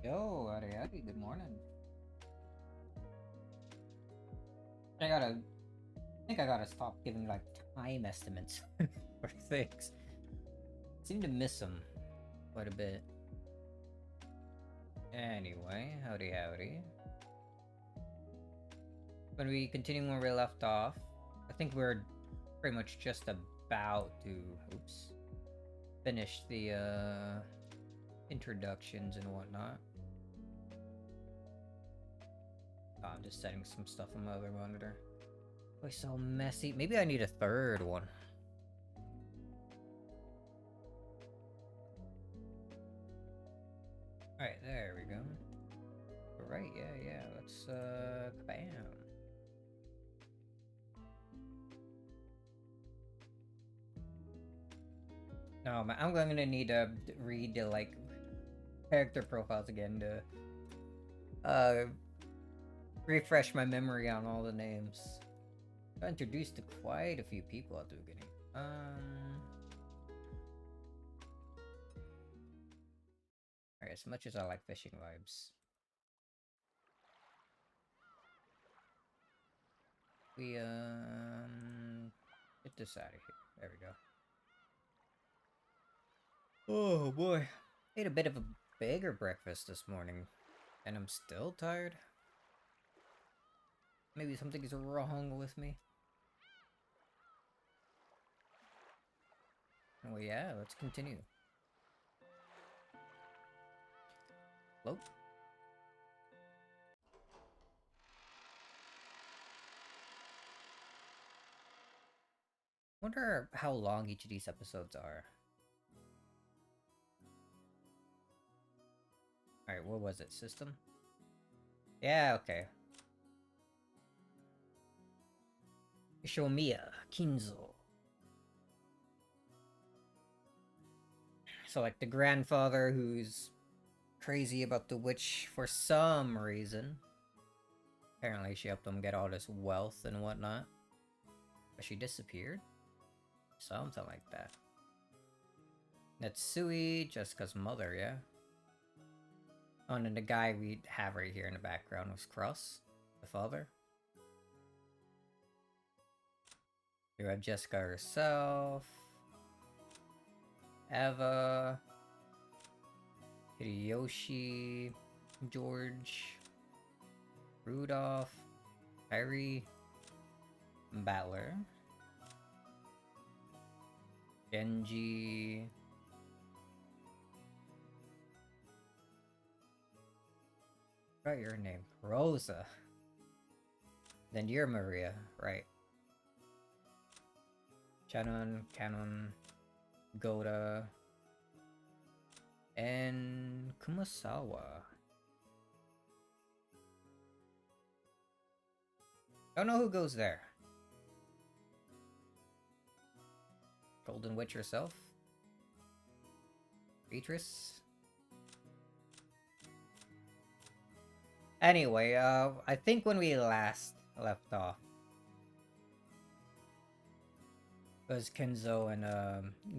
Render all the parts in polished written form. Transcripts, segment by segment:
Yo, Ariadne, good morning. I think I gotta stop giving like time estimates for things. Seem to miss them quite a bit. Anyway, howdy. When we continue where we left off, I think we're pretty much just about to, finish the introductions and whatnot. Oh, I'm just setting some stuff on my other monitor. Oh, it's so messy. Maybe I need a third one. Alright, there we go. Right, yeah, let's, bam. No, man, I'm gonna need to read the, like, character profiles again to, refresh my memory on all the names. I got introduced to quite a few people at the beginning. Alright, as much as I like fishing vibes. We, get this out of here. There we go. Oh boy. Ate a bit of a bigger breakfast this morning, and I'm still tired. Maybe something is wrong with me. Well, yeah, let's continue. Hello? Wonder how long each of these episodes are. Alright, what was it? System? Yeah, okay. Ishomiya Kinzo. So, like, the grandfather who's crazy about the witch for some reason. Apparently, she helped him get all this wealth and whatnot. But she disappeared? Something like that. Natsui, Jessica's mother, yeah? Oh, and then the guy we have right here in the background was Cross, the father. You have Jessica herself, Eva, Hideyoshi, George, Rudolph, Harry, Battler, Genji. Write your name, Rosa. Then you're Maria, right? Canon, Goda, and Kumasawa. Don't know who goes there. Golden Witch herself? Beatrice? Anyway, I think when we last left off, it was Kenzo and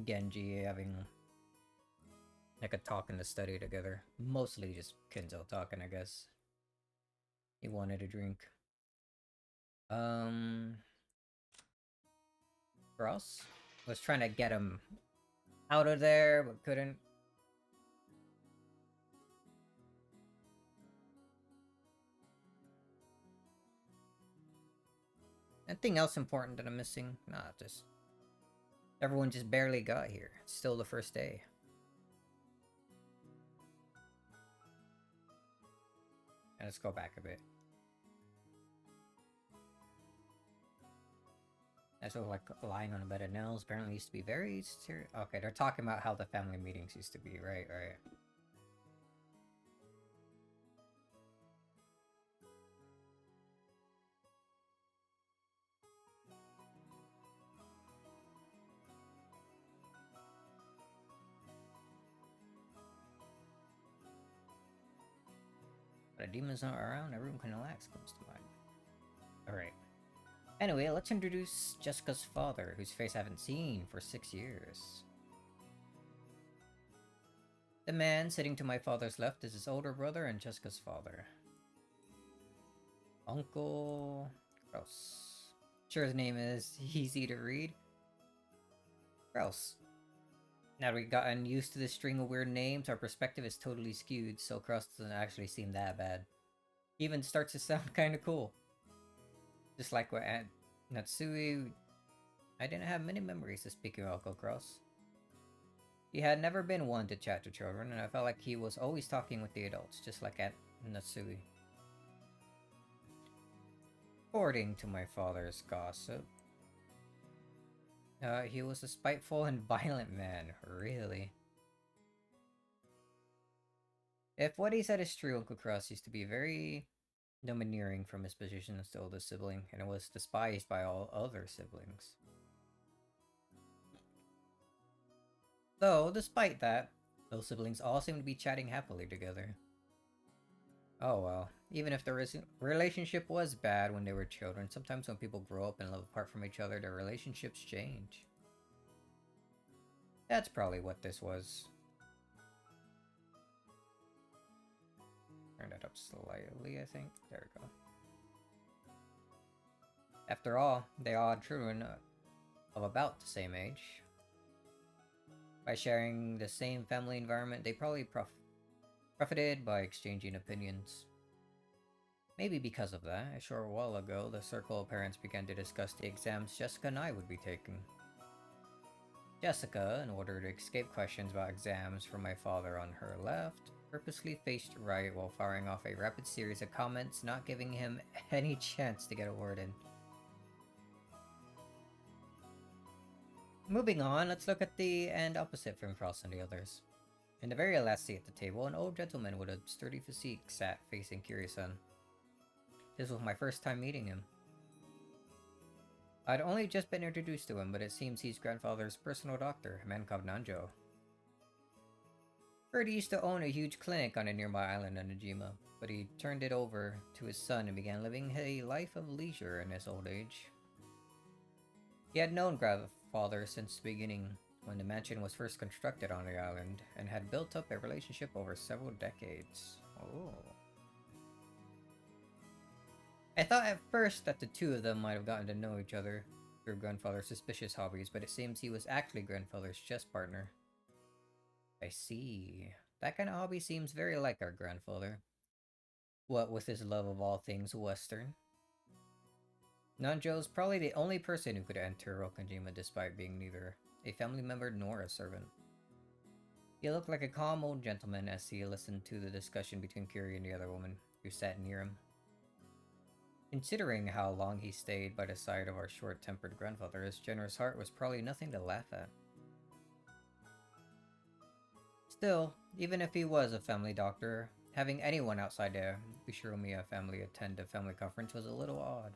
Genji having like a talk in the study together. Mostly just Kenzo talking, I guess. He wanted a drink. Ross was trying to get him out of there, but couldn't. Anything else important that I'm missing? Nah, just everyone just barely got here. It's still the first day. And let's go back a bit. That's what, like, lying on a bed of nails apparently used to be very serious. Okay, they're talking about how the family meetings used to be, right. But a demon's not around, everyone can relax, comes to mind. Alright. Anyway, let's introduce Jessica's father, whose face I haven't seen for 6 years. The man sitting to my father's left is his older brother and Jessica's father. Uncle Kraus. Sure, his name is easy to read. Kraus. Now that we've gotten used to this string of weird names, our perspective is totally skewed, so Kraus doesn't actually seem that bad. He even starts to sound kinda cool. Just like what Aunt Natsui, I didn't have many memories of speaking of Uncle Kraus. He had never been one to chat to children, and I felt like he was always talking with the adults, just like Aunt Natsui. According to my father's gossip, he was a spiteful and violent man, really. If what he said is true, Uncle Kraus used to be very domineering from his position as the oldest sibling, and was despised by all other siblings. Though, despite that, those siblings all seem to be chatting happily together. Oh well, even if the relationship was bad when they were children, sometimes when people grow up and live apart from each other, their relationships change. That's probably what this was. Turn that up slightly, I think. There we go. After all, they all had children of about the same age. By sharing the same family environment, they probably profited by exchanging opinions. Maybe because of that, a short while ago, the circle of parents began to discuss the exams Jessica and I would be taking. Jessica, in order to escape questions about exams from my father on her left, purposely faced right while firing off a rapid series of comments, not giving him any chance to get a word in. Moving on, let's look at the end opposite from Frost and the others. In the very last seat at the table, an old gentleman with a sturdy physique sat facing Kiryu-san. This was my first time meeting him. I'd only just been introduced to him, but it seems he's grandfather's personal doctor, a man called Nanjo. Heard he used to own a huge clinic on a nearby island on Najima, but he turned it over to his son and began living a life of leisure in his old age. He had known grandfather since the beginning, when the mansion was first constructed on the island, and had built up a relationship over several decades. Oh. I thought at first that the two of them might have gotten to know each other through grandfather's suspicious hobbies, but it seems he was actually grandfather's chess partner. I see. That kind of hobby seems very like our grandfather. What with his love of all things Western. Nanjo's probably the only person who could enter Rokkanjima despite being neither a family member nor a servant. He looked like a calm old gentleman as he listened to the discussion between Kiri and the other woman who sat near him. Considering how long he stayed by the side of our short-tempered grandfather, his generous heart was probably nothing to laugh at. Still, even if he was a family doctor, having anyone outside the Bushiromiya family attend a family conference was a little odd.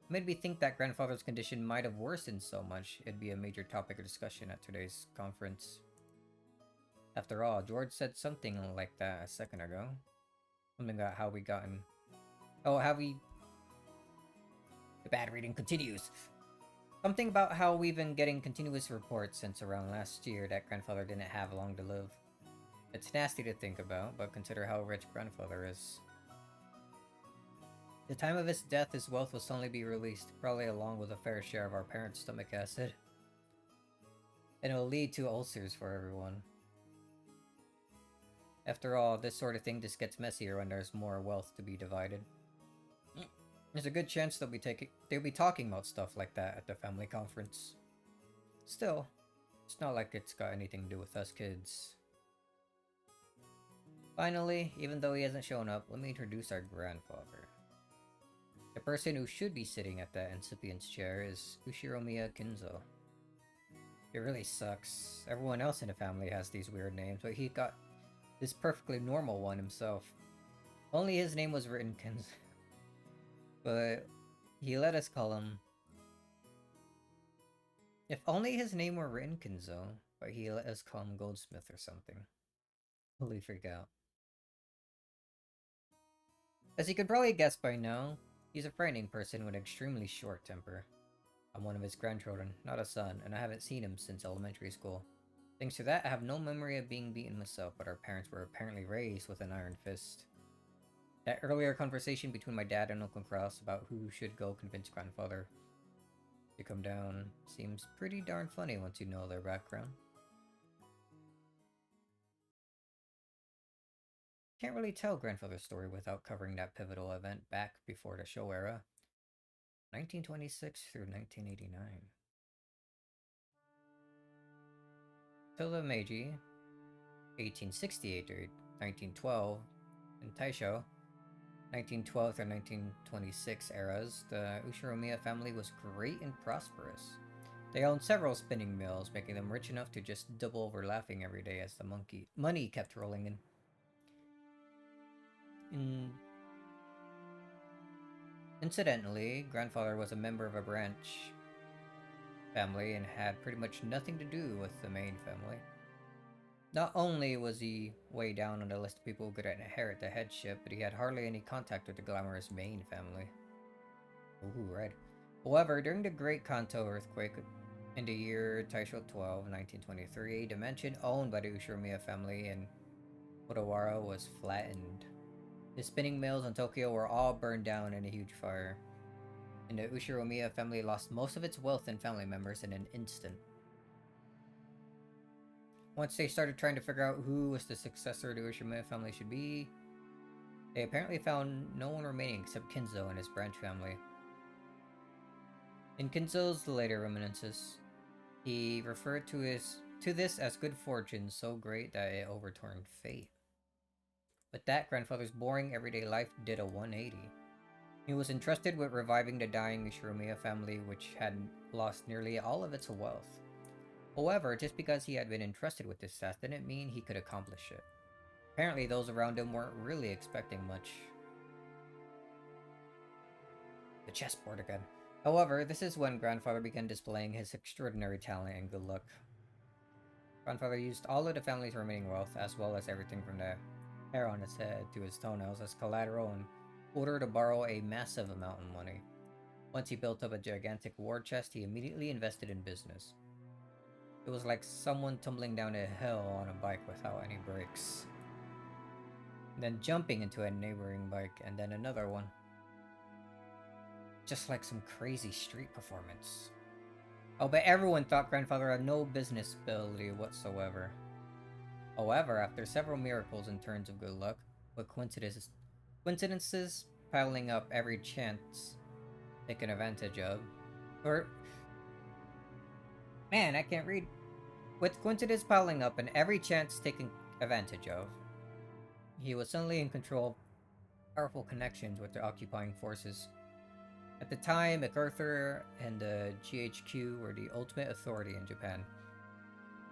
It made me think that grandfather's condition might have worsened so much it'd be a major topic of discussion at today's conference. After all, George said something like that a second ago. Something about how we gotten... Oh, how we... The bad reading continues. Something about how we've been getting continuous reports since around last year that grandfather didn't have long to live. It's nasty to think about, but consider how rich grandfather is. The time of his death, his wealth will suddenly be released, probably along with a fair share of our parents' stomach acid. And it'll lead to ulcers for everyone. After all, this sort of thing just gets messier when there's more wealth to be divided. There's a good chance they'll be talking about stuff like that at the family conference. Still, it's not like it's got anything to do with us kids. Finally, even though he hasn't shown up, let me introduce our grandfather. The person who should be sitting at that incipient's chair is Ushiromiya Kinzo. It really sucks. Everyone else in the family has these weird names, but he got this perfectly normal one himself. Only his name was written Kinzo. But he let us call him... If only his name were written Kinzo, but he let us call him Goldsmith or something. Holy freak out. As you could probably guess by now, he's a frightening person with an extremely short temper. I'm one of his grandchildren, not a son, and I haven't seen him since elementary school. I Thanks to that, I have no memory of being beaten myself, but our parents were apparently raised with an iron fist. That earlier conversation between my dad and Uncle Cross about who should go convince grandfather to come down seems pretty darn funny once you know their background. Can't really tell grandfather's story without covering that pivotal event back before the show era, 1926 through 1989. Till Meiji, 1868 to 1912, and Taisho, 1912 through 1926 eras, the Ushiromiya family was great and prosperous. They owned several spinning mills, making them rich enough to just double over laughing every day as the money kept rolling in. Incidentally, grandfather was a member of a branch family and had pretty much nothing to do with the main family. Not only was he way down on the list of people who could inherit the headship, but he had hardly any contact with the glamorous main family. Ooh, right. However, during the Great Kanto earthquake in the year Taisho 12, 1923, the mansion owned by the Ushiromiya family in Odawara was flattened. The spinning mills in Tokyo were all burned down in a huge fire, and the Ushiromiya family lost most of its wealth and family members in an instant. Once they started trying to figure out who was the successor the Ushiromiya family should be, they apparently found no one remaining except Kinzo and his branch family. In Kinzo's later reminiscences, he referred to this as good fortune so great that it overturned fate. But that grandfather's boring everyday life did a 180. He was entrusted with reviving the dying Ushiromiya family, which had lost nearly all of its wealth. However, just because he had been entrusted with this task didn't mean he could accomplish it. Apparently, those around him weren't really expecting much. The chessboard again. However, this is when grandfather began displaying his extraordinary talent and good luck. Grandfather used all of the family's remaining wealth, as well as everything from the hair on his head to his toenails, as collateral in order to borrow a massive amount of money. Once he built up a gigantic war chest, he immediately invested in business. It was like someone tumbling down a hill on a bike without any brakes. Then jumping into a neighboring bike, and then another one. Just like some crazy street performance. Oh, but everyone thought grandfather had no business ability whatsoever. However, after several miracles and turns of good luck, with coincidences piling up every chance taken advantage of, man, I can't read. With coincidence piling up and every chance taken advantage of, he was suddenly in control of powerful connections with the occupying forces. At the time, MacArthur and the GHQ were the ultimate authority in Japan.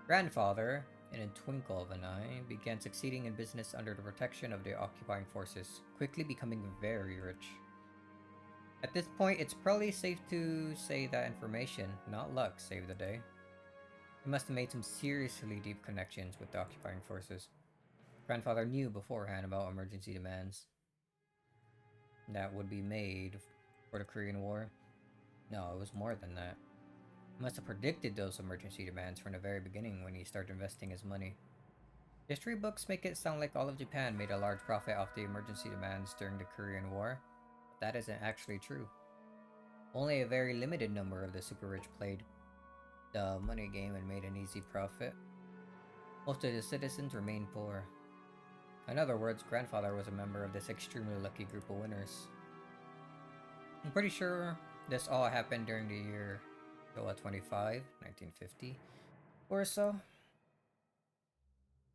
Grandfather, in a twinkle of an eye, began succeeding in business under the protection of the occupying forces, quickly becoming very rich. At this point, it's probably safe to say that information, not luck, saved the day. He must have made some seriously deep connections with the occupying forces. Grandfather knew beforehand about emergency demands that would be made for the Korean War. No, it was more than that. He must have predicted those emergency demands from the very beginning when he started investing his money. History books make it sound like all of Japan made a large profit off the emergency demands during the Korean War, but that isn't actually true. Only a very limited number of the super rich played the money game and made an easy profit. Most of the citizens remained poor. In other words, grandfather was a member of this extremely lucky group of winners. I'm pretty sure this all happened during the year Showa 25, 1950 or so.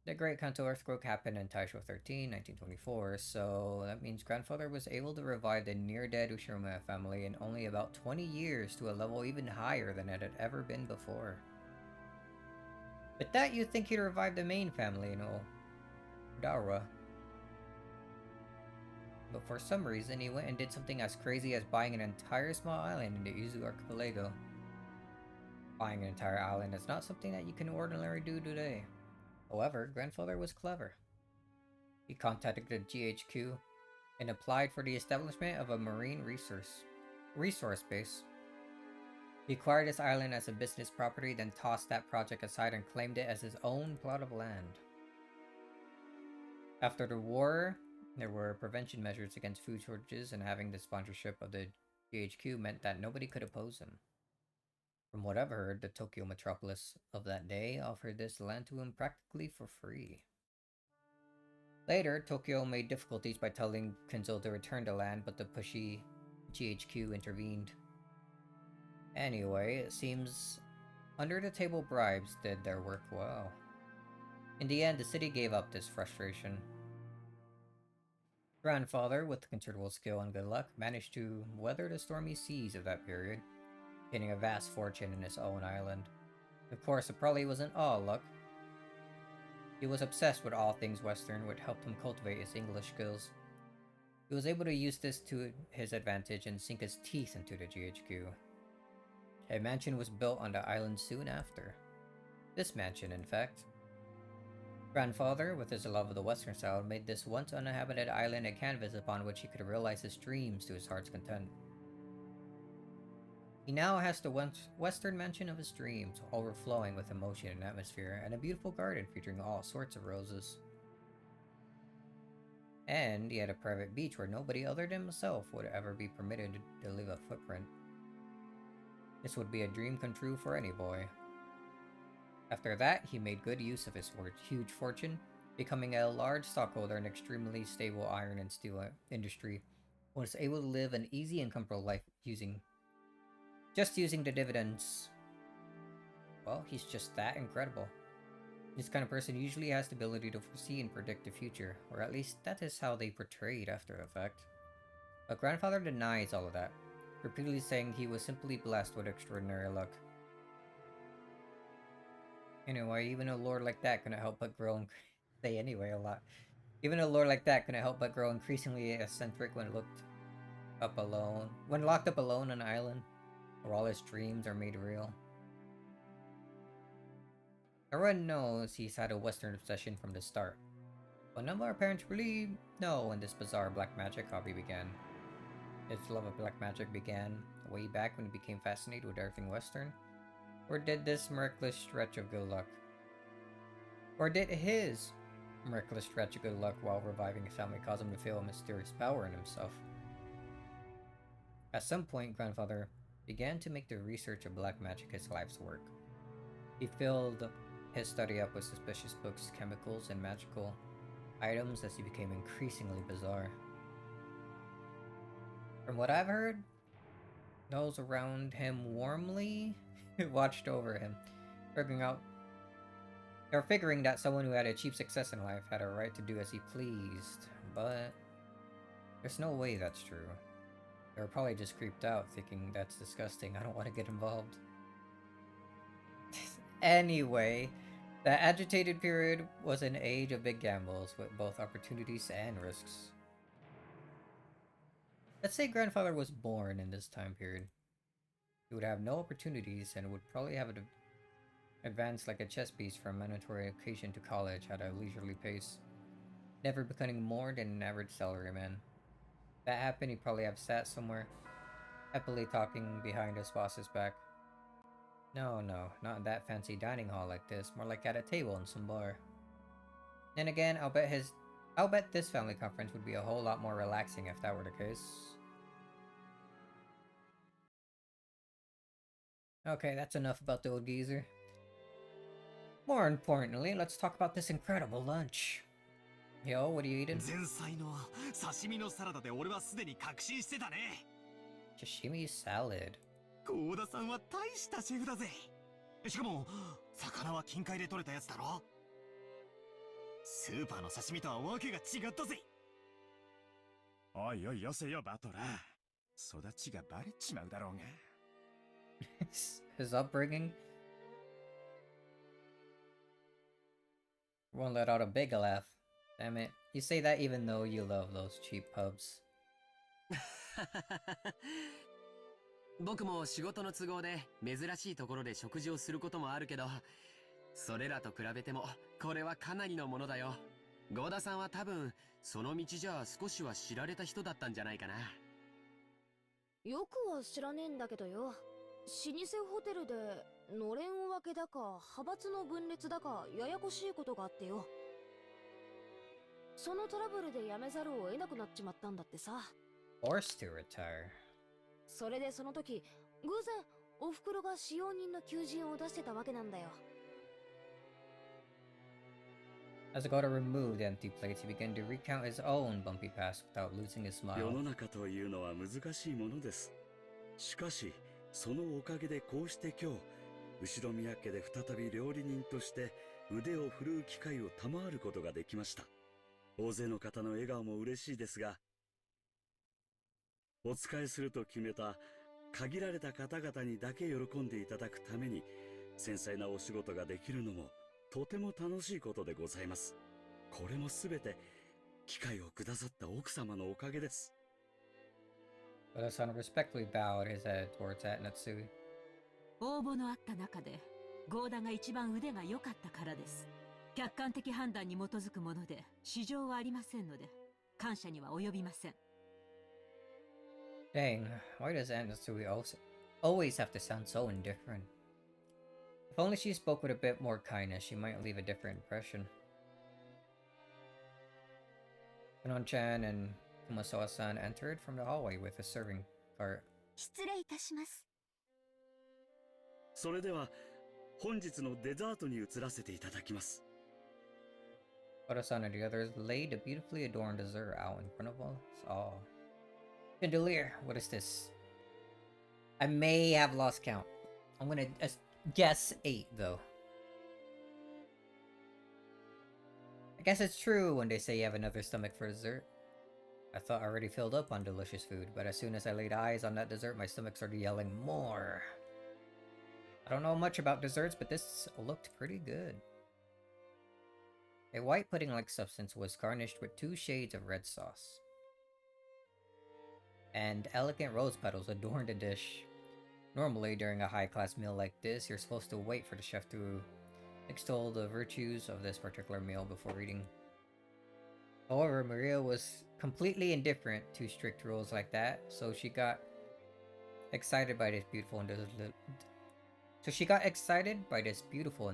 The Great Kanto earthquake happened in Taisho 13, 1924, so that means grandfather was able to revive the near-dead Ushiromiya family in only about 20 years to a level even higher than it had ever been before. But that you'd think he'd revive the main family in Odawara. But for some reason, he went and did something as crazy as buying an entire small island in the Izu archipelago. Buying an entire island is not something that you can ordinarily do today. However, grandfather was clever. He contacted the GHQ and applied for the establishment of a marine resource base. He acquired this island as a business property, then tossed that project aside and claimed it as his own plot of land. After the war, there were prevention measures against food shortages, and having the sponsorship of the GHQ meant that nobody could oppose him. From what I've heard, the Tokyo metropolis of that day offered this land to him practically for free. Later, Tokyo made difficulties by telling Kenzo to return the land, but the pushy GHQ intervened. Anyway, it seems under-the-table bribes did their work well. In the end, the city gave up this frustration. Grandfather, with considerable skill and good luck, managed to weather the stormy seas of that period, gaining a vast fortune in his own island. Of course, it probably wasn't all luck. He was obsessed with all things Western, which helped him cultivate his English skills. He was able to use this to his advantage and sink his teeth into the GHQ. A mansion was built on the island soon after. This mansion, in fact. Grandfather, with his love of the Western style, made this once uninhabited island a canvas upon which he could realize his dreams to his heart's content. He now has the Western mansion of his dreams, overflowing with emotion and atmosphere, and a beautiful garden featuring all sorts of roses. And he had a private beach where nobody other than himself would ever be permitted to leave a footprint. This would be a dream come true for any boy. After that, he made good use of his huge fortune, becoming a large stockholder in extremely stable iron and steel industry, and was able to live an easy and comfortable life using the dividends. Well, he's just that incredible. This kind of person usually has the ability to foresee and predict the future, or at least that is how they portrayed after the fact. But Grandfather denies all of that, repeatedly saying he was simply blessed with extraordinary luck. Anyway, even a lord like that couldn't help but grow Even a lord like that couldn't help but grow increasingly eccentric when locked up alone on an island, where all his dreams are made real. Everyone knows he's had a Western obsession from the start, but none of our parents really know when this bizarre black magic hobby began. His love of black magic began way back when he became fascinated with everything Western, or did this miraculous stretch of good luck? Or did his miraculous stretch of good luck while reviving his family cause him to feel a mysterious power in himself? At some point, Grandfather began to make the research of black magic his life's work. He filled his study up with suspicious books, chemicals, and magical items as he became increasingly bizarre. From what I've heard, those around him warmly watched over him, figuring that someone who had achieved success in life had a right to do as he pleased, but there's no way that's true. They were probably just creeped out, thinking that's disgusting, I don't want to get involved. Anyway, the agitated period was an age of big gambles, with both opportunities and risks. Let's say Grandfather was born in this time period. He would have no opportunities and would probably have advanced like a chess piece from mandatory education to college at a leisurely pace, never becoming more than an average salaryman. If that happened, he'd probably have sat somewhere, happily talking behind his boss's back. No, not in that fancy dining hall like this, more like at a table in some bar. Then again, I'll bet this family conference would be a whole lot more relaxing if that were the case. Okay, that's enough about the old geezer. More importantly, let's talk about this incredible lunch. Yo, what are you eating? Sashimi salad. 幸田さんは大したシェフだぜ。しかも魚は近海で取れたやつだろ。スーパーの刺身とはわけが違ったぜ。おいおいよせよバトラー。育ちがバレちまうだろうが。His upbringing won't let out a big laugh. Damn it. You say that even though you love those cheap pubs. 僕も仕事の都合で珍しいところで食事をすることもあるけど、それらと比べてもこれはかなりのものだよ。合田さんは多分その道じゃ少しは知られた人だったんじゃないかな。よくは知らねえんだけどよ。老舗ホテルでのれん分けだか派閥の分裂だかややこしいことがあってよ。そのトラブルで辞めざるを得なくなっちまったんだってさ。 Forced to retire. それでその時偶然おふくろが使用人の求人を出してたわけなんだよ。 As Goda removed the empty plates, he began to recount his own bumpy past without losing his 世 smile. の中というのは難しいものです。しかしそのおかげでこうして今日後宮家で再び料理人として腕を振るう機会を賜ることができました。大勢の方の笑顔も嬉しいですが、お仕えすると決めた限られた方々にだけ喜んでいただくために繊細なお仕事ができるのもとても楽しいことでございます。これもすべて機会をくださった奥様のおかげです。 Goda-san respectfully bowed his head towards Atnatsui. 応募のあった中でゴーダが一番腕が良かったからです。客観的判断に基づくもので市場はありませんので感謝には及びません。 Dang, why does Atnatsui always have to sound so indifferent? If only she spoke with a bit more kindness, she might leave a different impression. Kanon-chan and Kumasawa-san entered from the hallway with a serving cart. 失礼いたします。それでは本日のデザートに移らせていただきます。 Goda-san and the others laid a beautifully adorned dessert out in front of us all. Chandelier, what is this? I may have lost count. I'm gonna guess 8, though. I guess it's true when they say you have another stomach for dessert. I thought I already filled up on delicious food, but as soon as I laid eyes on that dessert, my stomach started yelling more. I don't know much about desserts, but this looked pretty good. A white pudding-like substance was garnished with 2 shades of red sauce. And elegant rose petals adorned the dish. Normally, during a high-class meal like this, you're supposed to wait for the chef to extol the virtues of this particular meal before eating. However, Maria was completely indifferent to strict rules like that, so she got excited by this beautiful and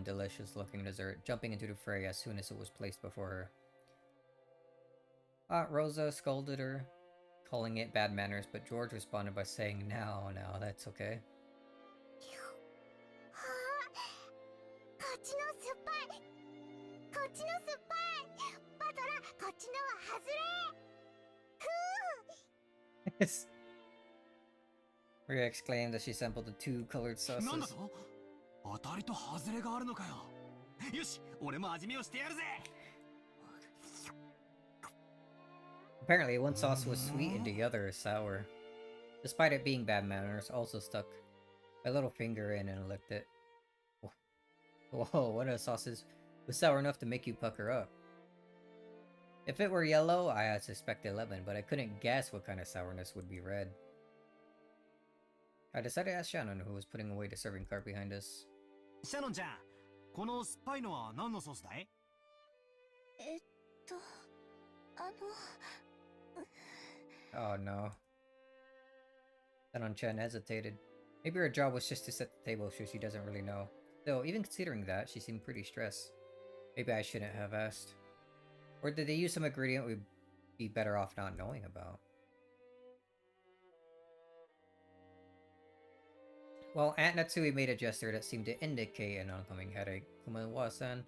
delicious-looking dessert, jumping into the fray as soon as it was placed before her. Aunt Rosa scolded her, calling it bad manners, but George responded by saying, "No, that's okay." こっちの酸っぱい。こっちの酸っぱい。バトラ、こっちのは外れ。 Maria exclaimed as she sampled the 2 colored なんだ sauces. と？当たりと外れがあるのかよ。よし、俺も味見をしてやるぜ。 Apparently, one sauce was sweet and the other sour. Despite it being bad manners, I also stuck my little finger in and licked it. Whoa, one of the sauces was sour enough to make you pucker up. If it were yellow, I had suspected lemon, but I couldn't guess what kind of sourness would be red. I decided to ask Shannon, who was putting away the serving cart behind us. シャノンちゃん、この酸っぱいのは何のソースだい？Oh no. Shannon-chan hesitated. Maybe her job was just to set the table so she doesn't really know. Though, even considering that, she seemed pretty stressed. Maybe I shouldn't have asked. Or did they use some ingredient we'd be better off not knowing about? Well, Aunt Natsui made a gesture that seemed to indicate an oncoming headache. Kumasawa-san,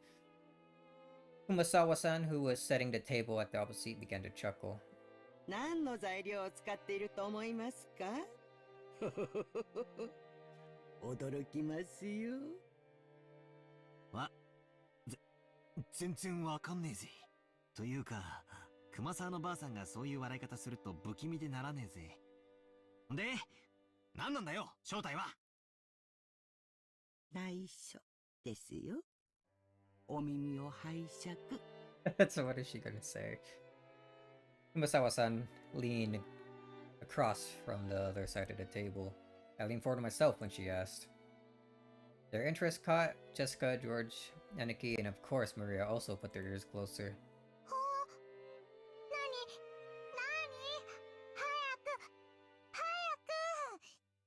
who was setting the table at the opposite seat, began to chuckle. 何の材料を使っていると思いますか？驚きますよ。全然わかんねえぜ。というか、熊沢のばあさんがそういう笑い方すると不気味でならねえぜ。で、何なんだよ、正体は。内緒ですよ。お耳を拝借。 So what is she gonna say? Kumasawa-san leaned across from the other side of the table. I leaned forward myself when she asked. Their interest caught Jessica, George, Aniki, and of course Maria also put their ears closer.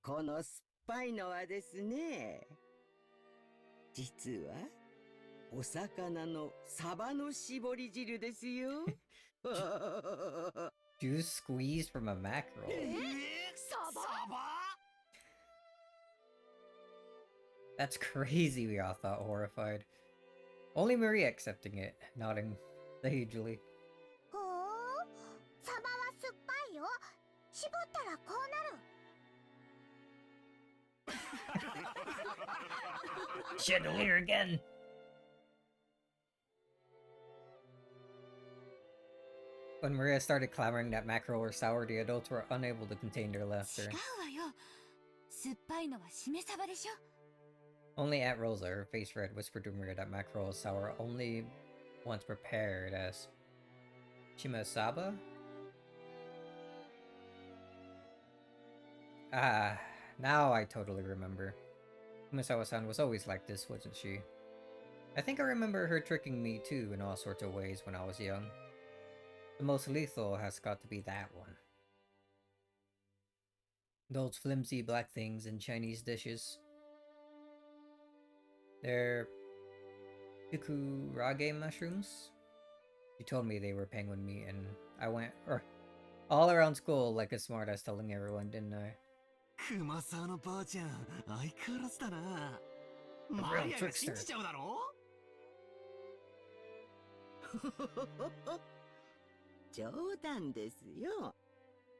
この酸っぱいのはですね。実は、お魚のサバの絞り汁ですよ。Juice squeezed from a mackerel. サバ That's crazy, we all thought, horrified. Only Maria accepting it, nodding sagely. ほー、サバは酸っぱいよ。絞ったらこうなる。 Chandelier again! When Maria started clamoring that mackerel were sour, the adults were unable to contain their 違 laughter. うわよ。酸っぱいのはしめ鯖でしょ。 Only Aunt Rosa, her face red, whispered to Maria that mackerel was sour only once prepared as chimasaba? Ah, now I totally remember. Kumasawa-san was always like this, wasn't she? I think I remember her tricking me too in all sorts of ways when I was young. The most lethal has got to be that one. Those flimsy black things in Chinese dishes. They're Kukurage mushrooms? She told me they were penguin meat and I went all around school like a smartass telling everyone, didn't I? 熊沢のばあちゃん、相変わらずだな。 A マ real リアが信 trickster. じちゃうだろ。 冗談ですよ。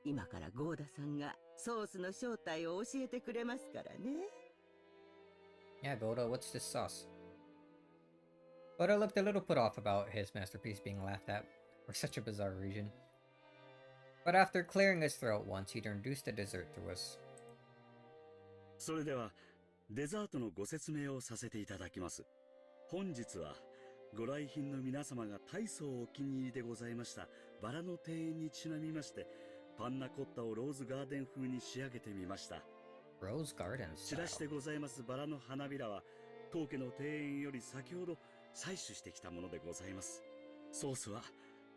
今からゴーダさんがソースの正体を教えてくれますからね。 Yeah, Goda, what's this sauce? Goda looked a little put off about his masterpiece being laughed at for such a bizarre reason. But after clearing his throat once, he'd introduced the dessert to us. それではデザートのご説明をさせていただきます。本日はご来賓の皆様が大層お気に入りでございましたバラの庭園にちなみまして、パンナコッタをローズガーデン風に仕上げてみました。 Rose Garden 散らして style. ございますバラの花びらは当家の庭園より先ほど採取してきたものでございます。ソースは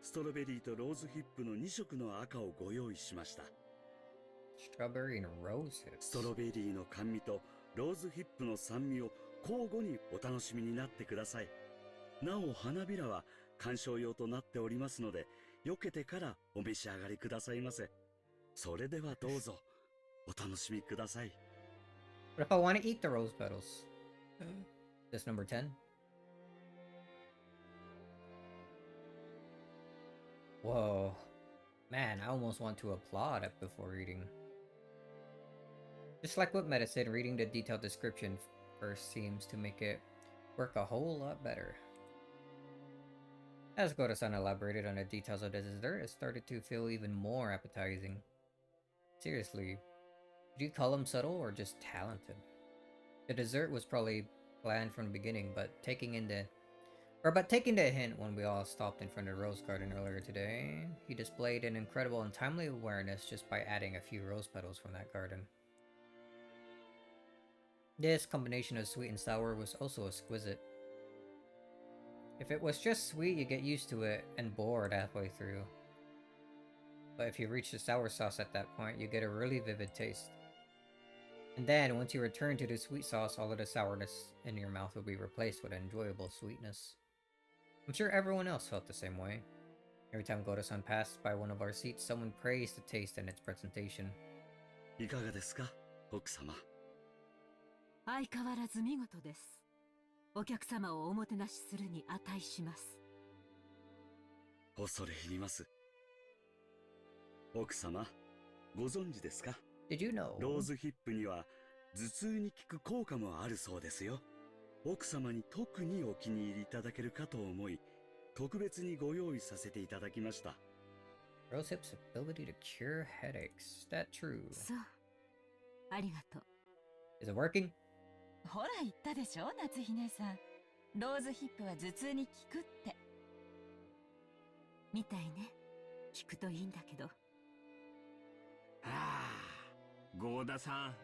ストロベリーとローズヒップの2色の赤をご用意しました。 Strawberry and roses. ストロベリーの甘味とローズヒップの酸味を交互にお楽しみになってください。なお花びらは観賞用となっておりますので、避けてからお召し上がりくださいませ。それではどうぞお楽しみください。 What if I want to eat the rose petals? This number 10? Whoa. Man, I almost want to applaud it before eating. Just like with medicine, reading the detailed description first seems to make it work a whole lot better. As Goda-san elaborated on the details of the dessert, it started to feel even more appetizing. Seriously, would you call him subtle or just talented? The dessert was probably planned from the beginning, but taking the hint when we all stopped in front of the rose garden earlier today, he displayed an incredible and timely awareness just by adding a few rose petals from that garden. This combination of sweet and sour was also exquisite. If it was just sweet, you get used to it and bored halfway through. But if you reach the sour sauce at that point, you get a really vivid taste. And then, once you return to the sweet sauce, all of the sourness in your mouth will be replaced with enjoyable sweetness. I'm sure everyone else felt the same way. Every time Goda-san passed by one of our seats, someone praised the taste and its presentation. いかがですか、奥様。相変わらず見事です。お客様をおもてなしするに値します。恐れ入ります。奥様、ご存知ですか？ Did you know? ローズヒップには頭痛に効く効果もあるそうですよ。奥様に特にお気に入りいただけるかと思い、特別にご用意させていただきました。 Rose Hip's ability to cure headaches. Is that true? そう。ありがとう。Is it working? ほら言ったでしょ、夏日姉さん。ローズヒップは頭痛に効くって。みたいね。聞くといいんだけど。はあ、ゴーダさん、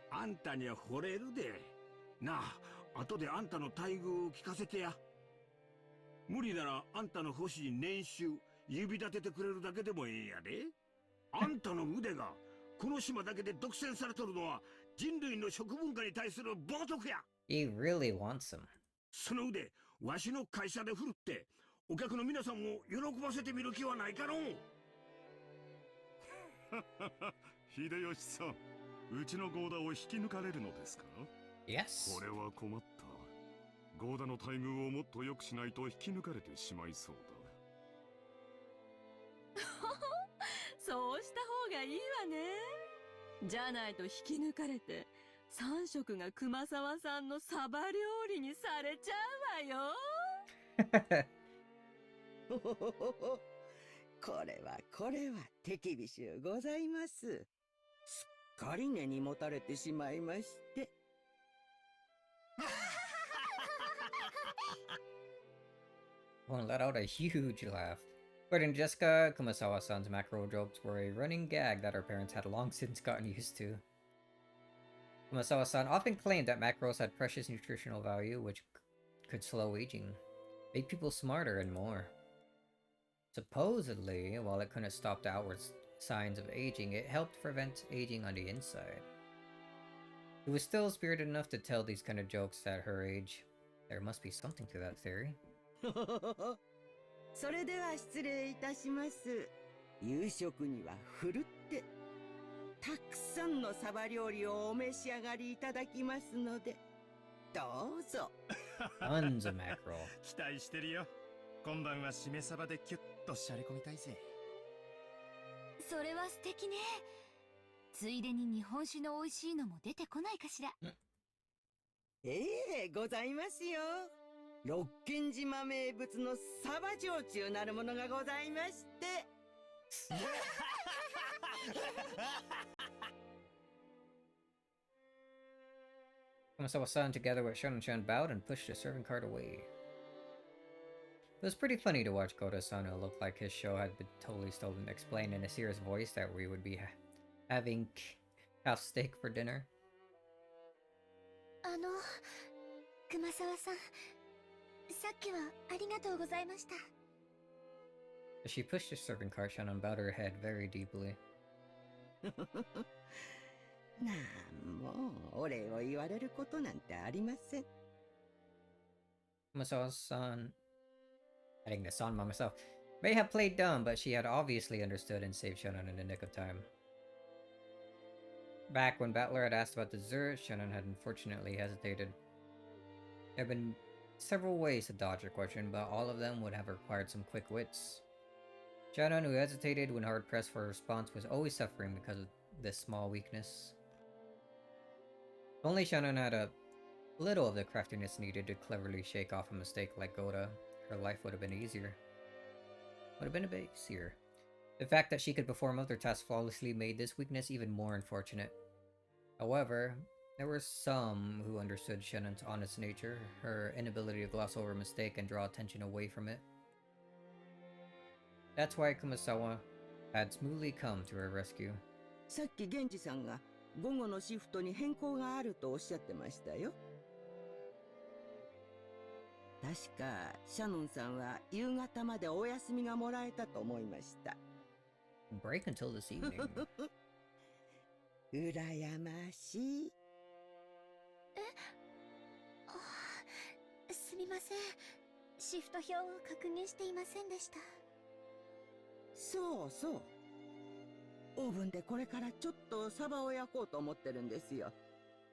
あんたには惚れるで。なあ、後であんたの待遇を聞かせてや。無理ならあんたの欲しい年収、指立ててくれるだけでもええんやで。あんたの腕が、この島だけで独占されとるのは、人類の食文化に対する冒涜や。 He really wants him. その腕、わしの会社で振るって、お客の皆さんを喜ばせてみる気はないかのう。秀吉さん、うちのゴーダを引き抜かれるのですか？ Yes. これは困った。ゴーダの待遇をもっと良くしないと引き抜かれてしまいそうだ。そうした方がいいわね。じゃないと引き抜かれて3食が熊沢さんのサバ料理にされちゃうわよ。ほほほほほ。これは手厳しゅうございます。すっかり根に持たれてしまいまして。One let out a huge laugh. According to Jessica, Kumasawa-san's mackerel jokes were a running gag that her parents had long since gotten used to. Kumasawa-san often claimed that mackerels had precious nutritional value, which could slow aging, make people smarter, and more. Supposedly, while it couldn't stop the outward signs of aging, it helped prevent aging on the inside. He was still spirited enough to tell these kind of jokes at her age. There must be something to that theory. それでは失礼いたします。夕食にはふるってたくさんのサバ料理をお召し上がりいただきますので、どうぞ。Tons of mackerel. 期待してるよ。今晩はしめ鯖でキュッとしゃれ込みたいぜ。それは素敵ね。ついでに日本酒の美味しいのも出てこないかしら。ええ、ございますよ。六軒島名物のサバ焼酎なるものがございまして。Kumasawa-san, together with Shonen-chan, bowed and pushed the serving cart away. It was pretty funny to watch Koda-san, who looked like his show had been totally stolen, explain in a serious voice that we would be having half steak for dinner. 熊沢さん、さっきはありがとうございました。 As she pushed the serving cart, Shannon bowed her head very deeply. なんもお礼を言われることなんてありません。Kumasawa-san, adding the san by myself, may have played dumb, but she had obviously understood and saved Shannon in the nick of time. Back when Battler had asked about dessert, Shannon had unfortunately hesitated. There had been several ways to dodge her question, but all of them would have required some quick wits. Shannon, who hesitated when hard-pressed for a response, was always suffering because of this small weakness. If only Shannon had a little of the craftiness needed to cleverly shake off a mistake like Goda, her life would have been easier. Would have been a bit easier. The fact that she could perform other tasks flawlessly made this weakness even more unfortunate. However, there were some who understood Shannon's honest nature, her inability to gloss over a mistake and draw attention away from it. That's why Kumasawa had smoothly come to her rescue. さっき源氏さんが午後のシフトに変更があるとおっしゃってましたよ。確かシャノンさんは夕方までお休みがもらえたと思いました。Break until this evening. 羨ましい。すみません。シフト表を確認していませんでした。そうそう。オーブンでこれからちょっとサバを焼こうと思ってるんですよ。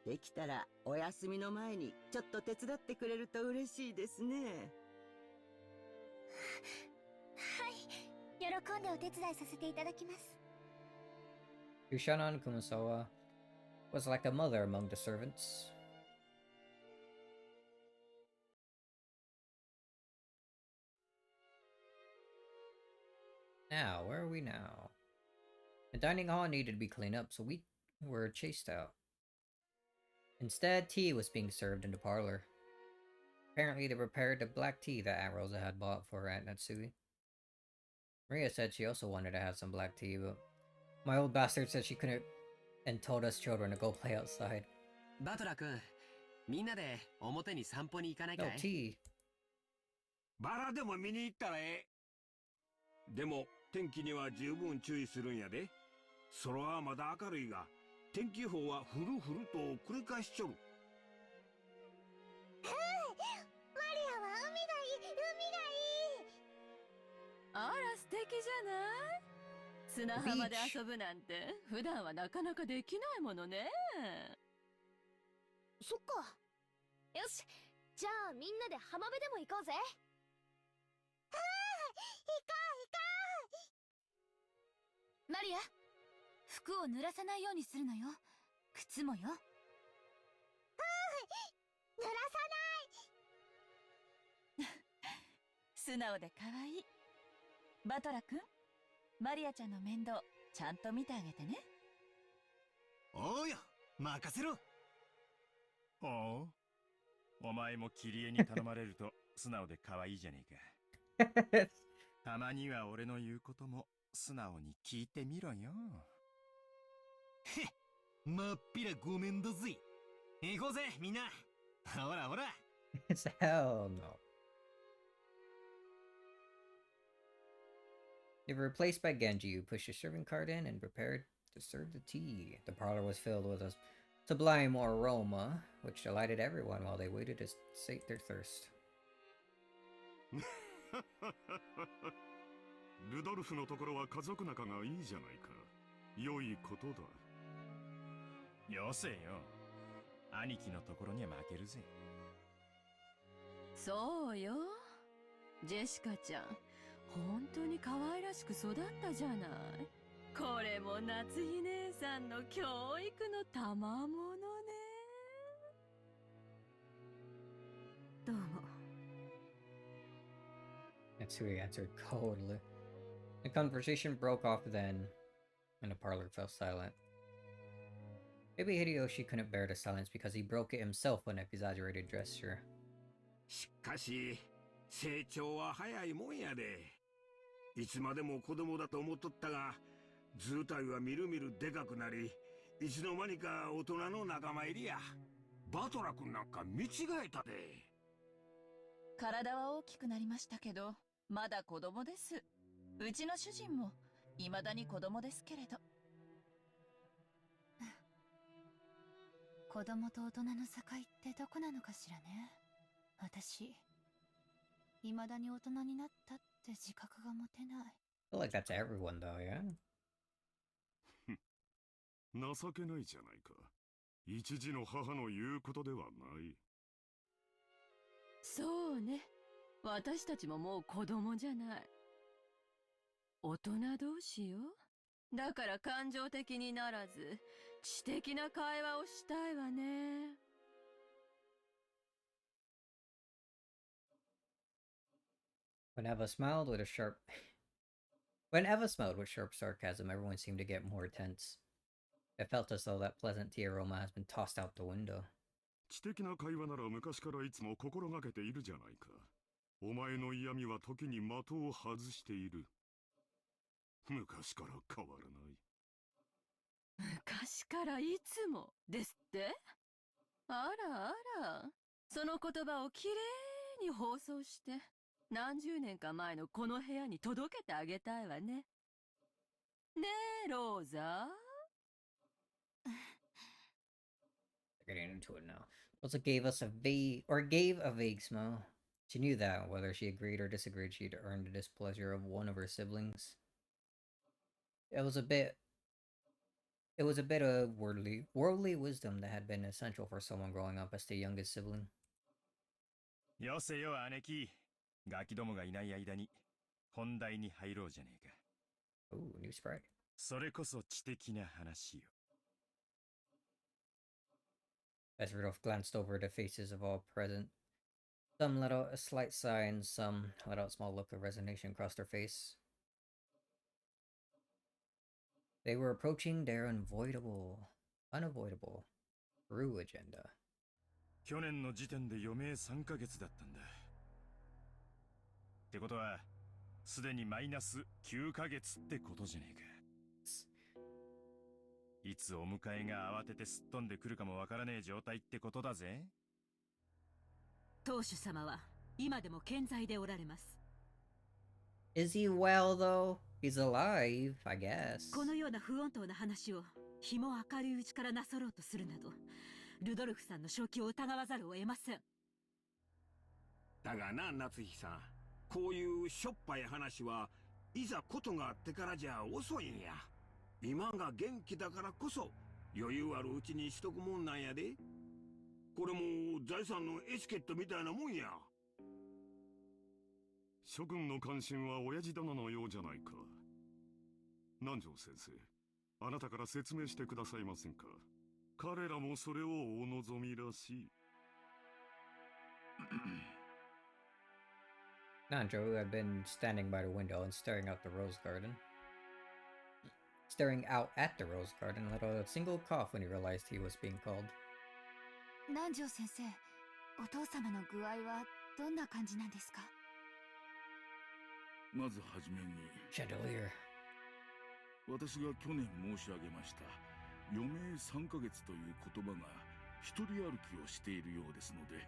できたらお休みの前にちょっと手伝ってくれると嬉しいですね。はい。喜んでお手伝いさせていただきます。To Shannon, Kumasawa was like a mother among the servants. Now, where are we now? The dining hall needed to be cleaned up, so we were chased out. Instead, tea was being served in the parlor. Apparently, they prepared the black tea that Aunt Rosa had bought for Aunt Natsui. Maria said she also wanted to have some black tea, but my old bastard said she couldn't and told us children to go play outside. バトラ君、みんなで表に散歩に行かないか No い？ tea. バラでも見に行ったらええ。でも天気には十分注意するんやで。空はまだ明るいが、天気予報は降る降ると繰り返しちょる。マリアは海がいい、海がいい。あら素敵じゃない。砂浜で遊ぶなんて普段はなかなかできないものね。そっか。よし、じゃあみんなで浜辺でも行こうぜ。行こマリア、服を濡らさないようにするのよ。靴もよ。う、濡ら素直で可愛い。バトラ君、マリアちゃんの面倒ちゃんと見てあげてね。おうよ、任せろ。おう、お前もキリエに頼まれると素直で可愛いじゃねえか。たまには俺の言うことも素直に聞いてみろよ。へっ、まっぴらごめんだぜ。行こうぜ、みんな。ほらほら。It's hell no. They were replaced by Genji, who pushed a serving cart in and prepared to serve the tea. The parlor was filled with a sublime aroma, which delighted everyone while they waited to sate their thirst. ルドルフのところは家族仲がいいじゃないか。良いことだ。よせよ。兄貴のところには負けるぜ。そうよ。ジェシカちゃん、本当に可愛らしく育ったじゃない。これも夏日姉さんの教育の賜物ね。どうも。Natsui answered coldly. The conversation broke off then, and the parlor fell silent. Maybe Hideyoshi couldn't bear the silence because he broke it himself with an exaggerated gesture. しかし成長は早いもんやで。いつまでも子供だと思っとったが、図体はみるみるでかくなり、いつの間にか大人の仲間入りや。バトラ君なんか見違えたで。体は大きくなりましたけど、まだ子供です。うちの主人も未だに子供ですけれど。子供と大人の境ってどこなのかしらね。私、未だに大人になったって自覚が持てない。I feel like that's everyone though, yeah? 情けないじゃないか。一児の母の言うことではない。そうね。私たちももう子供じゃない。大人同士よ。だから感情的にならず、知的な会話をしたいわね。When Eva smiled with When Eva smiled with sharp sarcasm, everyone seemed to get more tense. It felt as though that pleasant tea aroma has been tossed out the window. 知的な会話なら昔からいつも心がけているじゃないか。お前の嫌味は時に的を外している。昔から変わらない。昔からいつもですって？あらあら、その言葉をきれいに放送して、何十年か前のこの部屋に届けてあげたいわね。ねえ、ローザ。They're getting into it now. Rosa gave a vague smile. She knew that, whether she agreed or disagreed, she'd earned the displeasure of one of her siblings. It was a bit of worldly wisdom that had been essential for someone growing up as the youngest sibling. よせよ姉貴。ガキどもがいない間に本題に入ろうじゃねえか。Ooh, new sprite. それこそ知的な話よ。As Rudolph glanced over the faces of all present, some let out a slight sigh and some let out a small look of resignation across their face. They were approaching their unavoidable Rue agenda. 去年の時点で余命3ヶ月だったんだ。ってことは、すでにマイナス9ヶ月ってことじゃねえか。いつお迎えが慌ててすっ飛んでくるかもわからねえ状態ってことだぜ。当主様は今でも健在でおられます。Is he well though? He's alive, I guess. このような不穏当な話を日も明るいうちからなさろうとするなど、ルドルフさんの正気を疑わざるを得ません。だがな、夏日さん。こういうしょっぱい話はいざことがあってからじゃ遅いんや。今が元気だからこそ余裕あるうちにしとくもんなんやで。これも財産のエチケットみたいなもんや。諸君の関心は親父殿のようじゃないか。南條先生、あなたから説明してくださいませんか。彼らもそれをお望みらしい。Nanjo, who had been standing by the window and staring out at the rose garden, let out a single cough when he realized he was being called. 南條先生、お父様の具合はどんな感じなんですか？まずはじめに、 Chandelier. 私が去年申し上げました余命3ヶ月という言葉が一人歩きをしているようですので、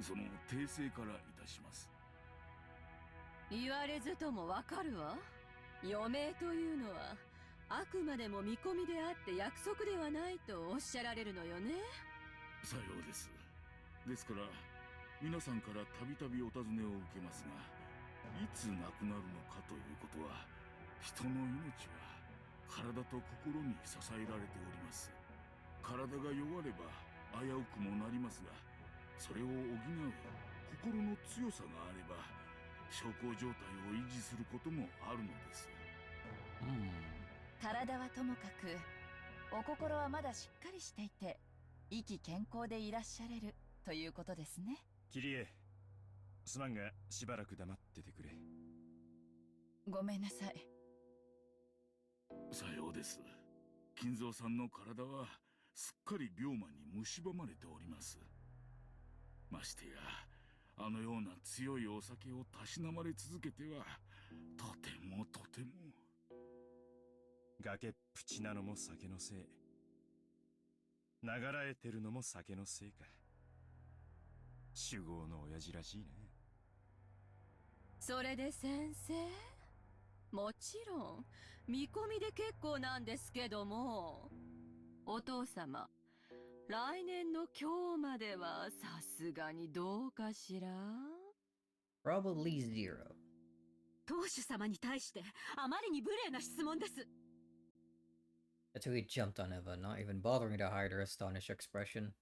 その訂正からいたします。言われずともわかるわ。余命というのはあくまでも見込みであって約束ではないとおっしゃられるのよね。さようです。ですから皆さんからたびたびお尋ねを受けますが、いつ亡くなるのかということは、人の命は体と心に支えられております。体が弱れば危うくもなりますが、それを補う心の強さがあれば小康状態を維持することもあるのです。体はともかくお心はまだしっかりしていて意気健康でいらっしゃれるということですね。キリエ、すまんがしばらく黙っててくれ。ごめんなさい。さようです。金蔵さんの体はすっかり病魔に蝕まれております。ましてやあのような強いお酒をたしなまれ続けてはとてもとても。崖っぷちなのも酒のせい、ながらえてるのも酒のせいか。酒豪の親父らしいな。それで先生、もちろん見込みで結構なんですけども、お父様来年の今日まではさすがにどうかしら。 Probably 0. 当主様に対してあまりに無礼な質問です。That's who he jumped on Eva, not even bothering to hide her astonished expression.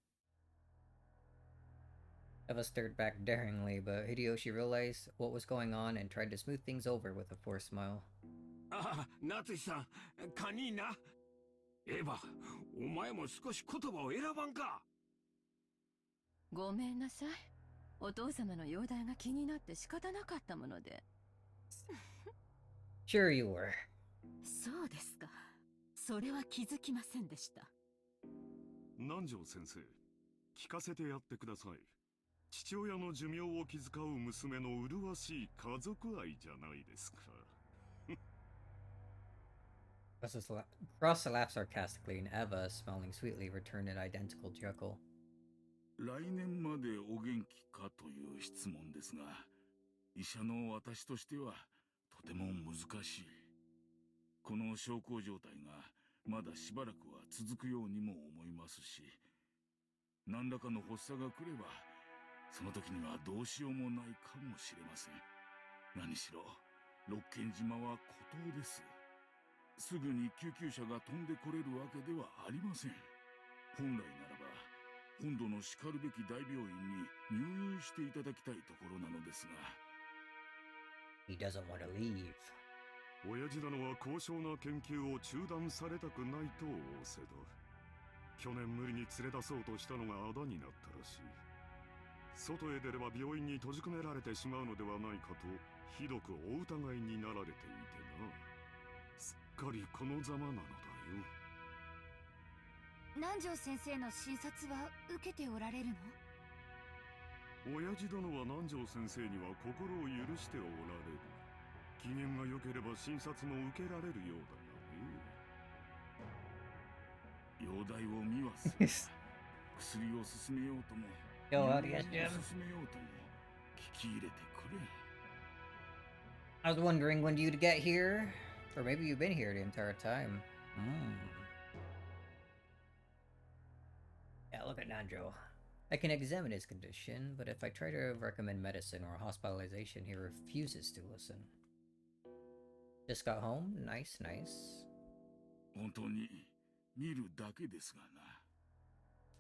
Eva stared back daringly, but Hideyoshi realized what was going on and tried to smooth things over with a forced smile. ああ、夏日さん、カニーナ。エヴァ、お前も少し言葉を選ばんか。ごめんなさい。お父様の容体が気になって仕方なかったもので。Sure you were. そうですか。それは気づきませんでした。南條先生、聞かせてやってください。父親の寿命を気遣う娘の麗しい家族愛じゃないですか。Cross laughed sarcastically, and Eva, smiling sweetly, returned an identical chuckle. 来年までお元気かという質問ですが、医者の私としてはとても難しい。この小康状態がまだしばらくは続くようにも思いますし、何らかの発作が来ればその時にはどうしようもないかもしれません。何しろ六軒島は孤島です。すぐに救急車が飛んでこれるわけではありません。本来ならば本土のしかるべき大病院に入院していただきたいところなのですが。 He doesn't want to leave. 親父殿は高尚な研究を中断されたくないと仰せだ。去年無理に連れ出そうとしたのがあだになったらしい。外へ出れば病院に閉じ込められてしまうのではないかとひどくお疑いになられていてな。すっかりこのざまなのだよ。南條先生の診察は受けておられるの？親父殿は南條先生には心を許しておられる。機嫌が良ければ診察も受けられるようだがね。容体を見はする。薬を勧めようとも、Yo, 入 audience, 院 Jim. を勧めようとも聞き入れてくれ。 I was wondering when you'd get here. Or maybe you've been here the entire time. Hmm. Yeah, look at Nanjo. I can examine his condition, but if I try to recommend medicine or hospitalization, he refuses to listen. Just got home? Nice, nice. 本当に見るだけですがな。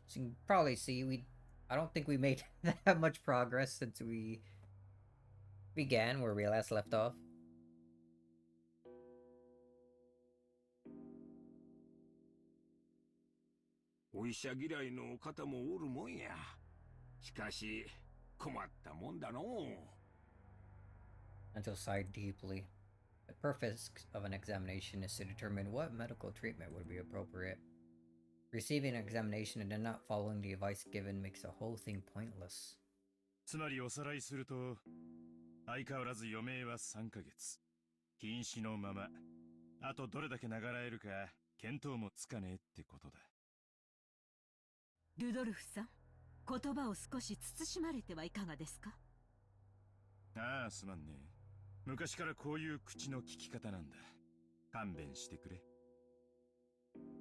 So you can probably see I don't think we made that much progress since we began where we last left off. お医者嫌いの方もおるもんや。しかし、困ったもんだのう。Until sighed deeply. The purpose of an examination is to determine what medical treatment would be appropriate. Receiving an examination and then not following the advice given makes the whole thing pointless. つまりおさらいすると、相変わらず余命は3ヶ月。瀕死のまま。あとどれだけ長らえるか、見当もつかねえってことだ。ルドルフさん、言葉を少し慎まれてはいかがですか？ああ、すまんね。昔からこういう口の利き方なんだ。勘弁してくれ。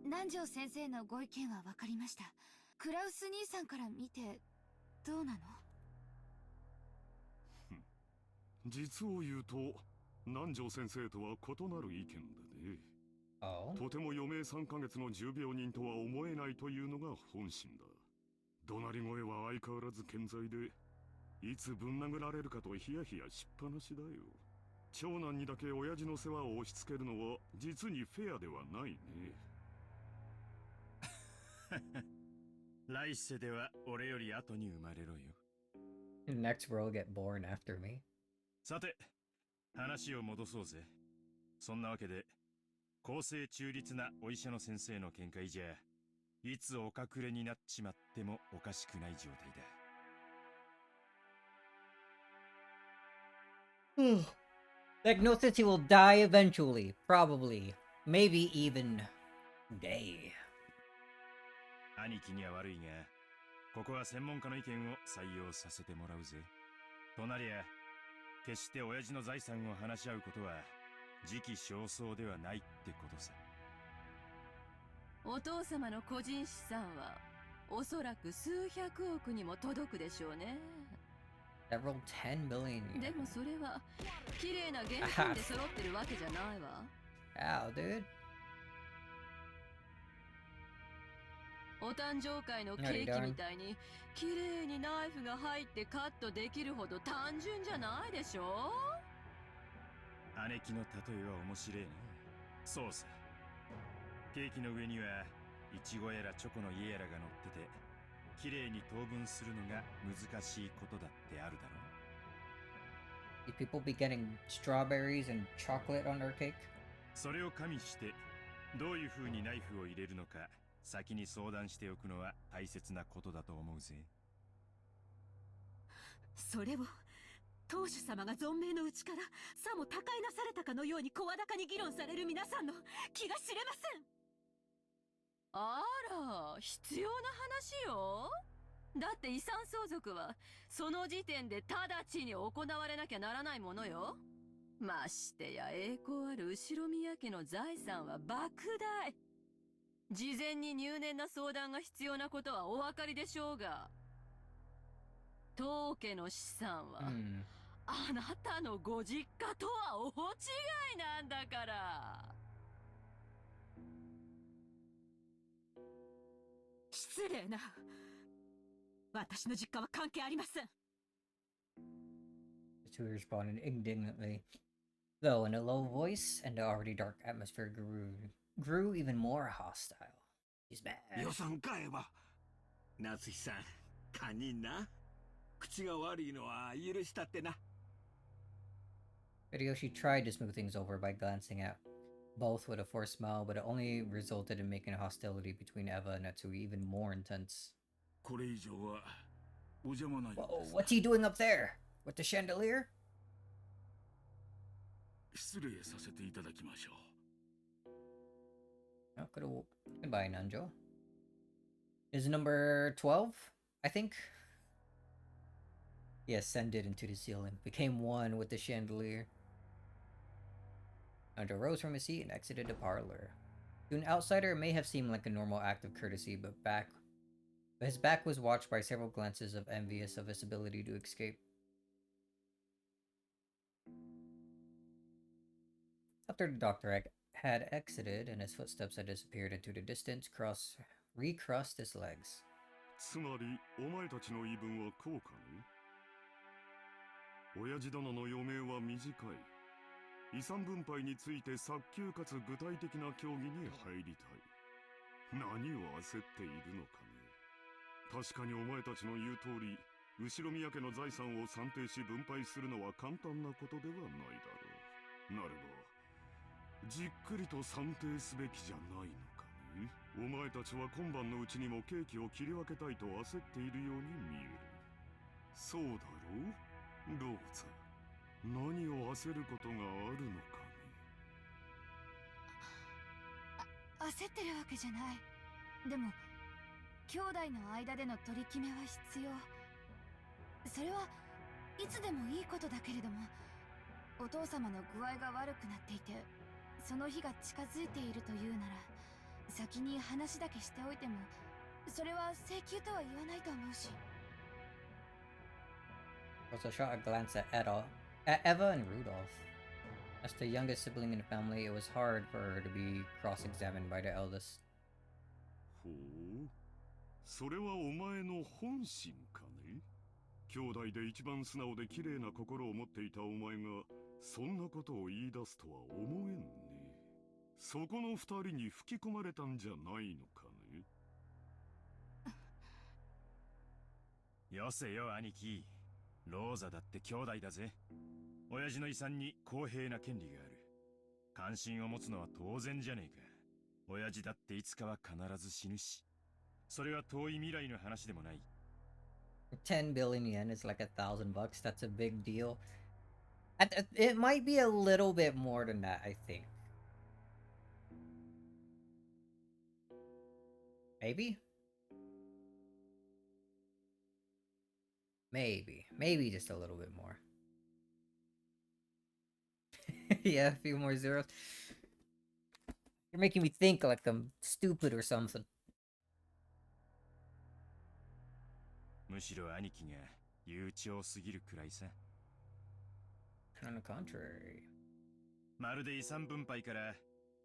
南條先生のご意見は分かりました。クラウス兄さんから見てどうなの？実を言うと南條先生とは異なる意見でね。とても余命3ヶ月の重病人とは思えないというのが本心だ。怒鳴り声は相変わらず健在で、いつぶん殴られるかとヒヤヒヤしっぱなしだよ。長男にだけ親父の世話を押し付けるのは実にフェアではないね。来世では俺より後に生まれろよ。Next world get born after me. さて、話を戻そうぜ。そんなわけで、公正中立なお医者の先生の見解じゃ、いつお隠れになっちまってもおかしくない状態だ。Diagnosis, he will die eventually. Probably. Maybe even today. 兄貴には悪いが、ここは専門家の意見を採用させてもらうぜ。となりゃ、決して親父の財産を話し合うことは、時期尚早ではないってことさ。お父様の個人資産は、おそらく数百億にも届くでしょうね。Several 10 million. でもそれは、綺麗な現金で揃ってるわけじゃないわ。How, dude? お誕生会のケーキみたいに綺麗にナイフが入ってカットできるほど単純じゃないでしょ？姉貴の例えは面白いな。そうさ。ケーキの上にはイチゴやらチョコの家やらが乗ってて、綺麗に等分するのが難しいことだってあるだろう。 These people be getting strawberries and chocolate on their cake? それを加味してどういう風にナイフを入れるのか先に相談しておくのは大切なことだと思うぜ。それを当主様が存命のうちからさも他界なされたかのように声高に議論される皆さんの気が知れません。あら、必要な話よ。だって遺産相続はその時点で直ちに行われなきゃならないものよ。ましてや栄光ある後宮家の財産は莫大。事前に入念な相談が必要なことはお分かりでしょうが、当家の資産は、あなたのご実家とは大違いなんだから。失礼な。私の実家は関係ありません。The two responded indignantly, though in a low voice, and the already dark atmosphere grew even more hostile. He's bad. 予算買えば、夏日さん、堪忍な。口が悪いのは許したってな。Hideyoshi tried to smooth things over by glancing at both with a forced smile, but it only resulted in making hostility between Eva and Natsui even more intense. これ以上はお邪魔ない。 Whoa, what's he doing up there? With the chandelier? 失礼させていただきましょOh, goodbye, Nanjo. Is number 12, I think? He ascended into the ceiling, became one with the chandelier. Ando rose from his seat and exited the parlor. To an outsider, it may have seemed like a normal act of courtesy, but his back was watched by several glances of envious of his ability to escape. After the doctor had exited and his footsteps had disappeared into the distance, recrossed his legs. つまりお前たちの言い分はこうかね。親父殿の余命は短い。遺産分配について早急かつ具体的な協議に入りたい。何を焦っているのかね。確かにお前たちの言う通り、後宮家の財産を算定し分配するのは簡単なことではないだろう。なれば、じっくりと算定すべきじゃないのかね。お前たちは今晩のうちにもケーキを切り分けたいと焦っているように見える。そうだろう、ローザ。何を焦ることがあるのかね。焦ってるわけじゃない。でも兄弟の間での取り決めは必要。それはいつでもいいことだけれども、お父様の具合が悪くなっていてその日が近づいているというなら、先に話だけしておいてもそれは請求とは言わないと思うし。 Also shot a glance at Eva and Rudolph. As the youngest sibling in the family, it was hard for her to be cross-examined by the eldest. ほう、それはお前の本心かね。兄弟で一番素直で綺麗な心を持っていたお前がそんなことを言い出すとは思えんね。そこの二人に吹き込まれたんじゃないのかね。よせよ兄貴、ローザだって兄弟だぜ。親父の遺産に公平な権利がある。関心を持つのは当然じゃねえか。親父だっていつかは必ず死ぬし、それは遠い未来の話でもない。10 billion yen is like $1,000. That's a big deal. It might be a little bit more than that, I think. Maybe? Maybe just a little bit more. Yeah, a few more zeros. You're making me think like I'm stupid or something. むしろ兄貴が悠長すぎるくらいさ。On the contrary. まるで遺産分配から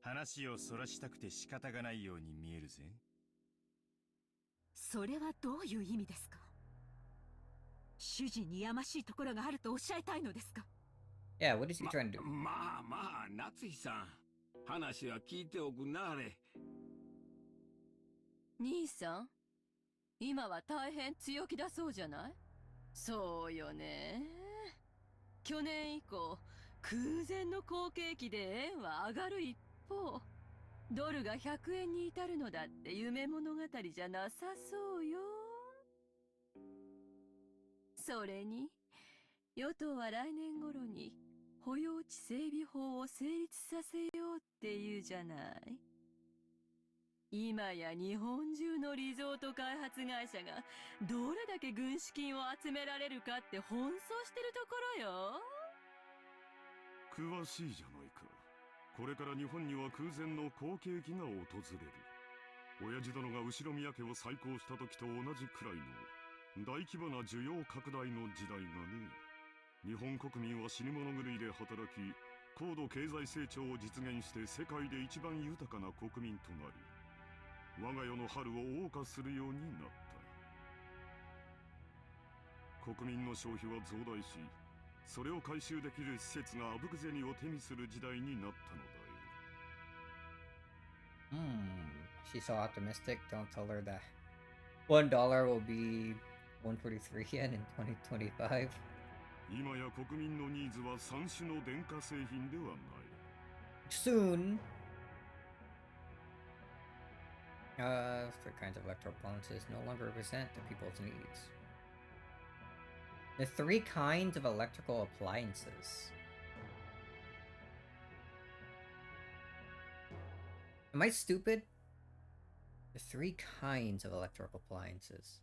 話をそらしたくて仕方がないように見えるぜ。それはどういう意味ですか？主人にやましいところがあるとおっしゃいたいのですか？ Yeah, what is he trying to do? まあ、夏日さん。話は聞いておくなれ。兄さん、今は大変強気だそうじゃない？そうよね。去年以降、空前の好景気で円は上がる一方、ドルが100円に至るのだって夢物語じゃなさそうよ。それに、与党は来年頃に保養地整備法を成立させようって言うじゃない。今や日本中のリゾート開発会社がどれだけ軍資金を集められるかって奔走してるところよ。詳しいじゃないか。これから日本には空前の好景気が訪れる。親父殿が後宮家を再興した時と同じくらいの大規模な需要拡大の時代がね。日本国民は死に物狂いで働き、高度経済成長を実現して世界で一番豊かな国民となり、我が世の春を謳歌するようになった。国民の消費は増大し、それを回収できる施設があぶく銭を手にする時代になったのだよ。She's so optimistic. Don't tell her that $1 will be 143 yen in 2025. 今や国民のニーズは3種の電化製品ではない。Soon. The kinds of electro appliances no longer represent the people's needs. The 3 kinds of electrical appliances. Am I stupid? The 3 kinds of electrical appliances.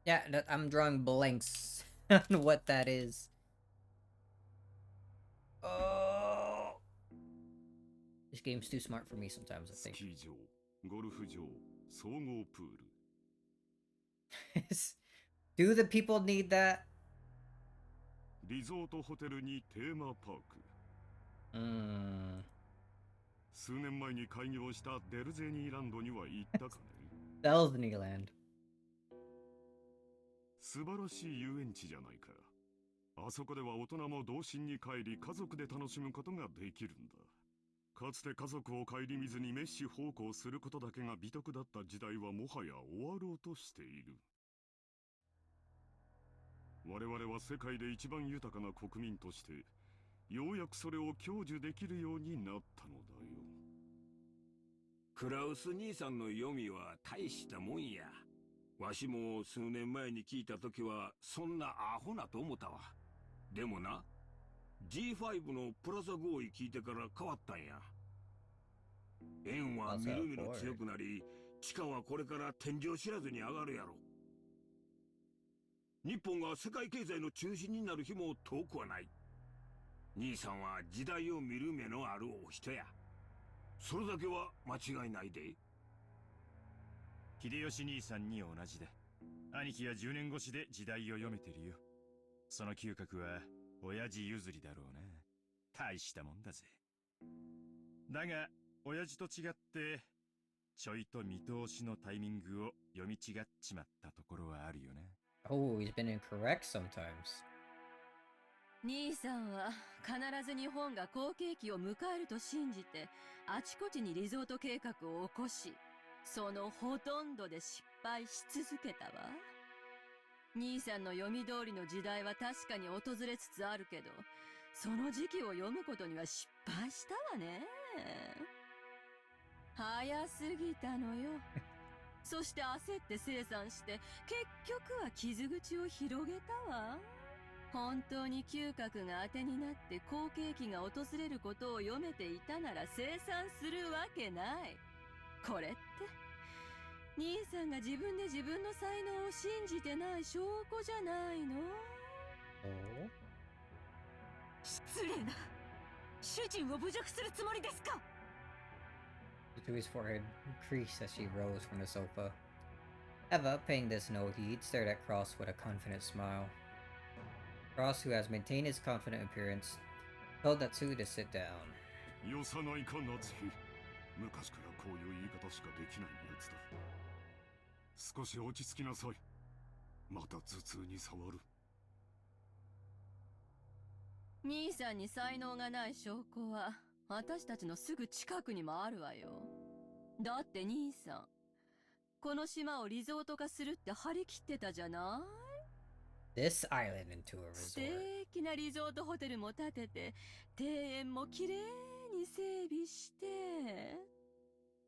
Yeah, I'm drawing blanks on what that is. Oh, this game's too smart for me sometimes, I ス think. キー場、ゴルフ場、総合プール。Do the people need that? リゾートホテルにテーマパーク。数年前に開業したデルゼニーランドには行ったかね。Disneyland. 素晴らしい遊園地じゃないか。あそこでは大人も童心に帰り家族で楽しむことができるんだ。かつて家族を顧みずに滅私奉公することだけが美徳だった時代はもはや終わろうとしている。我々は世界で一番豊かな国民としてようやくそれを享受できるようになったのだよ。クラウス兄さんの読みは大したもんや。わしも数年前に聞いた時はそんなアホなと思ったわ。でもな、G5 のプラザ合意聞いてから変わったんや。円はみるみる強くなり、地価はこれから天井知らずに上がるやろ。日本が世界経済の中心になる日も遠くはない。兄さんは時代を見る目のあるお人や。それだけは間違いないで。秀吉兄さんに同じだ。兄貴は10年越しで時代を読めてるよ。その嗅覚は親父譲りだろうな。大したもんだぜ。だが親父と違ってちょいと見通しのタイミングを読み違っちまったところはあるよな。Oh, he's been incorrect sometimes. 兄さんは必ず日本が好景気を迎えると信じてあちこちにリゾート計画を起こし、そのほとんどで失敗し続けたわ。兄さんの読み通りの時代は確かに訪れつつあるけど、その時期を読むことには失敗したわね。早すぎたのよ。そして焦って清算して結局は傷口を広げたわ。本当に嗅覚が当てになって好景気が訪れることを読めていたなら清算するわけない。これって兄さんが自分で自分の才能を信じてない証拠じゃないの？失礼な。主人を侮辱するつもりですかTo his forehead creased as she rose from the sofa. Eva, paying this no heed, stared at Cross with a confident smile. Cross, who has maintained his confident appearance, told Natsu to sit down. よさないか夏日。昔からこういう言い方しかできないやつだ。少し落ち着きなさい。また頭痛に触る。兄さんに才能がない証拠は私たちのすぐ近くにもあるわよ。だって兄さん、この島をリゾート化するって張り切ってたじゃない？ This island into a 素 resort. 敵なリゾートホテルも建てて、庭園もきれいに整備して。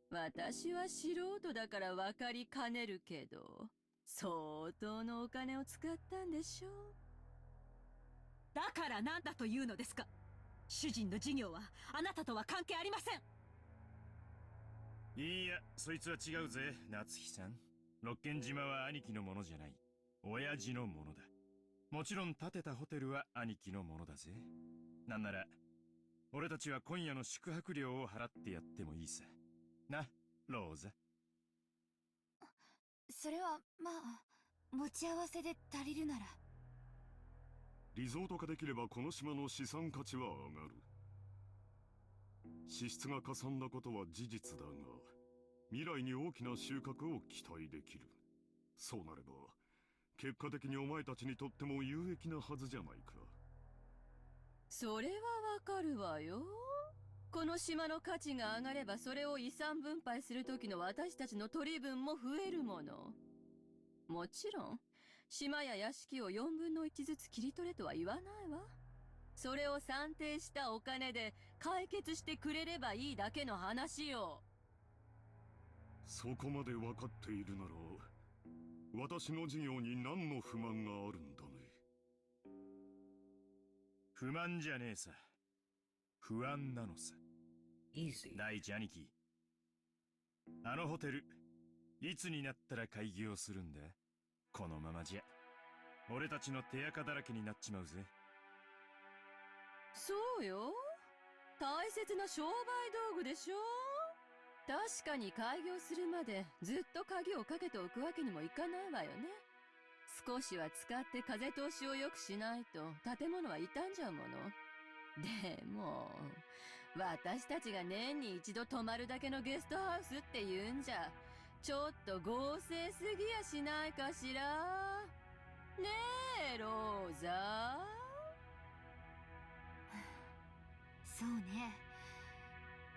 私は素人だから分かりかねるけど、相当のお金を使ったんでしょう。だから何だというのですか？主人の事業はあなたとは関係ありません。いや、そいつは違うぜ、夏日さん。六軒島は兄貴のものじゃない。親父のものだ。もちろん建てたホテルは兄貴のものだぜ。なんなら、俺たちは今夜の宿泊料を払ってやってもいいさ。な、ローザ。それは、まあ、持ち合わせで足りるなら。リゾート化できればこの島の資産価値は上がる。支出がかさんだことは事実だが、未来に大きな収穫を期待できる。そうなれば、結果的にお前たちにとっても有益なはずじゃないか。それはわかるわよ。この島の価値が上がればそれを遺産分配する時の私たちの取り分も増えるもの。もちろん、島や屋敷を4分の1ずつ切り取れとは言わないわ。それを算定したお金で解決してくれればいいだけの話よ。そこまで分かっているなら、私の事業に何の不満があるんだね。不満じゃねえさ。不安なのさ。Easy. 第一兄貴。あのホテル、いつになったら開業するんだ？このままじゃ俺たちの手垢だらけになっちまうぜ。そうよ。大切な商売道具でしょ。確かに開業するまでずっと鍵をかけておくわけにもいかないわよね。少しは使って風通しを良くしないと建物は傷んじゃうもの。でも私たちが年に一度泊まるだけのゲストハウスって言うんじゃちょっと豪勢すぎやしないかしら。ねえローザ。そうね。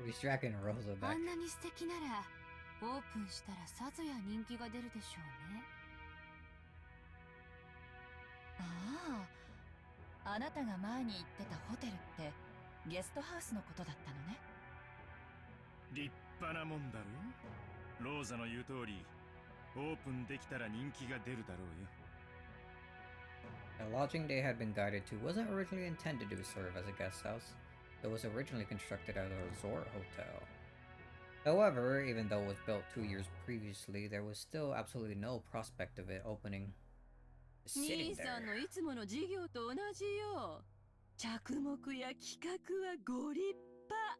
He's tracking Rosa あ back. んなに素敵ならオープンしたらさぞや人気が出るでしょうね。ああ、あなたが前に言ってたホテルってゲストハウスのことだったのね。立派なもんだろ。ローザの言う通りオープンできたら人気が出るだろうよ。The lodging they had been guided to wasn't originally intended to serve as a guest house. It was originally constructed as a resort hotel. However, even though it was built 2 years previously, there was still absolutely no prospect of it opening. Just 兄 sitting さん there. のいつもの事業と同じよ。着目や企画はご立派。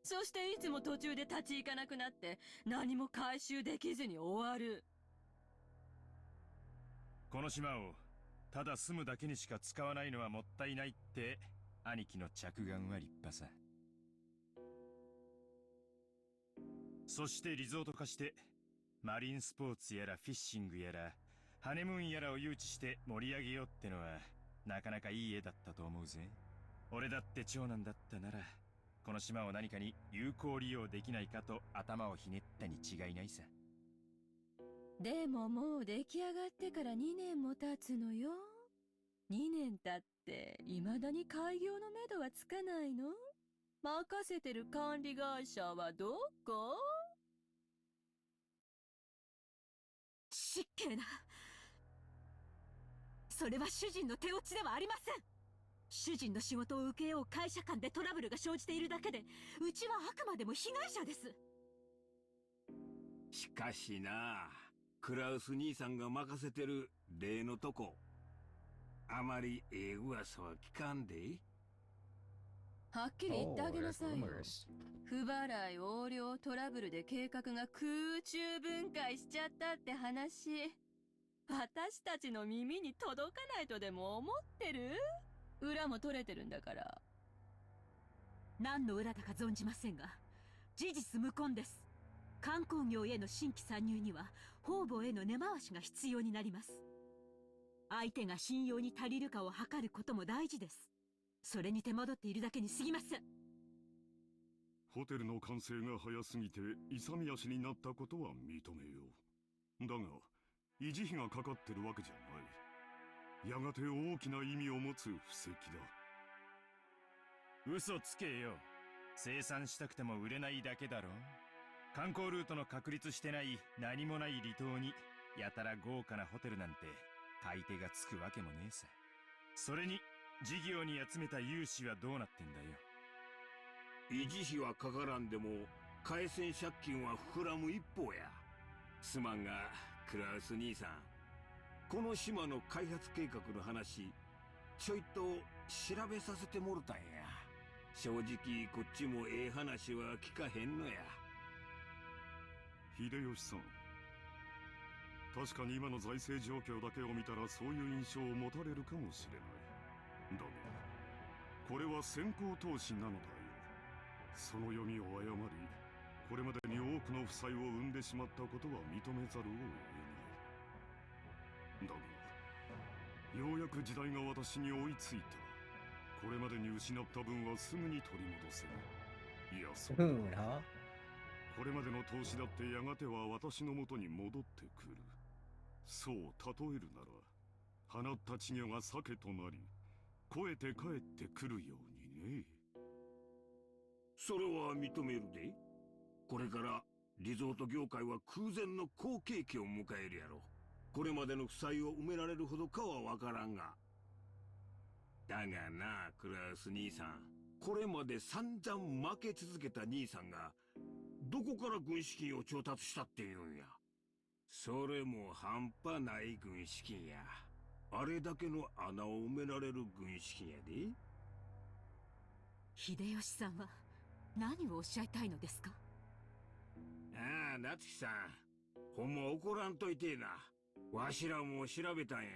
そしていつも途中で立ち行かなくなって何も回収できずに終わる。この島をただ住むだけにしか使わないのはもったいないって兄貴の着眼は立派さ。そしてリゾート化してマリンスポーツやらフィッシングやらハネムーンやらを誘致して盛り上げようってのはなかなかいい絵だったと思うぜ。俺だって長男だったならこの島を何かに有効利用できないかと頭をひねったに違いないさ。でももう出来上がってから2年も経つのよ。2年経って未だに開業のめどはつかないの？任せてる管理会社はどこ？失敬な。それは主人の手落ちではありません。主人の仕事を請け負う会社間でトラブルが生じているだけで、うちはあくまでも被害者です。しかしな、クラウス兄さんが任せてる例のとこ、あまり噂は聞かんで。はっきり言ってあげなさいよ。 Oh, there's rumors. 不払い横領トラブルで計画が空中分解しちゃったって話、私たちの耳に届かないとでも思ってる？裏も取れてるんだから。何の裏だか存じませんが、事実無根です。観光業への新規参入には方々への根回しが必要になります。相手が信用に足りるかを測ることも大事です。それに手間取っているだけに過ぎません。ホテルの完成が早すぎて勇み足になったことは認めよう。だが維持費がかかってるわけじゃない。やがて大きな意味を持つ布石だ。嘘つけよ。生産したくても売れないだけだろ。観光ルートの確立してない何もない離島にやたら豪華なホテルなんて買い手がつくわけもねえさ。それに事業に集めた融資はどうなってんだよ。維持費はかからんでも回線借金は膨らむ一方や。すまんがクラウス兄さん、この島の開発計画の話ちょいと調べさせてもろたんや。正直こっちもええ話は聞かへんのや。秀吉さん、確かに今の財政状況だけを見たらそういう印象を持たれるかもしれない。だがこれは先行投資なのだよ。その読みを誤りこれまでに多くの負債を生んでしまったことは認めざるを得ない。だがようやく時代が私に追いついた。これまでに失った分はすぐに取り戻せる。いや、そうだ。これまでの投資だってやがては私のもとに戻ってくる。そう例えるなら放った稚魚が鮭となり肥えて帰ってくるようにね。それは認めるで。これからリゾート業界は空前の好景気を迎えるやろ。これまでの負債を埋められるほどかはわからんが。だがな、クラウス兄さん、これまで散々負け続けた兄さんがどこから軍資金を調達したっていうんや。それも半端ない軍資金や。あれだけの穴を埋められる軍資金やで。秀吉さんは何をおっしゃいたいのですか？ああ、夏樹さん。ほんま怒らんといてえな。わしらも調べたんや。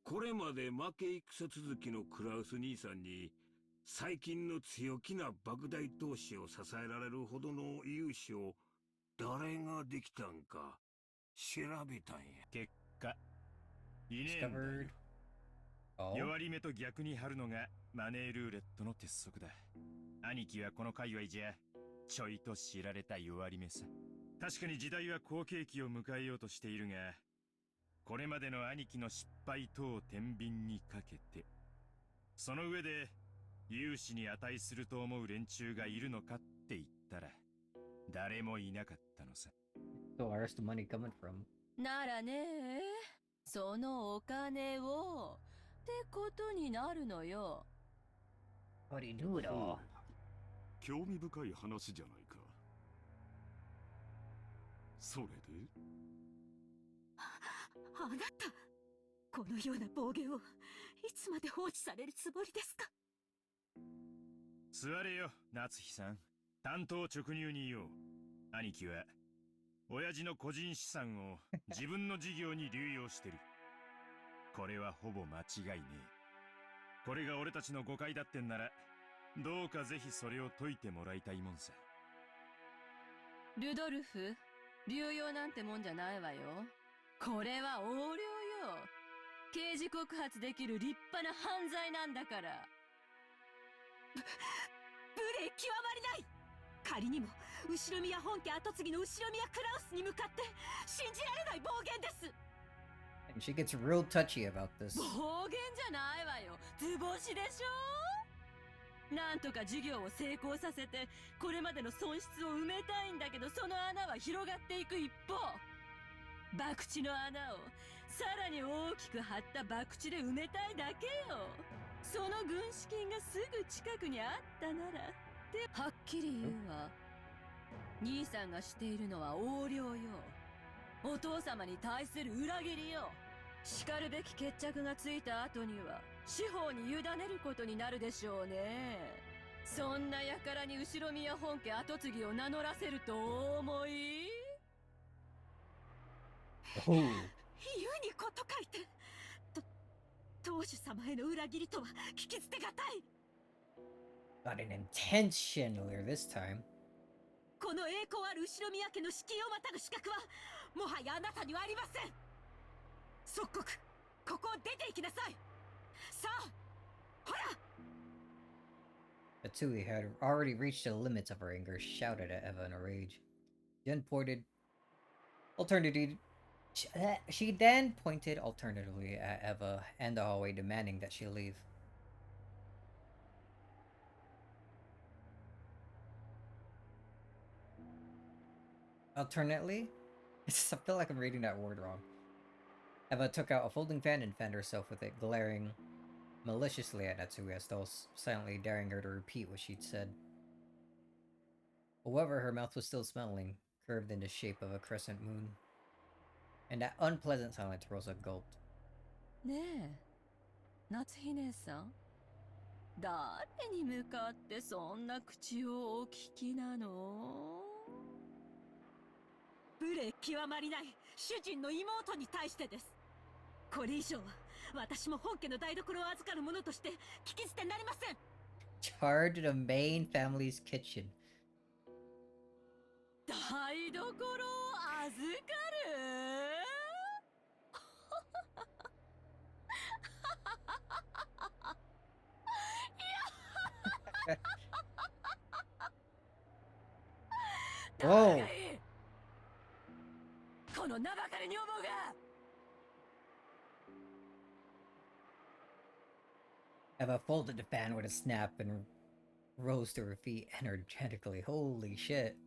これまで負け戦続きのクラウス兄さんに、最近の強気な莫大投資を支えられるほどの融資を誰ができたんか調べたんや。結果、いねえんだよ。弱り目と逆に張るのがマネールーレットの鉄則だ。兄貴はこの界隈じゃちょいと知られた弱り目さ。確かに時代は好景気を迎えようとしているが、これまでの兄貴の失敗等を天秤にかけて、その上で融資に値すると思う連中がいるのかって言ったら誰もいなかったのさ。 So where's the money coming from? ならね、そのお金をってことになるのよ。What do you do it all? 興味深い話じゃないか。それであなた、このような暴言をいつまで放置されるつもりですか？座れよ、夏日さん。単刀直入に言おう。兄貴は親父の個人資産を自分の事業に流用してる。これはほぼ間違いねえ。これが俺たちの誤解だってんなら、どうかぜひそれを解いてもらいたいもんさ。ルドルフ、流用なんてもんじゃないわよ。これは横領よ。刑事告発できる立派な犯罪なんだから。無礼極まりない。仮にも後宮本家跡継ぎの後宮クラウスに向かって信じられない暴言です。 And she gets real touchy about this. 暴言じゃないわよ。図星でしょ。なんとか事業を成功させてこれまでの損失を埋めたいんだけど、その穴は広がっていく一方、博打の穴をさらに大きく張った博打で埋めたいだけよ。その軍資金がすぐ近くにあったならってはっきり言うわ。兄さんがしているのは横領よ。お父様に対する裏切りよ。しかるべき決着がついた後には司法に委ねることになるでしょうね。そんな輩に後宮本家跡継ぎを名乗らせるとお思い？Oh. 言うにこと書いて、当主様への裏切りとは聞き捨てがたい。 Got an intentionally this time. この栄光ある後宮家の敷居をまたぐ資格はもはやあなたにはありません。即刻ここを出て行きなさい。さあ、ほら。 Atsui had already reached the limits of her anger, shouted at Eva in a rage. She then pointed alternatively at Eva and the hallway, demanding that she leave. Alternately? I feel like I'm reading that word wrong. Eva took out a folding fan and fanned herself with it, glaring maliciously at Natsuya, as though silently daring her to repeat what she'd said. However, her mouth was still smiling, curved in the shape of a crescent moon. In that unpleasant silence, Rosa gulped. ねえ、夏日姉さん。誰に向かってそんな口をお聞きなの？無礼極まりない主人の妹に対してです。これ以上は私も本家の台所を預かる者として聞き捨てなりません。 Charge the main family's kitchen. 台所を預かる？Whoa! この名ばかり女房が。 Eva folded the fan with a snap and rose to her feet energetically. Holy shit.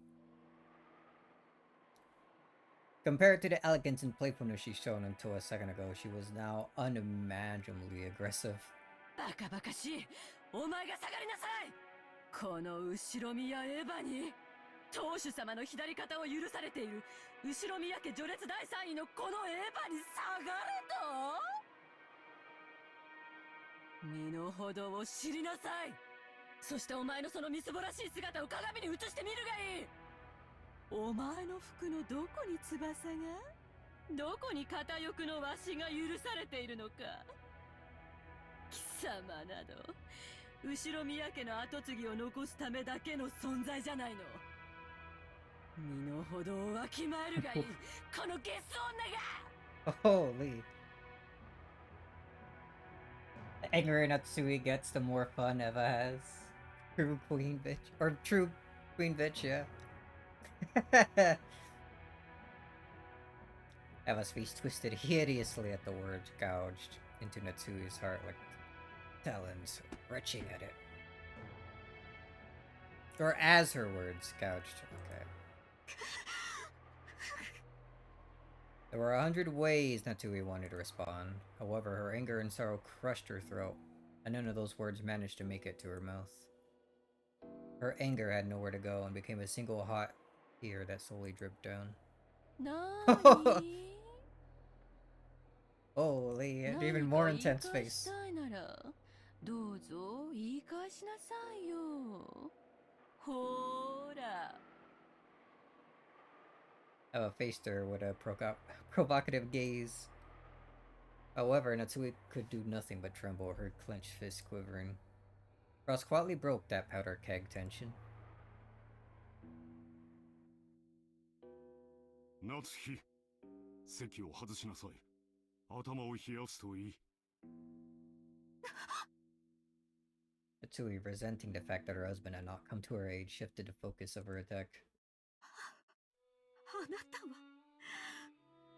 Compared to the elegance and playfulness she'd shown until a second ago, she was now unimaginably aggressive. バカバカしい。お前が下がりなさい。この後宮エヴァに当主様の左肩を許されている後ろ宮家序列第3位のこのエヴァに下がれと。身の程を知りなさい。そしてお前のそのみすぼらしい姿を鏡に映してみるがいい。お前の服のどこに翼が、どこに片翼のわしが許されているのか。貴様など後ろ宮家の跡継ぎを残すためだけの存在じゃないの。身の程をわきまえるがいいこのゲス女が。 Holy. The angrier Natsui gets, the more fun Eva has. True queen bitch. Or true queen bitch, yeah. Eva's face twisted hideously at the words gouged into Natsui's heart like talons retching at it. Or as her words gouged. Okay. There were 100 ways Natsui wanted to respond. However, her anger and sorrow crushed her throat, and none of those words managed to make it to her mouth. Her anger had nowhere to go and became a single hot tear that slowly dripped down. Holy, an even more intense face. どうぞ言い返しなさいよ。ほーら。Eva faced her with a provocative gaze. However, Natsui could do nothing but tremble, her clenched fist quivering. Frost quietly broke that powder keg tension. 夏日、席を外しなさい。頭を冷やすといい。Natsui, resenting the fact that her husband had not come to her aid, shifted the focus of her attack. あなたは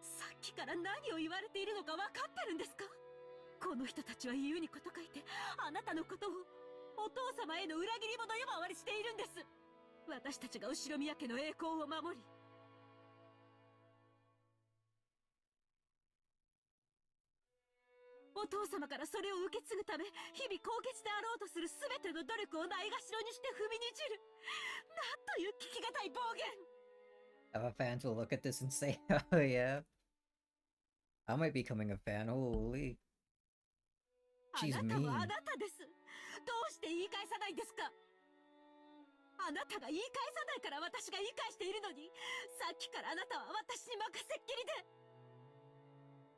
さっきから何を言われているのか分かってるんですか？この人たちは言うにこと書いてあなたのことをお父様への裏切り者呼ばわりしているんです。私たちが後ろ宮家の栄光を守り、お父様からそれを受け継ぐため日々高潔であろうとする全ての努力をないがしろにして踏みにじる、なんという聞きがたい暴言。Eva fans will look at this and say, oh yeah, I might be becoming a fan, holy. あ She's なた mean. はあなたです。どうして言い返さないんですか？あなたが言い返さないから私が言い返しているのに、さっきからあなたは私に任せっきりで、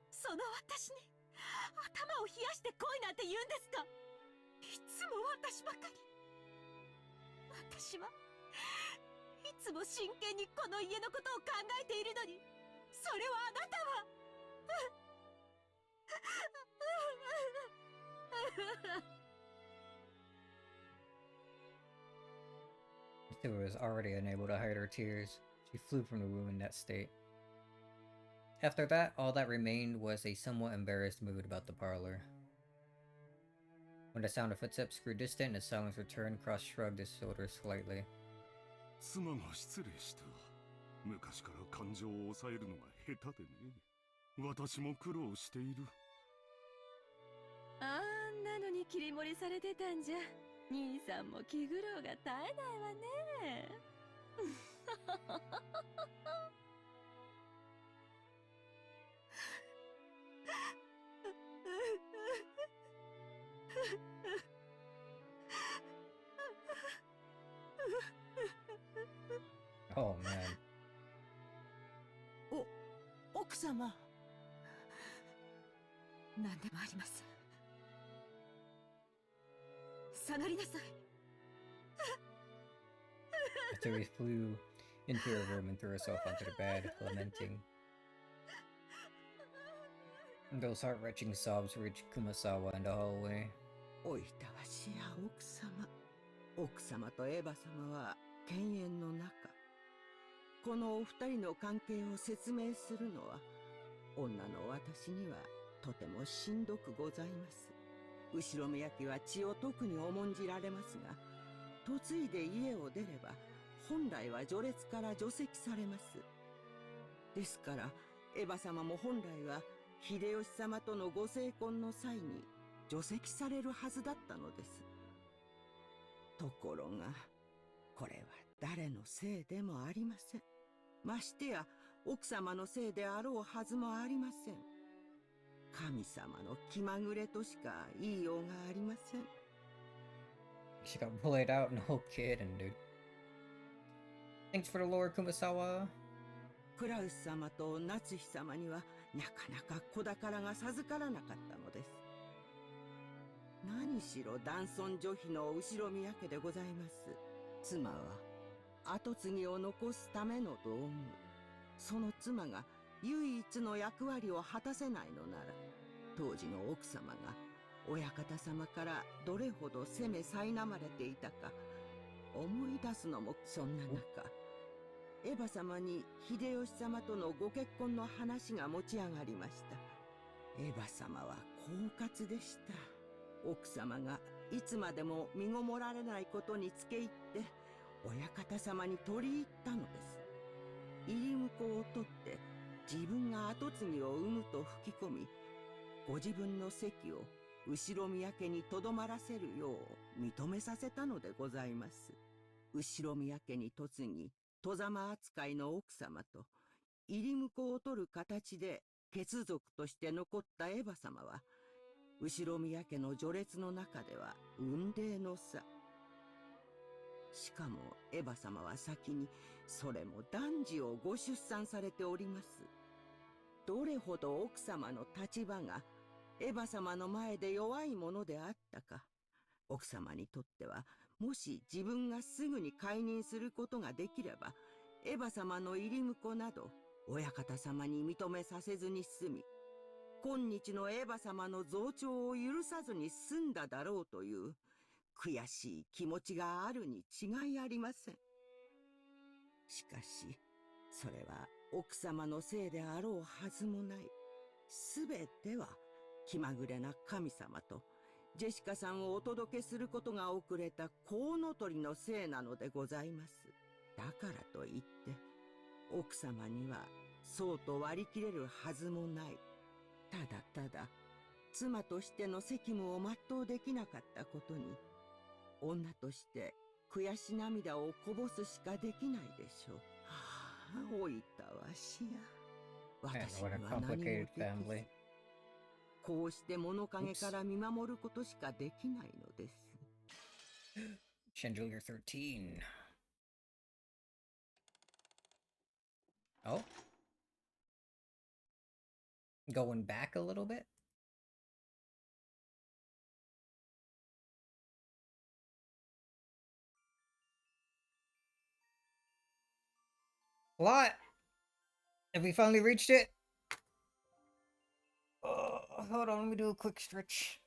その私に頭を冷やして来いなんて言うんですか？いつも私ばかり。私はいつも真剣にこの家のことを考えているのに、それをあなたはNatsui was already unable to hide her tears. She flew from the room in that state. After that, all that remained was a somewhat embarrassed mood about the parlor. When the sound of footsteps grew distant and the silence returned, Cross shrugged his shoulders slightly. 妻が失礼した。昔から感情を抑えるのが下手でね。私も苦労している。あんなのに切り盛りされてたんじゃ、兄さんも気苦労が絶えないわね。Oh man. 奥様。何でもありません。下がりなさい。Natsui flew into her room and threw herself onto the bed, lamenting. Those heart-wrenching sobs reached Kumasawa in the hallway. おいたわしや奥様。奥様とエヴァ様は犬猿の仲。このお二人の関係を説明するのは、女の私にはとてもしんどくございます。後ろ目焼きは血を特に重んじられますが、嫁いで家を出れば、本来は序列から除籍されます。ですから、エヴァ様も本来は、秀吉様とのご成婚の際に除籍されるはずだったのです。ところが、これは誰のせいでもありません。ましてや、奥様のせいであろうはずもありません。神様の気まぐれとしか言いようがありません。She got bullied out, no kidding, dude. Thanks for the lore, Kumasawa. クラウス様と夏日様にはなかなか子宝が授からなかったのです。何しろ男尊女卑の後ろ宮家でございます。妻は跡継ぎを残すための道具。その妻が唯一の役割を果たせないのなら、当時の奥様が親方様からどれほど責め苛まれていたか思い出すのも。そんな中、エヴァ様に秀吉様とのご結婚の話が持ち上がりました。エヴァ様は狡猾でした。奥様がいつまでも身ごもられないことにつけ入って親方様に取り入ったのです。入り婿を取って自分が跡継ぎを産むと吹き込み、ご自分の席を後ろ宮家にとどまらせるよう認めさせたのでございます。後ろ宮家に嫁ぎ外様扱いの奥様と入り婿を取る形で血族として残ったエヴァ様は、後ろ宮家の序列の中では雲泥の差。しかもエヴァ様は先にそれも男児をご出産されております。どれほど奥様の立場がエヴァ様の前で弱いものであったか。奥様にとっては、もし自分がすぐに解任することができれば、エヴァ様の入り婿など親方様に認めさせずに済み、今日のエヴァ様の増長を許さずに済んだだろうという悔しい気持ちがあるに違いありません。しかしそれは奥様のせいであろうはずもない。すべては気まぐれな神様とジェシカさんをお届けすることが遅れたコウノトリのせいなのでございます。だからといって奥様にはそうと割り切れるはずもない。ただただ妻としての責務を全うできなかったことに、女として悔し涙をこぼすしかできないでしょう。はあ、老いたわしや。私には何もできず、こうして物陰から見守ることしかできないのです。Chandelier 13. Oh? Going back a little bit? What? Have we finally reached it? Hold on, let me do a quick stretch.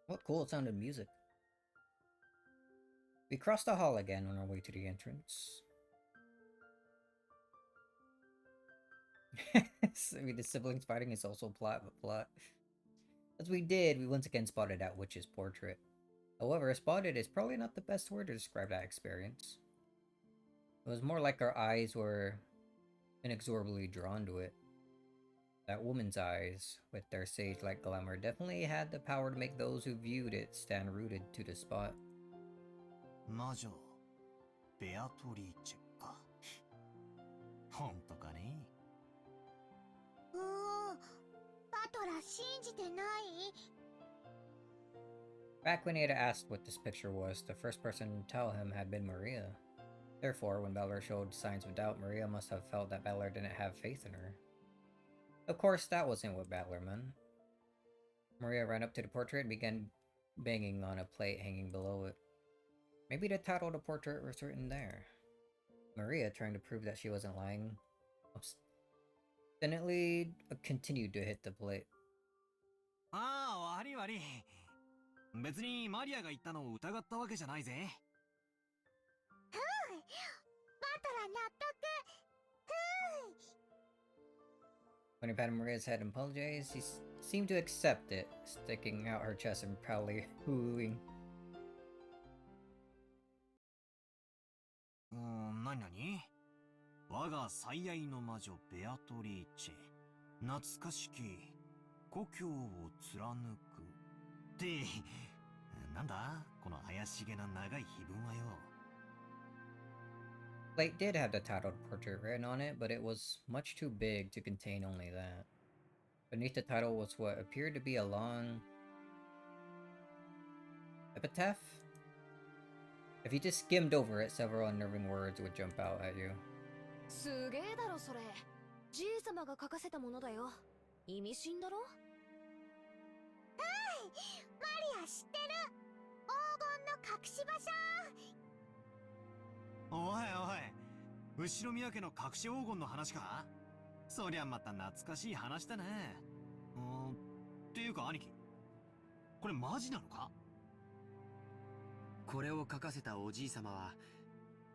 What cool sounded music. We crossed the hall again on our way to the entrance. I mean, the siblings fighting is also plot. As we did, we once again spotted that witch's portrait. However, spotted is probably not the best word to describe that experience. It was more like our eyes were inexorably drawn to it. That woman's eyes, with their sage-like glamour, definitely had the power to make those who viewed it stand rooted to the spot. 魔女ベアトリーチェか。本当かね。バトラ信じてない？ Back when he had asked what this picture was, the first person to tell him had been Maria. Therefore, when Balor showed signs of doubt, Maria must have felt that Balor didn't have faith in her. Of course, that wasn't what Balor meant. Maria ran up to the portrait and began banging on a plate hanging below it. Maybe the title of the portrait was written there. Maria, trying to prove that she wasn't lying, obstinately continued to hit the plate. ああ、悪い悪い。別にマリアが言ったのを疑ったわけじゃないぜ。バトラ納得。When he patted Maria's head and apologized, she seemed to accept it, sticking out her chest and proudly hooing. 何々？我が最愛の魔女ベアトリーチェ。懐かしき故郷を貫くって、なんだこの怪しげな長い碑文はよ。Plate did have the titled portrait written on it, but it was much too big to contain only that. Beneath the title was what appeared to be a long epitaph? If you just skimmed over it, several unnerving words would jump out at you. すげえだろそれ。じい様が書かせたものだよ。意味深だろ。マリア知ってる。黄金の隠し場所。おいおい、後ろ宮家の隠し黄金の話か。そりゃまた懐かしい話だね。っていうか兄貴、これマジなのか？これを書かせたおじい様は、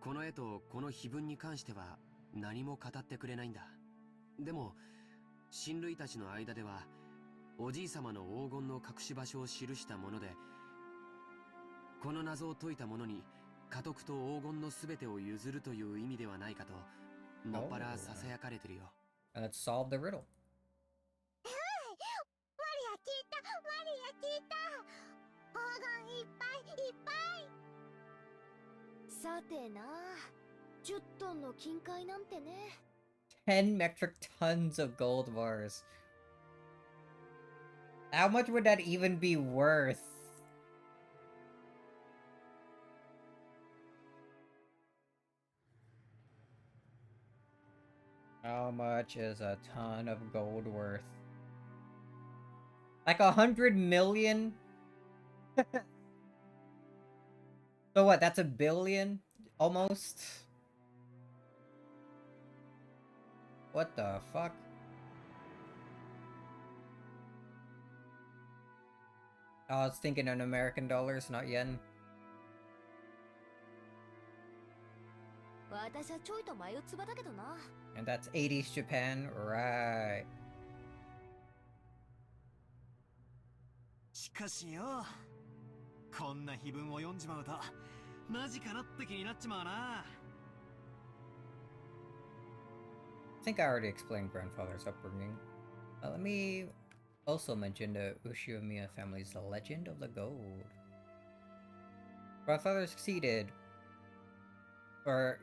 この絵とこの碑文に関しては何も語ってくれないんだ。でも親類たちの間では、おじい様の黄金の隠し場所を記したもので、この謎を解いた者に家督と黄金の全てを譲るという意味ではないかと、もっぱらささやかれてるよ。And let's solve the riddle. マリア聞いた。黄金いっぱいいっぱい。さてな、10トンの金塊なんてね。10 metric tons of gold bars. How much would that even be worth? How much is a ton of gold worth? Like 100 million? So what, that's a billion? Almost? What the fuck? I was thinking in American dollars, not yen. 私はちょいと眉唾だけどな。And that's 80s Japan, right. しかしよ、こんな碑文を読んじまうとマジかなって気になっちまうな。I think I already explained grandfather's upbringing. Let me also mention the Ushiomiya family's Legend of the Gold. Grandfather succeeded a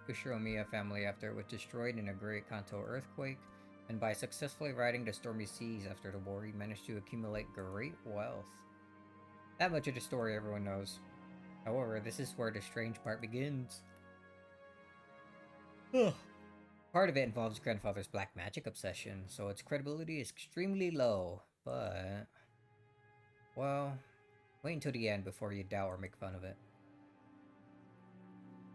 Ushiomiya family after it was destroyed in a Great Kanto earthquake, and by successfully riding the stormy seas after the war, he managed to accumulate great wealth. That much of the story everyone knows. However, this is where the strange part begins. Part of it involves grandfather's black magic obsession, so its credibility is extremely low, but... well, wait until the end before you doubt or make fun of it.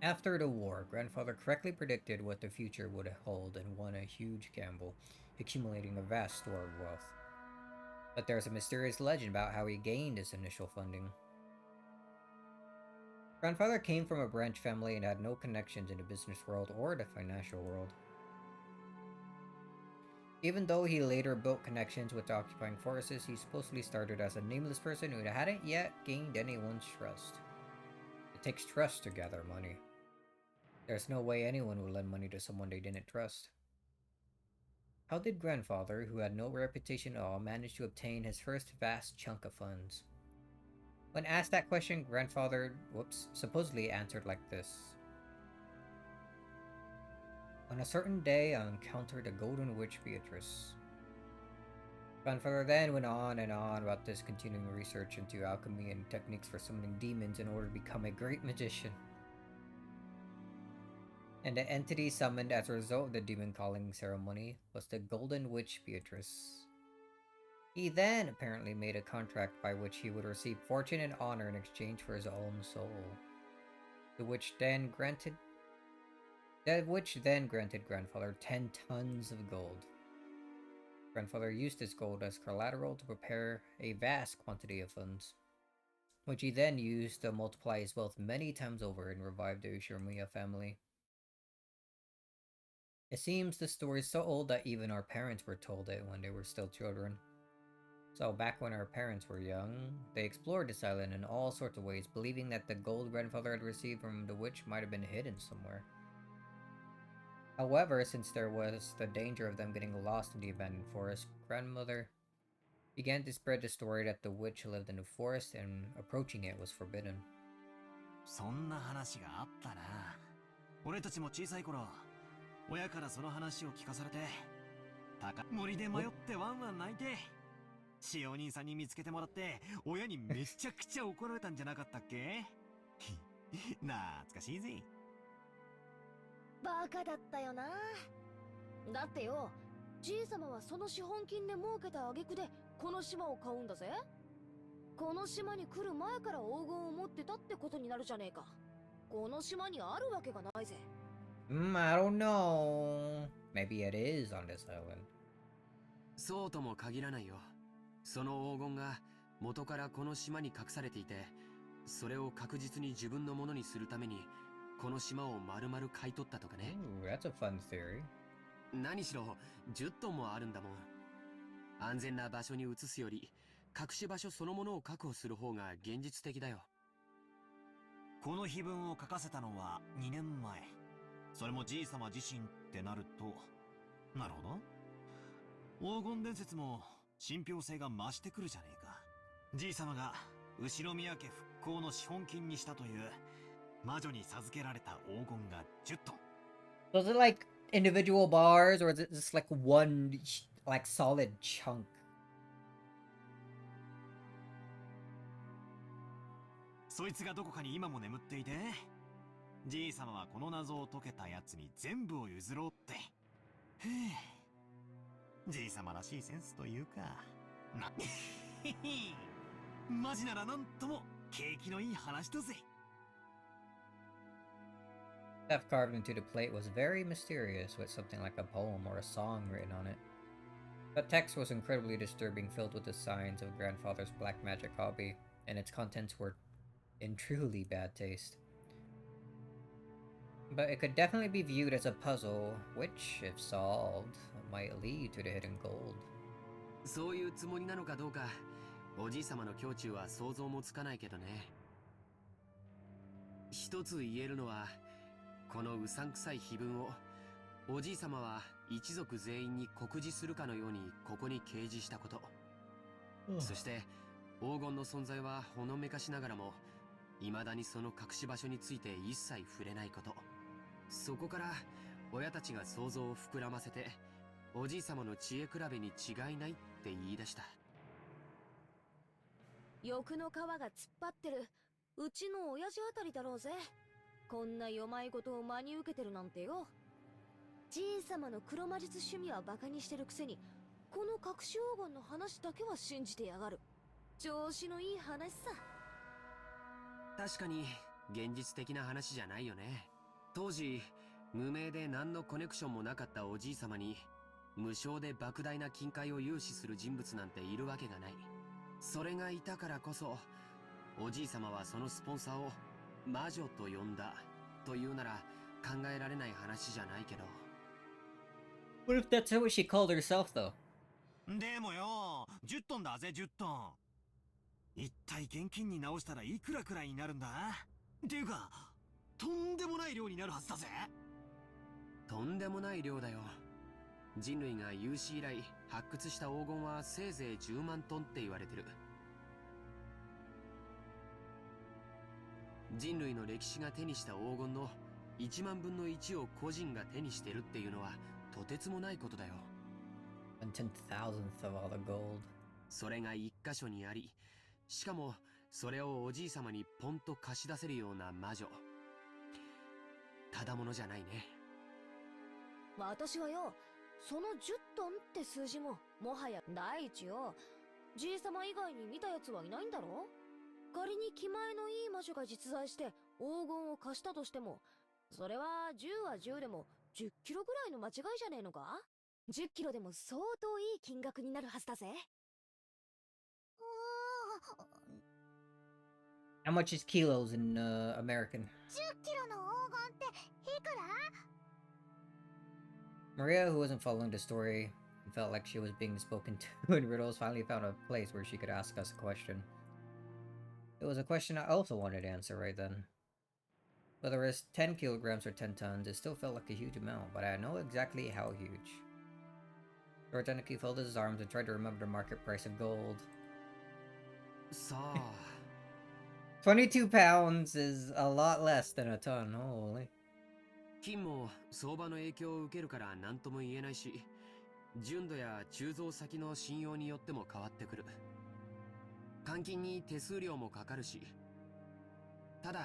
After the war, grandfather correctly predicted what the future would hold and won a huge gamble, accumulating a vast store of wealth. But there's a mysterious legend about how he gained his initial funding. Grandfather came from a branch family and had no connections in the business world or the financial world. Even though he later built connections with the occupying forces, he supposedly started as a nameless person who hadn't yet gained anyone's trust. It takes trust to gather money. There's no way anyone would lend money to someone they didn't trust. How did grandfather, who had no reputation at all, manage to obtain his first vast chunk of funds? When asked that question, grandfather, supposedly answered like this. On a certain day, I encountered a golden witch Beatrice. Grandfather then went on and on about this, continuing research into alchemy and techniques for summoning demons in order to become a great magician. And the entity summoned as a result of the demon calling ceremony was the golden witch Beatrice. He then apparently made a contract by which he would receive fortune and honor in exchange for his own soul. The witch then granted grandfather 10 tons of gold. Grandfather used this gold as collateral to prepare a vast quantity of funds, which he then used to multiply his wealth many times over and revive the Ushirmiya family. It seems the story is so old that even our parents were told it when they were still children. So back when our parents were young, they explored this island in all sorts of ways, believing that the gold grandfather had received from the witch might have been hidden somewhere. However, since there was the danger of them getting lost in the abandoned forest, grandmother began to spread the story that the witch lived in the forest and approaching it was forbidden. そんな話があったな。俺たちも小さい頃、親からその話を聞かされて、森で迷ってワンワン泣いて、使用人さんに見つけてもらって、親にめちゃくちゃ怒られたんじゃなかったっけ？懐かしいぜ。バカだったよな。だってよ、じいさまはその資本金で儲けた挙句でこの島を買うんだぜ。この島に来る前から黄金を持ってたってことになるじゃねえか。この島にあるわけがないぜ。I don't know. Maybe it is on this island. そうとも限らないよ。その黄金が元からこの島に隠されていて、それを確実に自分のものにするためにこの島を丸々買い取ったとかね。Ooh, that's a fun theory. 何しろ10トンもあるんだもん。安全な場所に移すより隠し場所そのものを確保する方が現実的だよ。この碑文を書かせたのは2年前。それもじいさま自身ってなると、なるほど。黄金伝説も信憑性が増してくるじゃねえか。じいさまが後ろ宮家復興の資本金にしたという魔女に授けられた黄金が10トン。Was it like individual bars, or is it just like one like solid chunk? そいつがどこかに今も眠っていて、じいさまはこの謎を解けたやつに全部を譲ろうって。へえ、じいさまらしいセンスというか、マジならなんとも景気のいい話だぜ。Stuff carved into the plate was very mysterious, with something like a poem or a song written on it. The text was incredibly disturbing, filled with the signs of grandfather's black magic hobby, and its contents were in truly bad taste. But it could definitely be viewed as a puzzle, which, if solved, might lead to the hidden gold. そういうつもりなのかどうか、おじいさまの胸中は想像もつかないけどね。一つ言えるのは、このうさんくさい碑文をおじいさまは一族全員に告示するかのようにここに掲示したこと、そして黄金の存在はほのめかしながらも未だにその隠し場所について一切触れないこと、そこから親たちが想像を膨らませておじいさまの知恵比べに違いないって言い出した。欲の皮が突っ張ってるうちの親父あたりだろうぜ。こんな世まいことを真に受けてるなんてよ。じいさまの黒魔術趣味はバカにしてるくせに、この隠し黄金の話だけは信じてやがる。調子のいい話さ。確かに現実的な話じゃないよね。当時無名で何のコネクションもなかったおじいさまに無償で莫大な金塊を融資する人物なんているわけがない。それがいたからこそおじいさまはそのスポンサーを魔女と呼んだというなら考えられない話じゃないけど。 What if that's what she called herself, though? でもよ、10トンだぜ10トン。一体現金に直したらいくらくらいになるんだ？っていうか、とんでもない量になるはずだぜ。とんでもない量だよ。人類が有史以来発掘した黄金はせいぜい10万トンって言われてる。人類の歴史が手にした黄金の1万分の1を個人が手にしてるっていうのはとてつもないことだよ。 1/10,000th of all the gold. それが一箇所にあり、しかもそれをおじいさまにポンと貸し出せるような魔女。ただものじゃないね。私はよ、その10トンって数字ももはや第一よ。じいさま以外に見たやつはいないんだろ。仮に気前のいい魔女が実在して黄金を貸したとしても、それは10は10でも10キロぐらいの間違いじゃねえのか。10キロでも相当いい金額になるはずだぜ。How much is kilos in American? 10キロの黄金っていくら？ Maria, who wasn't following the story and felt like she was being spoken to in riddles, finally found a place where she could ask us a question. It was a question I also wanted to answer right then. Whether it's 10 kilograms or 10 tons, it still felt like a huge amount, but I know exactly how huge. Rotanuki folded his arms and tried to remember the market price of gold. 22 pounds is a lot less than a ton, holy. 金も相場の影響を受けるから何とも言えないし、純度や鋳造先の信用によっても変わってくる。換金に手数料もかかるし。ただ、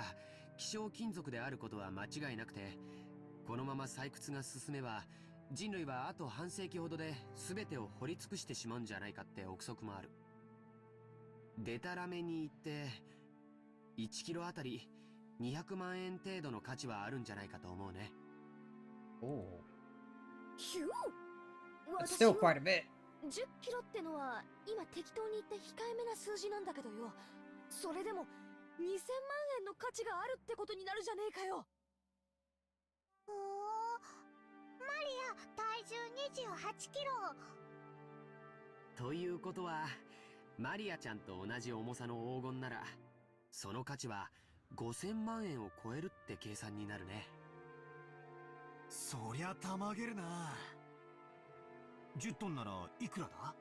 希少金属であることは間違いなくて、このまま採掘が進めば、人類はあと半世紀ほどで全てを掘り尽くしてしまうんじゃないかって憶測もある。デタラメに言って、1キロあたり200万円程度の価値はあるんじゃないかと思うね。ひゅIt's still quite a bit. 10キロってのは今適当に言った控えめな数字なんだけどよ。それでも2000万円の価値があるってことになるじゃねえかよ。マリア体重28キロ。ということは、マリアちゃんと同じ重さの黄金なら、その価値は5000万円を超えるって計算になるね。そりゃたまげるな。10トンならいくらだ？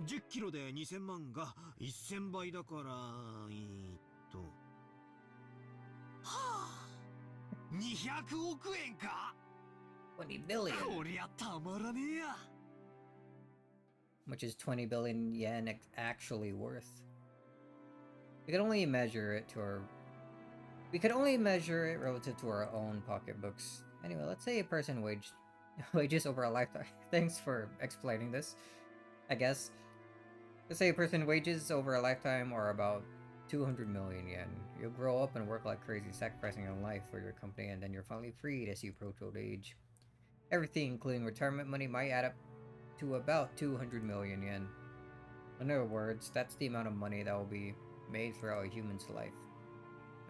10 キロで2000万が1000倍だから、はあ、200億円か20 billion. こりゃたまらねえや。Which is 20 billion yen actually worth. We could only measure it relative to our own pocketbooks. Anyway, let's say a person wages over a lifetime. Thanks for explaining this, I guess. Let's say a person wages over a lifetime or about 200 million yen. You'll grow up and work like crazy, sacrificing your life for your company, and then you're finally freed as you approach old age. Everything, including retirement money, might add up to about 200 million yen. In other words, that's the amount of money that will be made throughout a human's life.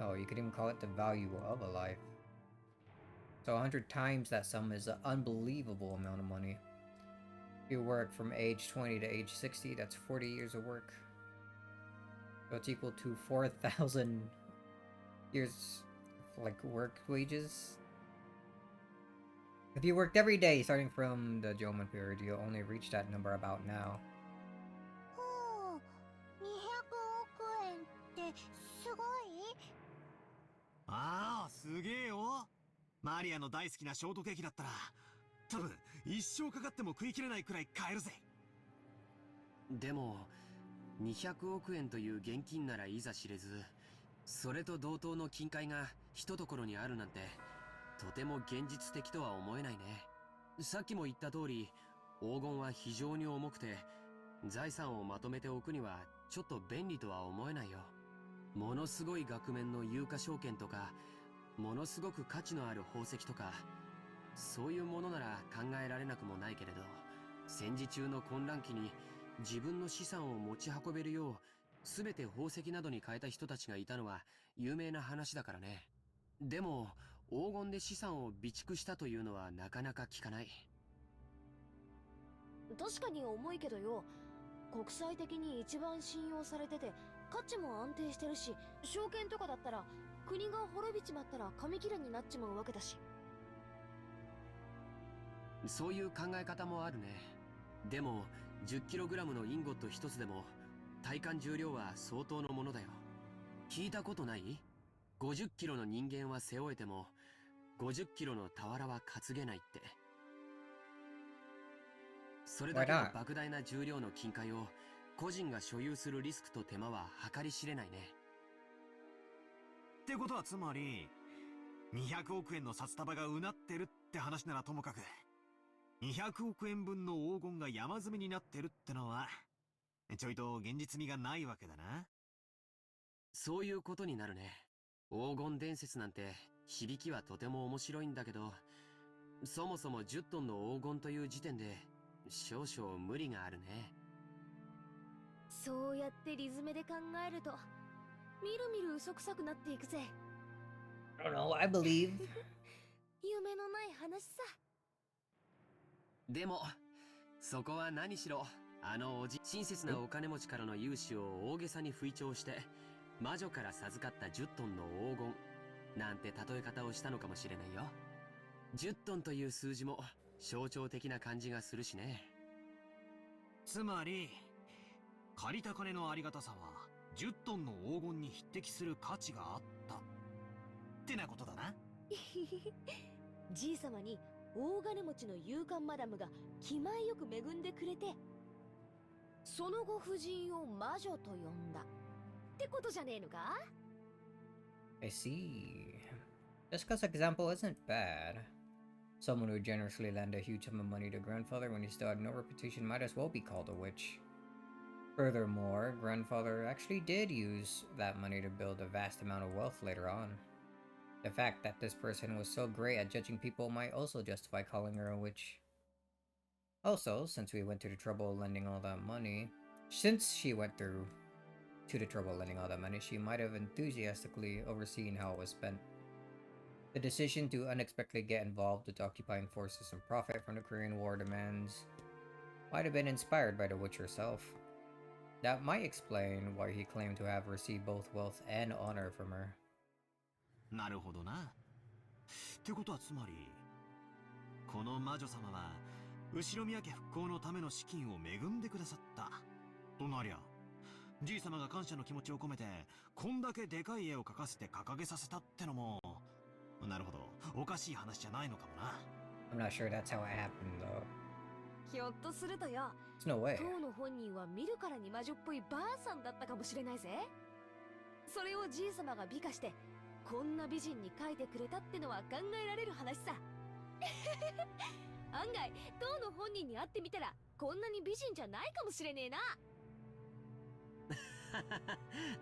Oh, you could even call it the value of a life. So 100 times that sum is an unbelievable amount of money. If you work from age 20 to age 60, that's 40 years of work. So it's equal to 4,000 years like work wages. If you worked every day starting from the Jomon period, you'll only reach that number about now. 200億円ってすごい？ああ、すげえよ。マリアの大好きなショートケーキだったら、多分一生かかっても食い切れないくらい買えるぜ。でも、200億円という現金ならいざ知れず、それと同等の金塊が一ところにあるなんて、とても現実的とは思えないね。さっきも言った通り、黄金は非常に重くて、財産をまとめておくにはちょっと便利とは思えないよ。ものすごい額面の有価証券とか、ものすごく価値のある宝石とか、そういうものなら考えられなくもないけれど、戦時中の混乱期に自分の資産を持ち運べるよう、すべて宝石などに変えた人たちがいたのは有名な話だからね。でも、黄金で資産を備蓄したというのはなかなか聞かない。確かに重いけどよ、国際的に一番信用されてて価値も安定してるし、証券とかだったら国が滅びちまったら紙切れになっちまうわけだし。そういう考え方もあるね。でも 10kg のインゴット一つでも体感重量は相当のものだよ。聞いたことない？ 50kg の人間は背負えても 50kg の俵は担げないって。それだけの莫大な重量の金塊を個人が所有するリスクと手間は計り知れないね。ってことはつまり200億円の札束がうなってるって話ならともかく、200億円分の黄金が山積みになってるってのはちょいと現実味がないわけだな。そういうことになるね。黄金伝説なんて響きはとても面白いんだけど、そもそも10トンの黄金という時点で少々無理があるね。そうやってリズムで考えるとみるみる嘘くさくなっていくぜ。I don't know, I believe. 夢のない話さ。でもそこは何しろ、あの親切なお金持ちからの融資を大げさに吹聴して魔女から授かった10トンの黄金、なんて例え方をしたのかもしれないよ。10トンという数字も象徴的な感じがするしね。つまり借りた金のありがたさは10トンの黄金に匹敵する価値があったってなことだな。じいさまに大金持ちの勇敢マダムが気前よく恵んでくれて、その後夫人を魔女と呼んだってことじゃねえのか？ I see. Jessica's example isn't bad. Someone who generously lent a huge sum of money to grandfather when he still had no reputation might as well be called a witch. Furthermore, grandfather actually did use that money to build a vast amount of wealth later on. The fact that this person was so great at judging people might also justify calling her a witch. Also, since she went to the trouble of lending all that money, she might have enthusiastically overseen how it was spent. The decision to unexpectedly get involved with occupying forces and profit from the Korean War demands might have been inspired by the witch herself. That might explain why he claimed to have received both wealth and honor from her. なるほどな。ってことはつまり、この魔女様は後ろ宮家復興のための資金を恵んでくださったとなりゃ、じい様が感謝の気持ちを込めてこんだけでかい絵を描かせて掲げさせたってのも、なるほど、おかしい話じゃないのかもな。I'm not sure that's how it happened though. ひょっとするとよ、 There's no way. 当の本人は見るからに魔女っぽいばあさんだったかもしれないぜ。それをじい様が美化してこんな美人に描いてくれたってのは考えられる話さ。案外当の本人に会ってみたらこんなに美人じゃないかもしれねえな。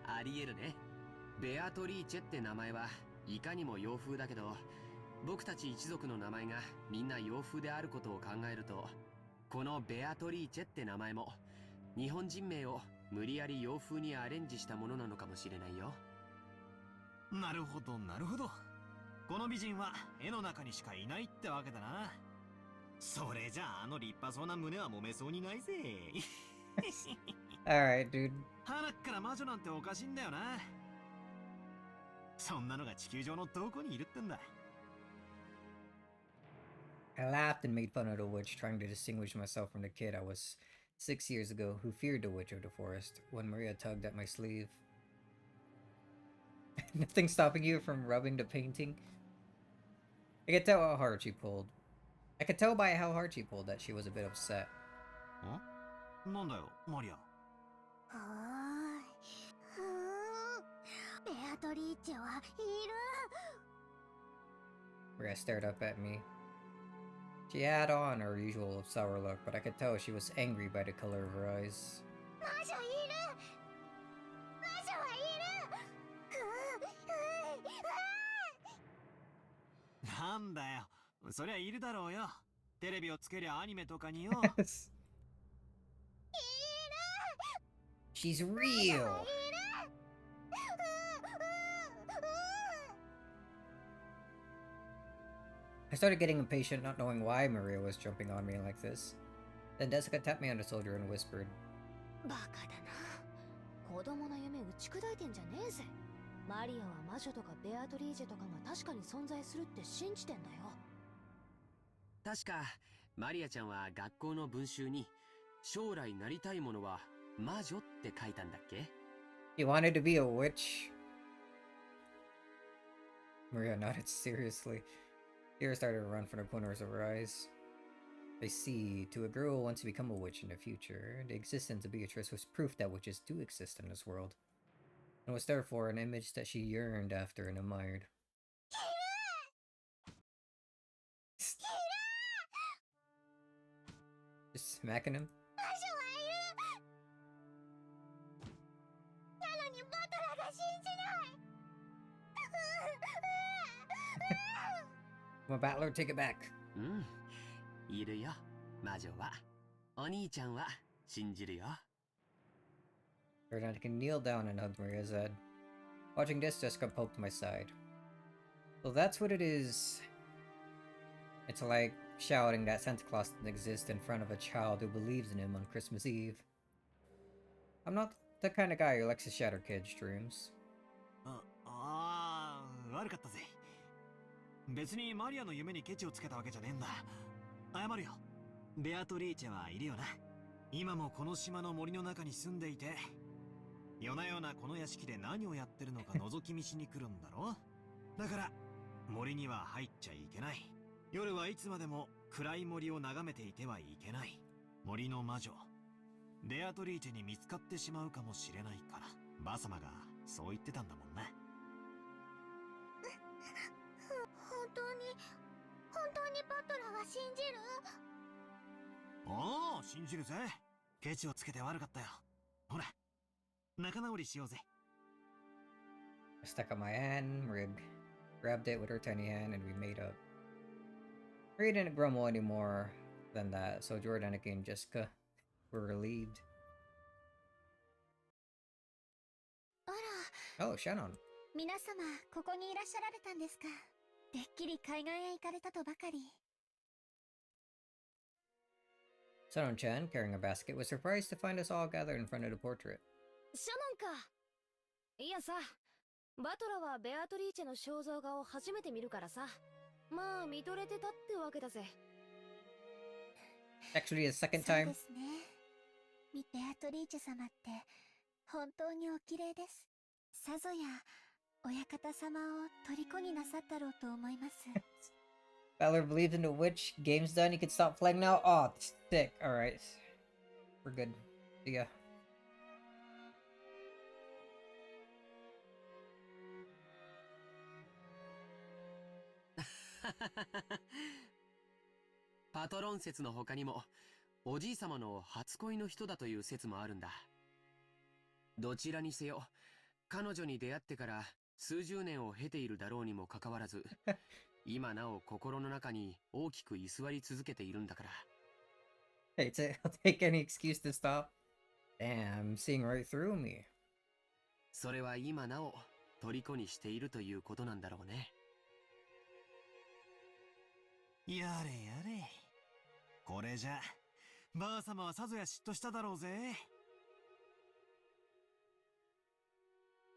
ありえるね。ベアトリーチェって名前はいかにも洋風だけど、僕たち一族の名前がみんな洋風であることを考えると、このベアトリーチェって名前も日本人名を無理やり洋風にアレンジしたものなのかもしれないよ。なるほどなるほど。この美人は絵の中にしかいないってわけだな。それじゃあの立派そうな胸は揉めそうにないぜ。Alright, dude. 鼻っから魔女なんておかしいんだよな。そんなのが地球上のどこにいるってんだ。I laughed and made fun of the witch, trying to distinguish myself from the kid I was 6 years ago who feared the witch of the forest when Maria tugged at my sleeve. Nothing stopping you from rubbing the painting? I could tell how hard she pulled. I could tell by how hard she pulled that she was a bit upset. ん？なんだよ、マリア。はーい。ベアトリーチェはいる。 Maria stared up at me. She had on her usual sour look, but I could tell she was angry by the color of her eyes. 魔女いる。魔女はいる。なんだよ、そりゃいるだろうよ。テレビをつけりゃアニメとかによ。She's real! I started getting impatient, not knowing why Maria was jumping on me like this. Then Jessica tapped me on the shoulder and whispered, バカだな。子供の夢打ち砕いてんじゃねえぜ。マリアは魔女とかベアトリージェとかが確かに存在するって信じてんだよ。確かマリアちゃんは学校の文集に将来なりたいものは魔女って書いたんだっけ？ You wanted to be a witch? Maria nodded seriously. Tears started to run from the corners of her eyes. I see. To a girl who wants to become a witch in the future, the existence of Beatrice was proof that witches do exist in this world, and was therefore an image that she yearned after and admired. Just smacking him? 魔女はいる。なのにバトラーが信じない。Come on, Battler, take it back. うん、いるよ、魔女は。お兄ちゃんは信じるよ。Ferdinand can kneel down and hug Maria's head. Watching this, Jessica poked my side. So that's what it is. It's like shouting that Santa Claus doesn't exist in front of a child who believes in him on Christmas Eve. I'm not the kind of guy who likes to shatter kids' dreams. わ悪かったぜ。別にマリアの夢にケチをつけたわけじゃねえんだ。謝るよ。ベアトリーチェはいるよな。今もこの島の森の中に住んでいて、夜な夜なこの屋敷で何をやってるのか覗き見しに来るんだろ。だから森には入っちゃいけない。夜はいつまでも暗い森を眺めていてはいけない。森の魔女ベアトリーチェに見つかってしまうかもしれないから、バサマがそう言ってたんだもんな。本当にバトラは信じる？おお、信じるぜ。ケチをつけて悪かったよ。ほら、仲直りしようぜ。I stuck out my hand, Rig grabbed it with her tiny hand, and we made up. Rig didn't grumble any more than that, so Jordan and Jessica were relieved. あら。Oh, Shannon. 皆様、ここにいらっしゃられたんですか。てっきり海岸へ行かれたとばかり。Shannon-chan, carrying a basket, was surprised to find us all gathered in front of the portrait. シャノンか。いやさ、バトラはベアトリーチェの肖像画を初めて見るからさ。まあ見とれてたってわけだぜ。Actually, the second そう time. ですね。ベアトリーチェ様って本当にお綺麗です。さぞや親方様を虜になさったろうと思います。Valor believes in the witch. Game's done. You can stop playing now. Oh, sick. Alright. We're good. See ya. パトロン説の他にも、おじい様の初恋の人だという説もあるんだ。どちらにせよ、彼女に出会ってから数十年を経ているだろうにもかかわらず、今なお心の中に大きく居座り続けているんだから。Hey, I'll take any excuse to stop. Damn, seeing right through me. それは今なお虜にしているということなんだろうね。やれやれ。これじゃ、ばあさまはさぞや嫉妬しただろうぜ。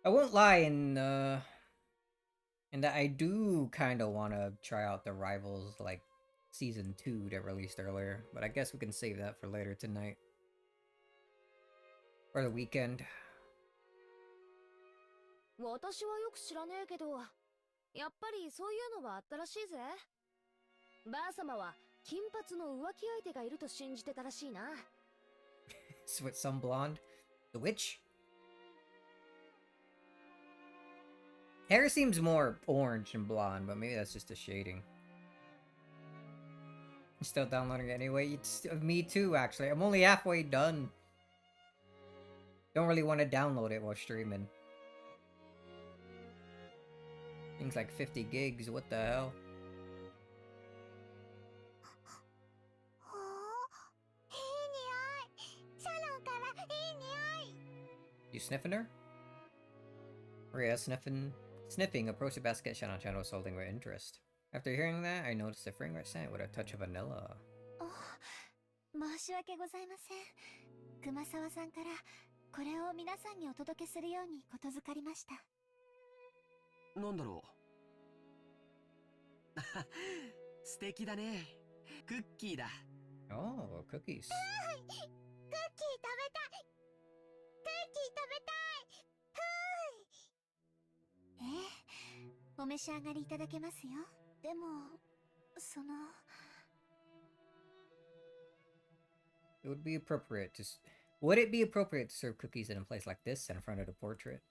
I won't lie, and that I do kind of want to try out the Rivals, like, Season 2 that released earlier, but I guess we can save that for later tonight. Or the weekend. 私はよく知らねえけど、やっぱりそういうのはあったらしいぜ。ばあさまは金髪の浮気相手がいると信じてたらしいな。With some blonde. The witch? Hair seems more orange and blonde, but maybe that's just a shading. I'm still downloading it anyway. It's me too, actually. I'm only halfway done. Don't really want to download it while streaming. Things like 50 gigs, what the hell? You sniffing her? Maria sniffing approached the basket Shannon was holding with interest. After hearing that, I noticed a fragrant scent with a touch of vanilla. 申し訳ございません。熊沢さんからこれを皆さんにお届けするようにことづかりました。なんだろう。素敵だね。クッキーだ。Oh, cookies. クッキー食べたい。クッキー食べたい。お召し上がりいただけますよ。でも、Would it be appropriate to serve cookies in a place like this in front of the portrait?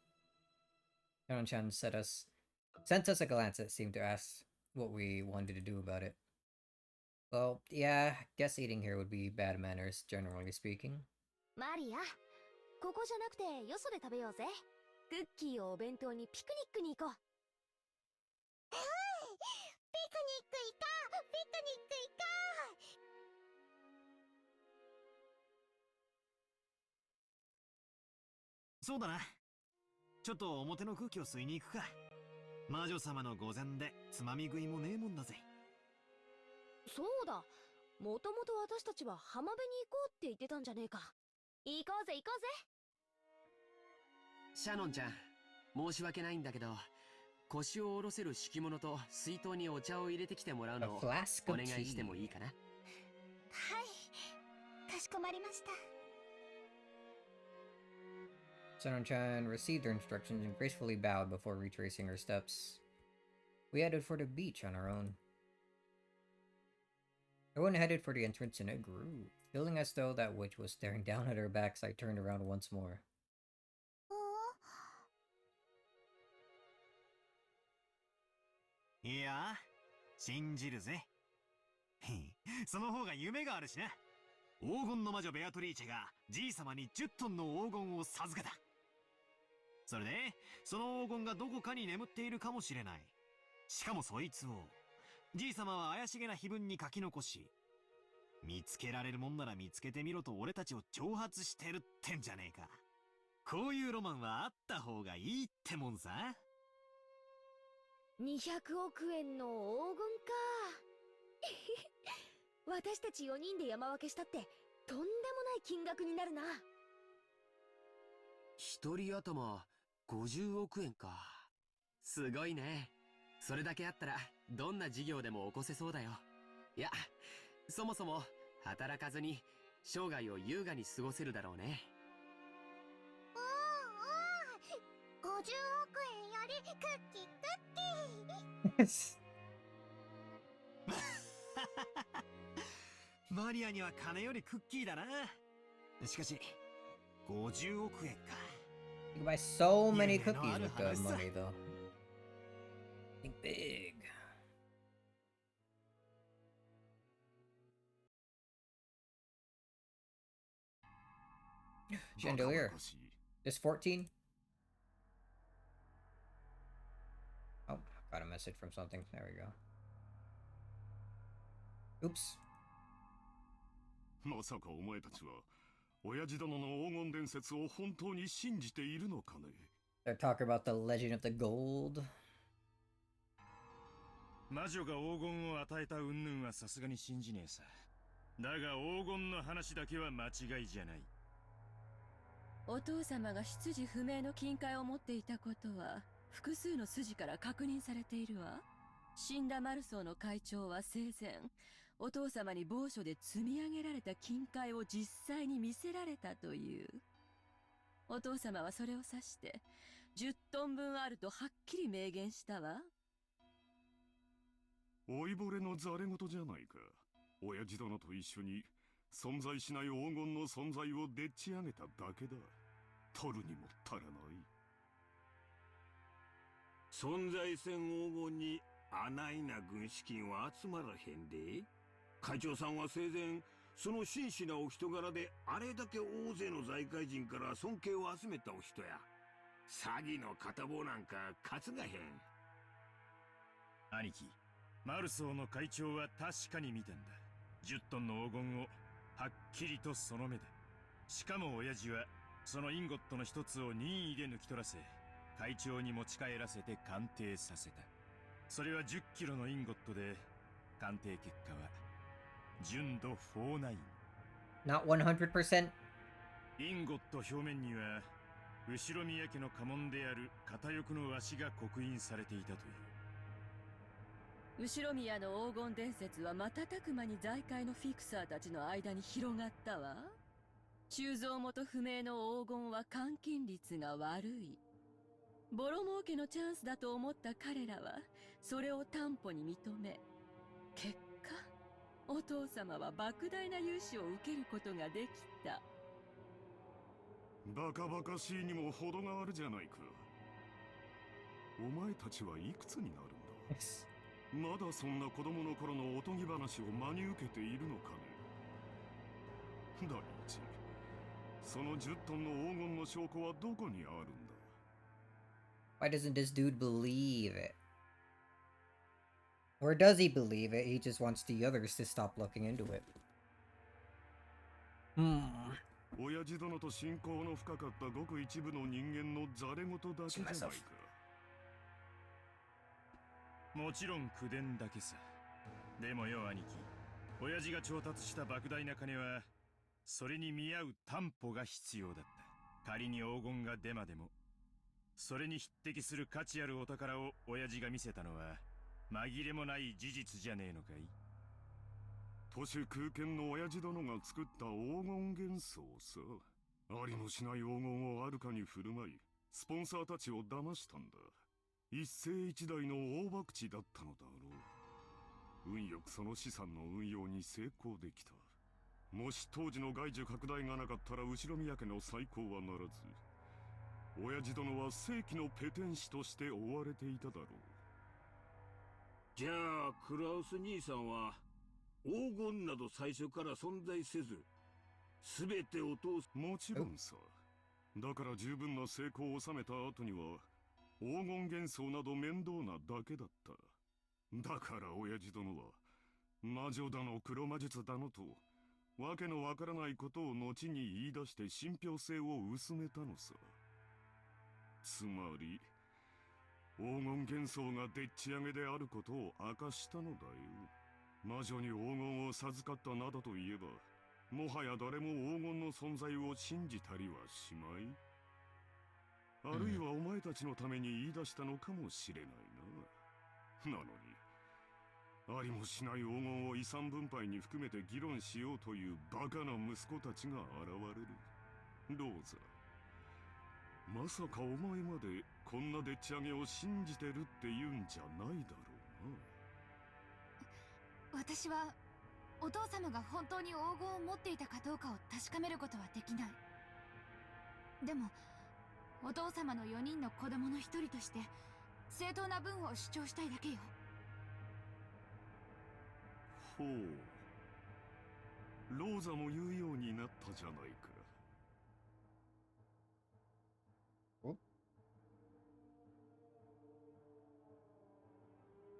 Shannon-chan sent us a glance that seemed to ask what we wanted to do about it. Well, yeah, guess eating here would be bad manners, generally speaking. マリア、ここじゃなくてよそで食べようぜ。クッキーをお弁当にピクニックに行こう。ピクニック行こう。ピクニック行こう。そうだな。ちょっと表の空気を吸いに行くか。魔女様の御前でつまみ食いもねえもんだぜ。そうだ。もともと私たちは浜辺に行こうって言ってたんじゃねえか。行こうぜ行こうぜ。シャノンちゃん、申し訳ないんだけど、腰を下ろせる敷物と水筒にお茶を入れてきてもらう A のを flask お of 願いしても tea. いいかな。はい、かしこまりました。 Sonon-chan received her instructions and gracefully bowed before retracing her steps. We headed for the beach on our own. Everyone headed for the entrance in a groove. Feeling as though that witch was staring down at our backs, I turned around once more. いや、信じるぜ。その方が夢があるしな。黄金の魔女ベアトリーチェがじい様に10トンの黄金を授けた。それで、その黄金がどこかに眠っているかもしれない。しかもそいつを、じい様は怪しげな碑文に書き残し、見つけられるもんなら見つけてみろと俺たちを挑発してるってんじゃねえか。こういうロマンはあった方がいいってもんさ。200億円の黄金か。私たち4人で山分けしたってとんでもない金額になるな。一人頭50億円か。すごいね。それだけあったらどんな事業でも起こせそうだよ。いや、そもそも働かずに生涯を優雅に過ごせるだろうね。50億円よりクッキークッキー。マリアには金よりクッキーだな。しかし、50億円か。You can buy so many cookies with the money, though. Think big. Chandelier. This 14? Oh, got a message from something. There we go. Oops. まさかお前たちは親父殿の黄金伝説を本当に信じているのかね。 They're talking about the legend of the gold. 魔女が黄金を与えた云々はさすがに信じねえさ。だが黄金の話だけは間違いじゃない。お父様が出自不明の金塊を持っていたことは複数の筋から確認されているわ。死んだマルソーの会長は生前、お父様に某所で積み上げられた金塊を実際に見せられたという。お父様はそれを指して10トン分あるとはっきり明言したわ。老いぼれのざれ言じゃないか。親父殿と一緒に存在しない黄金の存在をでっち上げただけだ。取るにも足らない。存在せん黄金にあないな軍資金は集まらへんで。会長さんは生前その真摯なお人柄であれだけ大勢の財界人から尊敬を集めたお人や。詐欺の片棒なんか担がへん。兄貴、マルソーの会長は確かに見たんだ。10トンの黄金をはっきりとその目で。しかも親父はそのインゴットの一つを任意で抜き取らせ、会長に持ち帰らせて鑑定させた。それは10キロのインゴットで、鑑定結果は純度49。 Not 100%. インゴット表面には後ろ宮家の家紋である片翼の鷲が刻印されていたという。後宮の黄金伝説は瞬く間に財界のフィクサーたちの間に広がったわ。鋳造元不明の黄金は換金率が悪い。ボロ儲けのチャンスだと思った彼らはそれを担保に認め、結果お父様は莫大な融資を受けることができた。バカバカしいにも程があるじゃないか。お前たちはいくつになるんだ。まだそんな子供の頃のおとぎ話を真に受けているのかね。第一、その10トンの黄金の証拠はどこにあるんだ。 Why doesn't this dude believe it? Or does he believe it? He just wants the others to stop looking into it. 親父殿と親交の深かったごく一部の人間のざれ言だけじゃないか。もちろん口伝だけさ。でもよ兄貴、親父が調達した莫大な金はそれに見合う担保が必要だった。仮に黄金がデマでもそれに匹敵する価値あるお宝を親父が見せたのは紛れもない事実じゃねえのかい？都市空間の親父殿が作った黄金幻想さ。ありもしない黄金をあるかに振る舞い、スポンサーたちを騙したんだ。一世一代の大博打だったのだろう。運よくその資産の運用に成功できた。もし当時の外需拡大がなかったら後宮家の再興はならず、親父殿は世紀のペテン師として追われていただろう。じゃあクラウス兄さんは黄金など最初から存在せず、全てを通す。もちろんさ。だから十分な成功を収めた後には黄金幻想など面倒なだけだった。だから親父殿は魔女だの黒魔術だのとわけのわからないことを後に言い出して信憑性を薄めたのさ。つまり黄金幻想がでっち上げであることを明かしたのだよ。魔女に黄金を授かったなどと言えば、もはや誰も黄金の存在を信じたりはしまい。あるいはお前たちのために言い出したのかもしれないな。なのにありもしない黄金を遺産分配に含めて議論しようというバカな息子たちが現れる。ローザ、まさかお前までこんなでっち上げを信じてるって言うんじゃないだろうな。私はお父様が本当に黄金を持っていたかどうかを確かめることはできない。でもお父様の4人の子供の一人として正当な分を主張したいだけよ。ほう、ローザも言うようになったじゃないか。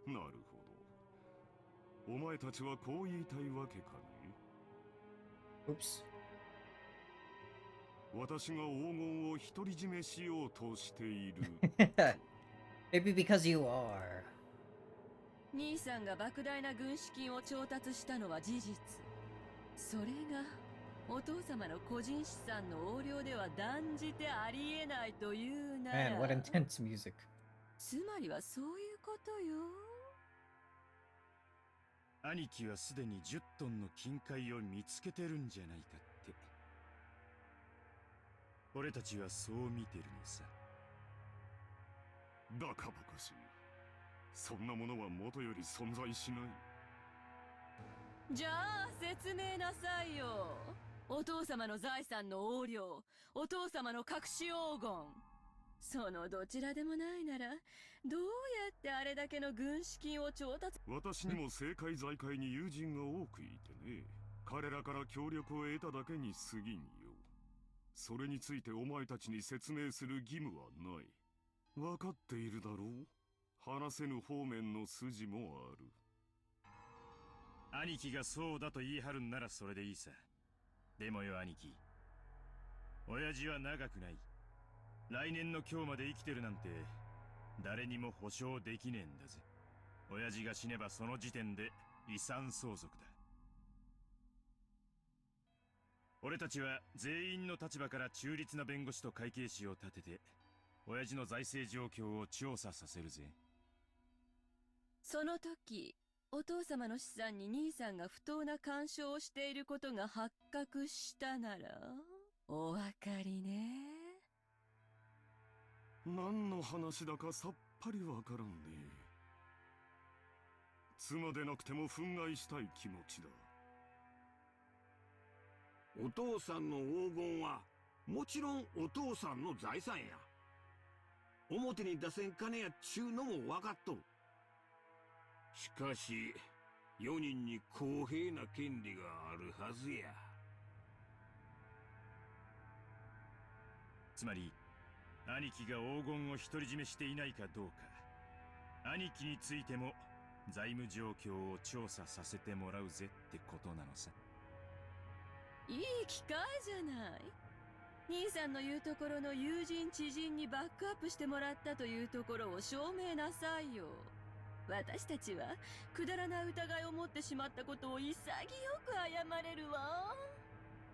なるほど。お前たちはこう言いたいわけかね。Oops. 私が黄金を独り占めしようとしている。Maybe because you are. 兄さんが莫大な軍資金を調達したのは事実。それがお父様の個人資産の横領では断じてありえないというなら。 Man, what intense music. つまりはそういうことよ。兄貴はすでに10トンの金塊を見つけてるんじゃないかって。俺たちはそう見てるのさ。バカバカしい。そんなものは元より存在しない。じゃあ説明なさいよ。お父様の財産の横領、お父様の隠し黄金、そのどちらでもないならどうやってあれだけの軍資金を調達。私にも政界財界に友人が多くいてね。彼らから協力を得ただけに過ぎんよ。それについてお前たちに説明する義務はない。分かっているだろう。話せぬ方面の筋もある。兄貴がそうだと言い張るんならそれでいいさ。でもよ兄貴、親父は長くない。来年の今日まで生きてるなんて誰にも保証できねえんだぜ。親父が死ねばその時点で遺産相続だ。俺たちは全員の立場から中立な弁護士と会計士を立てて親父の財政状況を調査させるぜ。その時お父様の資産に兄さんが不当な干渉をしていることが発覚したならお分かりね。何の話だかさっぱりわからんね。妻でなくても憤慨したい気持ちだ。お父さんの黄金はもちろんお父さんの財産や。表に出せん金やっちゅうのも分かっとる。しかし4人に公平な権利があるはずや。つまり兄貴が黄金を独り占めしていないかどうか、兄貴についても財務状況を調査させてもらうぜってことなのさ。いい機会じゃない。兄さんの言うところの友人知人にバックアップしてもらったというところを証明なさいよ。私たちはくだらない疑いを持ってしまったことを潔く謝れるわ。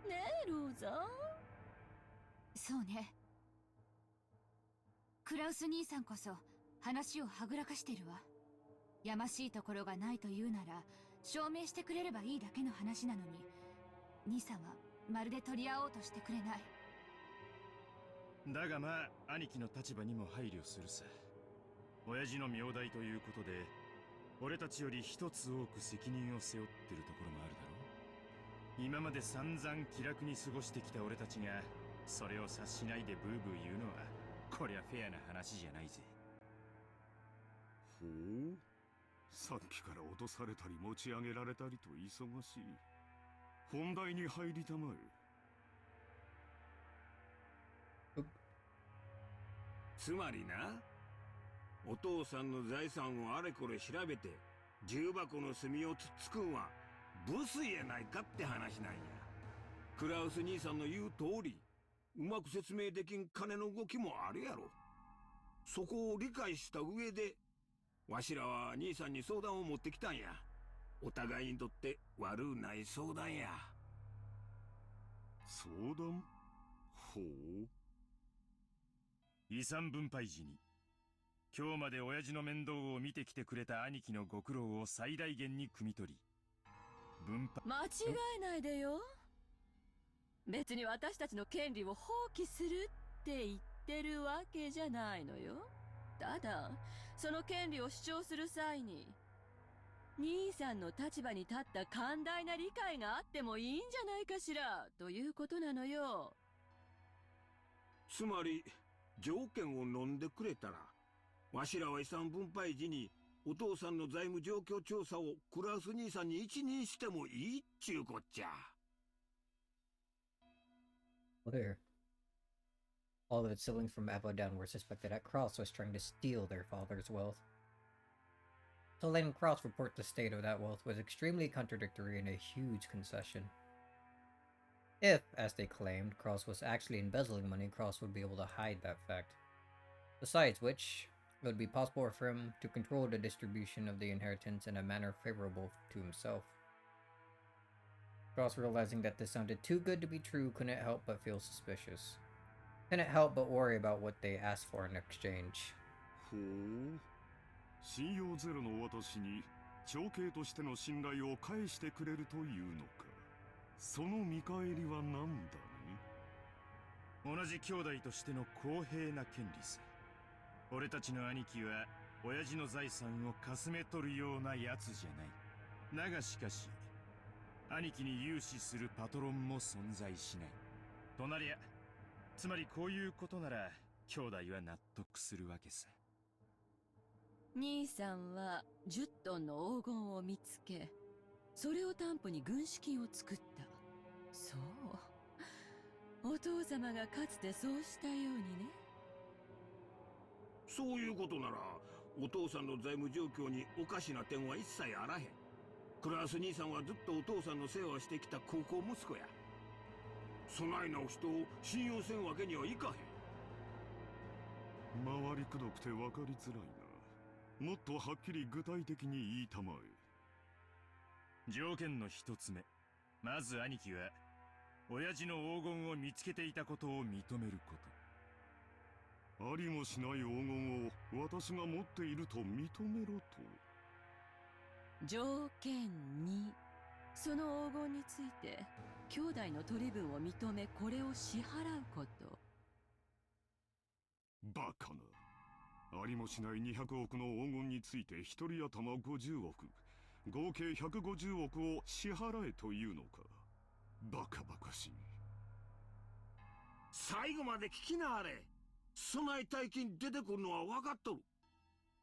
ねえローザ。そうね。クラウス兄さんこそ話をはぐらかしてるわ。やましいところがないというなら証明してくれればいいだけの話なのに、兄さんはまるで取り合おうとしてくれない。だがまあ兄貴の立場にも配慮するさ。親父の名代ということで俺たちより一つ多く責任を背負ってるところもあるだろう。今まで散々気楽に過ごしてきた俺たちがそれを察しないでブーブー言うのはこりゃフェアな話じゃないぜ。ほう、さっきから落とされたり持ち上げられたりと忙しい。本題に入りたまえ。つまりな、お父さんの財産をあれこれ調べて重箱の隅をつっつくんはブスやないかって話なんや。クラウス兄さんの言う通り、うまく説明できん金の動きもあるやろ。そこを理解した上でわしらは兄さんに相談を持ってきたんや。お互いにとって悪うない相談や。相談？ほう。遺産分配時に今日まで親父の面倒を見てきてくれた兄貴のご苦労を最大限に汲み取り、分配。間違えないでよ。別に私たちの権利を放棄するって言ってるわけじゃないのよ。ただその権利を主張する際に兄さんの立場に立った寛大な理解があってもいいんじゃないかしらということなのよ。つまり条件を飲んでくれたら、わしらは遺産分配時にお父さんの財務状況調査をクラウス兄さんに一任してもいいっちゅうこっちゃ。There. All of its siblings from Eva down were suspected that Cross was trying to steal their father's wealth. So letting Cross report the state of that wealth was extremely contradictory and a huge concession. If, as they claimed, Cross was actually embezzling money, Cross would be able to hide that fact. Besides which, it would be possible for him to control the distribution of the inheritance in a manner favorable to himself. Cross, realizing that this sounded too good to be true, couldn't help but feel suspicious. Couldn't help but worry about what they asked for in exchange. ほう。信用ゼロの私に長兄としての信頼を返してくれるというのか。その見返りは何だね。同じ兄弟としての公平な権利さ。俺たちの兄貴は親父の財産をかすめ取るようなやつじゃない。だがしかし兄貴に融資するパトロンも存在しない。となりゃ、つまりこういうことなら兄弟は納得するわけさ。兄さんは10トンの黄金を見つけ、それを担保に軍資金を作った。そう、お父様がかつてそうしたようにね。そういうことならお父さんの財務状況におかしな点は一切あらへん。クラウス兄さんはずっとお父さんの世話をしてきた高校息子や。そないなお人を信用せんわけにはいかへん。回りくどくて分かりづらいな。もっとはっきり具体的に言いたまえ。条件の一つ目、まず兄貴は親父の黄金を見つけていたことを認めること。ありもしない黄金を私が持っていると認めろと。条件2、その黄金について兄弟の取り分を認めこれを支払うこと。バカな。ありもしない200億の黄金について一人頭50億、合計150億を支払えというのか。バカバカしい。最後まで聞きなはれ。そない大金出てくるのは分かっとる。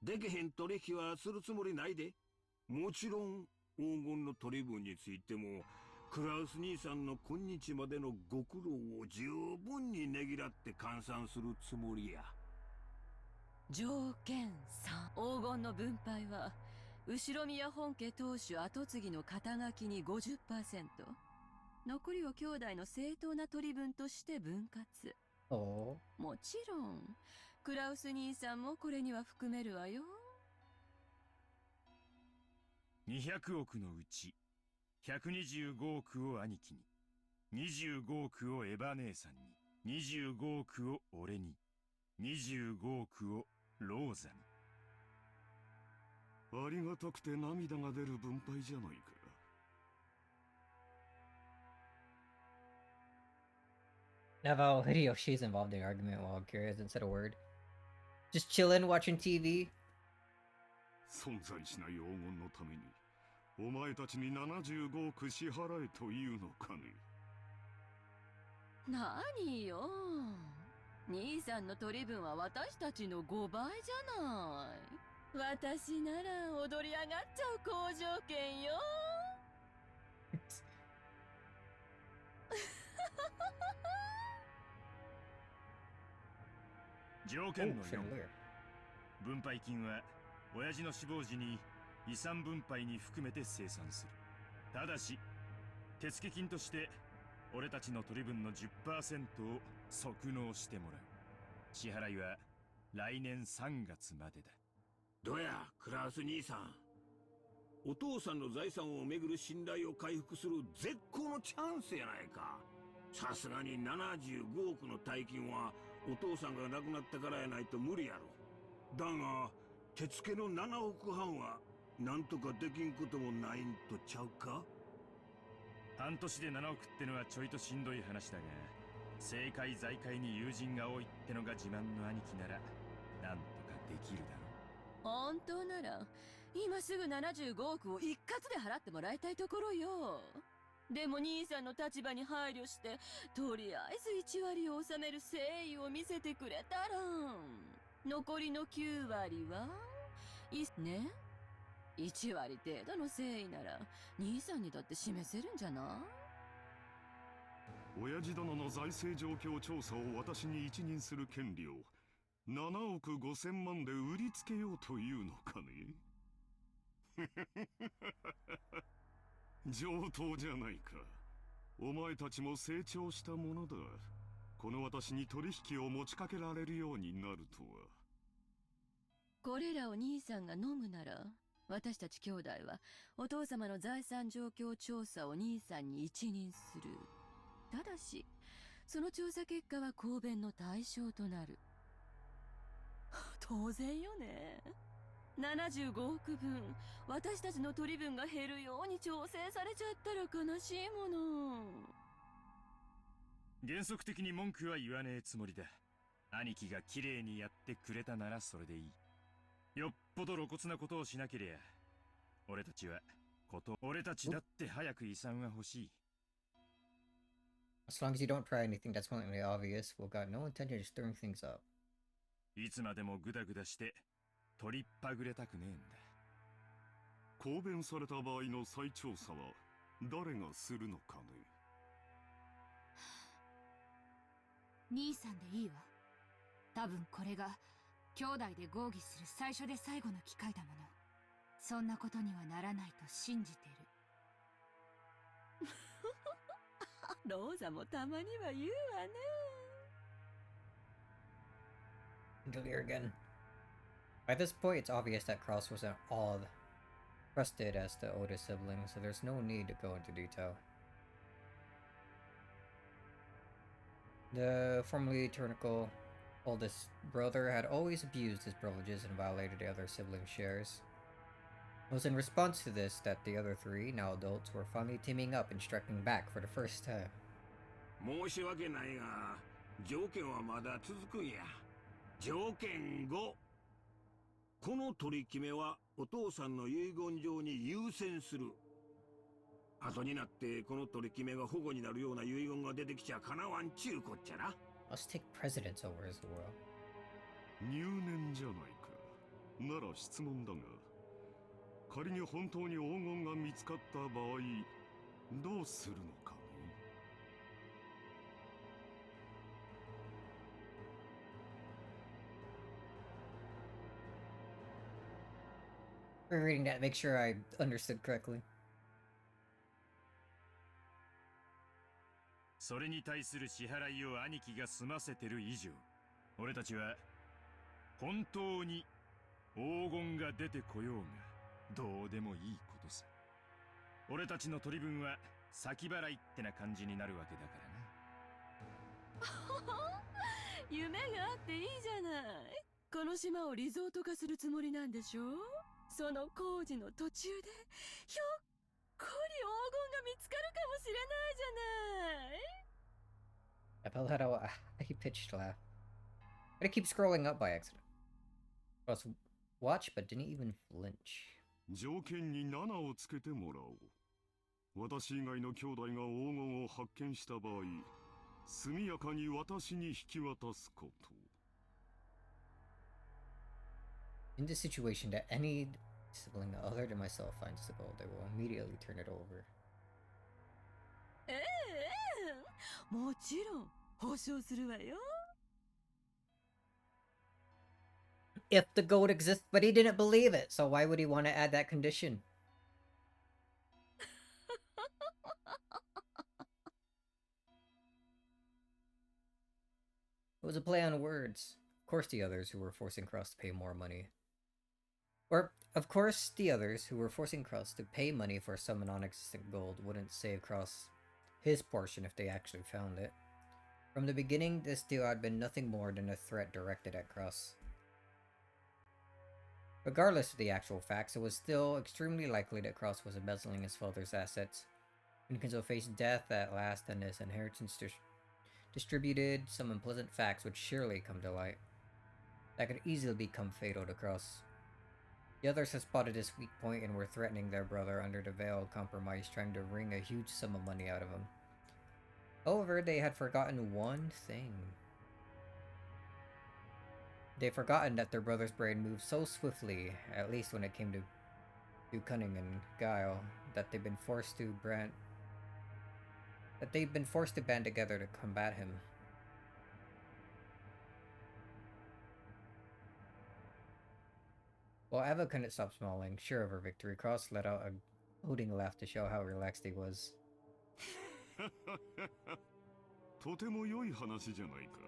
でけへん取引はするつもりないで。もちろん黄金の取り分についてもクラウス兄さんの今日までのご苦労を十分にねぎらって換算するつもりや。条件3、黄金の分配は後宮本家当主跡継ぎの肩書きに 50%、 残りを兄弟の正当な取り分として分割。もちろんクラウス兄さんもこれには含めるわよ。200億のうち125億を兄貴に、25億をエヴァ姉さんに、25億を俺に、25億を老座に。ありがたくて涙が出る分配じゃないか。Now, Hideyoshi's involved in the argument while Kira hasn't said a word. Just chillin', watching TV. 存在しない黄金のために、お前たちに75億支払えというのかね。何よ。兄さんの取り分は私たちの5倍じゃない。私なら踊り上がっちゃう好条件よ。条件の4、分配金は親父の死亡時に遺産分配に含めて清算する。ただし手付金として俺たちの取り分の 10% を即納してもらう。支払いは来年3月までだ。どやクラス兄さん、お父さんの財産をめぐる信頼を回復する絶好のチャンスやないか。さすがに75億の大金はお父さんが亡くなったからやないと無理やろ。だが手付けの7億半はなんとかできんこともないんとちゃうか。半年で7億ってのはちょいとしんどい話だが、政界財界に友人が多いってのが自慢の兄貴ならなんとかできるだろう。本当なら今すぐ75億を一括で払ってもらいたいところよ。でも兄さんの立場に配慮してとりあえず1割を納める誠意を見せてくれたら、残りの9割はいいね。1割程度の誠意なら兄さんにだって示せるんじゃない？親父殿の財政状況調査を私に一任する権利を7億5千万で売りつけようというのかね。上等じゃないか。お前たちも成長したものだ。この私に取引を持ちかけられるようになるとは。これらを兄さんが飲むなら、私たち兄弟はお父様の財産状況調査を兄さんに一任する。ただしその調査結果は公弁の対象となる。当然よね。75億分私たちの取り分が減るように調整されちゃったら悲しいもの。原則的に文句は言わねえつもりだ。兄貴が綺麗にやってくれたならそれでいい。よっぽど露骨なことをしなけりゃ俺たちだって早く遺産は欲しい。As long as you don't try anything that's blatantly obvious, we've got no intention of stirring things up. いつまでもグダグダして取りっぱぐれたくねえんだ。公弁された場合の再調査は誰がするのかね。兄さんでいいわ。多分これが兄弟で合議する最初で最後の機会だもの。そんなことにはならないと信じてる。ローザもたまには言うわね。Clear again. By this point, it's obvious that Kraus wasn't all trusted as the oldest sibling, so there's no need to go into detail. The formerly tyrannical oldest brother had always abused his privileges and violated the other siblings' shares. It was in response to this that the other three, now adults, were finally teaming up and striking back for the first time. 申し訳ないが条件はまだ続くんや。条件5、この取り決めはお父さんの遺言上に優先する。後になってこの取り決めが保護になるような遺言が出てきちゃかなわんちゅうこっちゃな。Let's take precedence over his world. 入念じゃないか。なら質問だが、仮に本当に黄金が見つかった場合、どうするのかね。Rereading that, make sure I understood correctly. それに対する支払いを兄貴が済ませてる以上、俺たちは本当に黄金が出てこようがどうでもいいことさ。俺たちの取り分は先払いってな感じになるわけだからな。夢があっていいじゃない。この島をリゾート化するつもりなんでしょ。その工事の途中でひょっこり黄金が見つかるかもしれないじゃない。I felt had a high-pitched laugh. But it keeps scrolling up by accident. I was watch, but didn't even flinch. 条件に7をつけてもらおう。私以外の兄弟が黄金を発見した場合、速やかに私に引き渡すこと。In this situation that any sibling other than myself finds the gold, they will immediately turn it over. もちろん保証するわよ。If the gold exists, but he didn't believe it, so why would he want to add that condition? It was a play on words. Of course the others who were forcing Cross to pay more money. Or, of course the others who were forcing Cross to pay money for some non-existent gold wouldn't save Cross his portion if they actually found it. From the beginning, this deal had been nothing more than a threat directed at Cross. Regardless of the actual facts, it was still extremely likely that Cross was embezzling his father's assets. Vincenzo faced death at last, and his inheritance distributed, some unpleasant facts would surely come to light. That could easily become fatal to Cross. The others had spotted his weak point and were threatening their brother under the veil of compromise, trying to wring a huge sum of money out of him. However, they had forgotten one thing. They'd forgotten that their brother's brain moved so swiftly, at least when it came to cunning and guile, that they'd been forced to band together to combat him. While Eva couldn't stop smiling, sure of her victory, Cross let out a hooting laugh to show how relaxed he was. とても良い話じゃないか。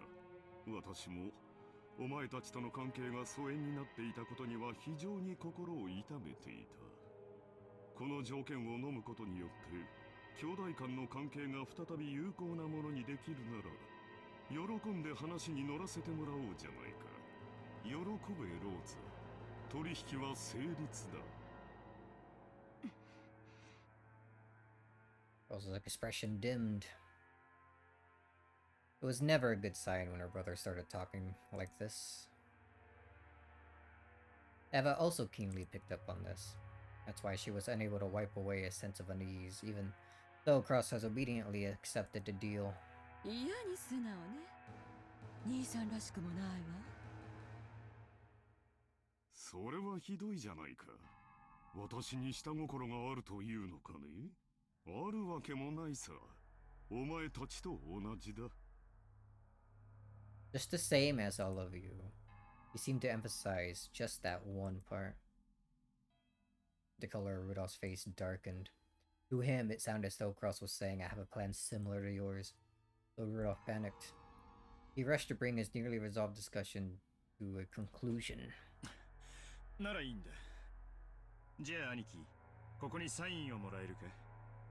私もお前たちとの関係が疎遠になっていたことには非常に心を痛めていた。この条件を飲むことによって兄弟間の関係が再び有効なものにできるなら、喜んで話に乗らせてもらおうじゃないか。喜べローズ。取引は成立だ。Rose's expression dimmed. It was never a good sign when her brother started talking like this. Eva also keenly picked up on this. That's why she was unable to wipe away a sense of unease, even though Cross has obediently accepted the deal. 嫌に素直ね。兄さんらしくもないわ。それはひどいじゃないか。私に下心があるというのかね。あるわけもないさ。お前たちと同じだ。Just the same as all of you. He seemed to emphasize just that one part. The color of Rudolph's face darkened. To him, it sounded as though Cross was saying, I have a plan similar to yours. Though Rudolph panicked. He rushed to bring his nearly resolved discussion to a conclusion. ならいいんだ。じゃあ兄貴、ここにサインをもらえるか。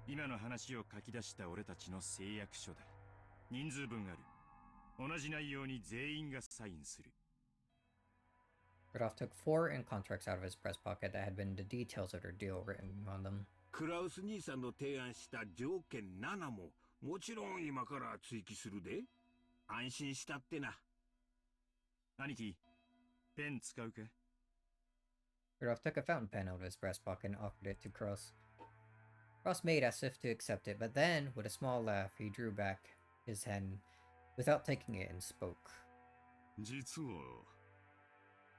今の話を書き出した俺たちの誓約書だ。人数分ある。同じ内容に全員がサインする。Rudolph took 4 ink contracts out of his breast pocket that had been the details of their deal written on them. クラウス兄さんの提案した条件7ももちろん今から追記するで。安心したってな。兄貴、ペン使うか。Rudolph took a fountain pen out of his breast pocket and offered it to Cross. Cross made as if to accept it, but then, with a small laugh, he drew back his hand without taking it and spoke. 実は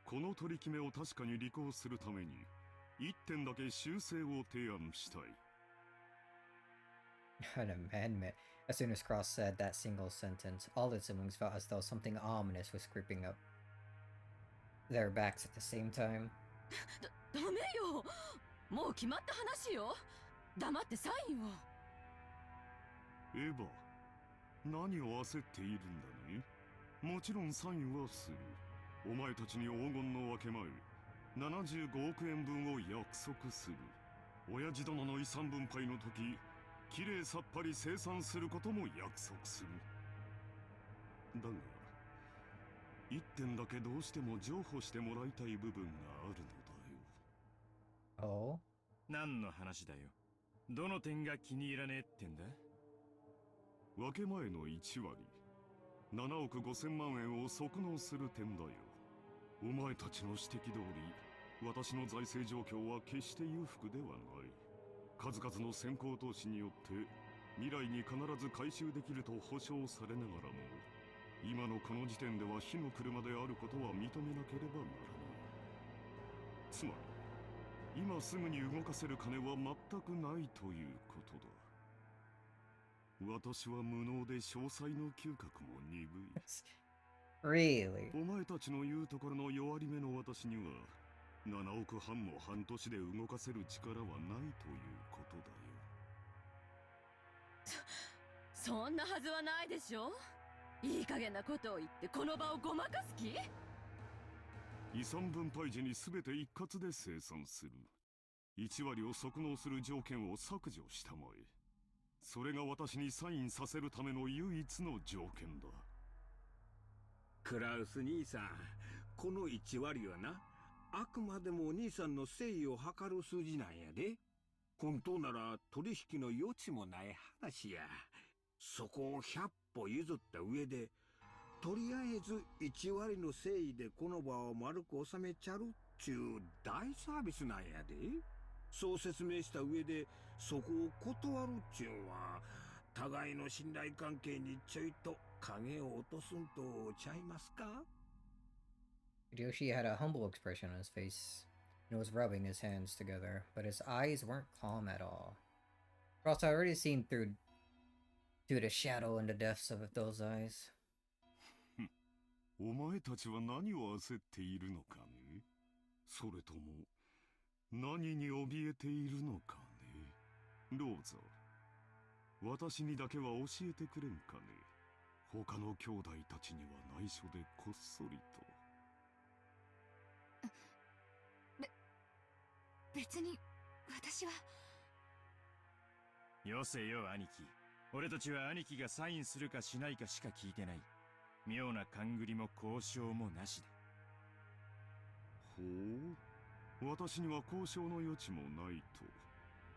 この取り決めを確かに履行するために1点だけ修正を提案したい。An amendment. As soon as Cross said that single sentence, all the siblings felt as though something ominous was creeping up their backs at the same time. ダメよ。もう決まった話よ。黙ってサインを。エヴァ、何を焦っているんだね。もちろんサインはする。お前たちに黄金の分け前、75億円分を約束する。親父殿の遺産分配の時、きれいさっぱり清算することも約束する。だが、一点だけどうしても譲歩してもらいたい部分があるのだよ。Oh? 何の話だよ。どの点が気に入らねえってんだ？分け前の1割、7億5千万円を即納する点だよ。お前たちの指摘通り、私の財政状況は決して裕福ではない。数々の先行投資によって未来に必ず回収できると保証されながらも、今のこの時点では火の車であることは認めなければならない。つまり今すぐに動かせる金は全くないということだ。私は無能で詳細の嗅覚も鈍い。Really? お前たちの言うところの弱り目の私には7億半も半年で動かせる力はないということだよ。そんなはずはないでしょ。いい加減なことを言ってこの場をごまかす気？遺産分配時に全て一括で清算する。1割を即納する条件を削除したまえ。それが私にサインさせるための唯一の条件だ。クラウス兄さん、この1割はな、あくまでもお兄さんの誠意を図る数字なんやで。本当なら取引の余地もない話や。そこを100歩譲った上で、とりあえず1割の誠意でこの場を丸く収めちゃるっちゅう大サービスなんやで。そう説明した上でそこを断るっちゅうんは、互いの信頼関係にちょいと影を落とすんとちゃいますか？ Hideyoshi had a humble expression on his face and was rubbing his hands together, but his eyes weren't calm at all. Ross had already seen through the shadow in the depths of those eyes. お前たちは何を焦っているのかね。それとも何に怯えているのかね。どうぞ私にだけは教えてくれんかね。他の兄弟たちには内緒でこっそりと。別に私は。よせよ兄貴。俺たちは兄貴がサインするかしないかしか聞いてない。妙な勘繰りも交渉もなしだ。ほう、私には交渉の余地もない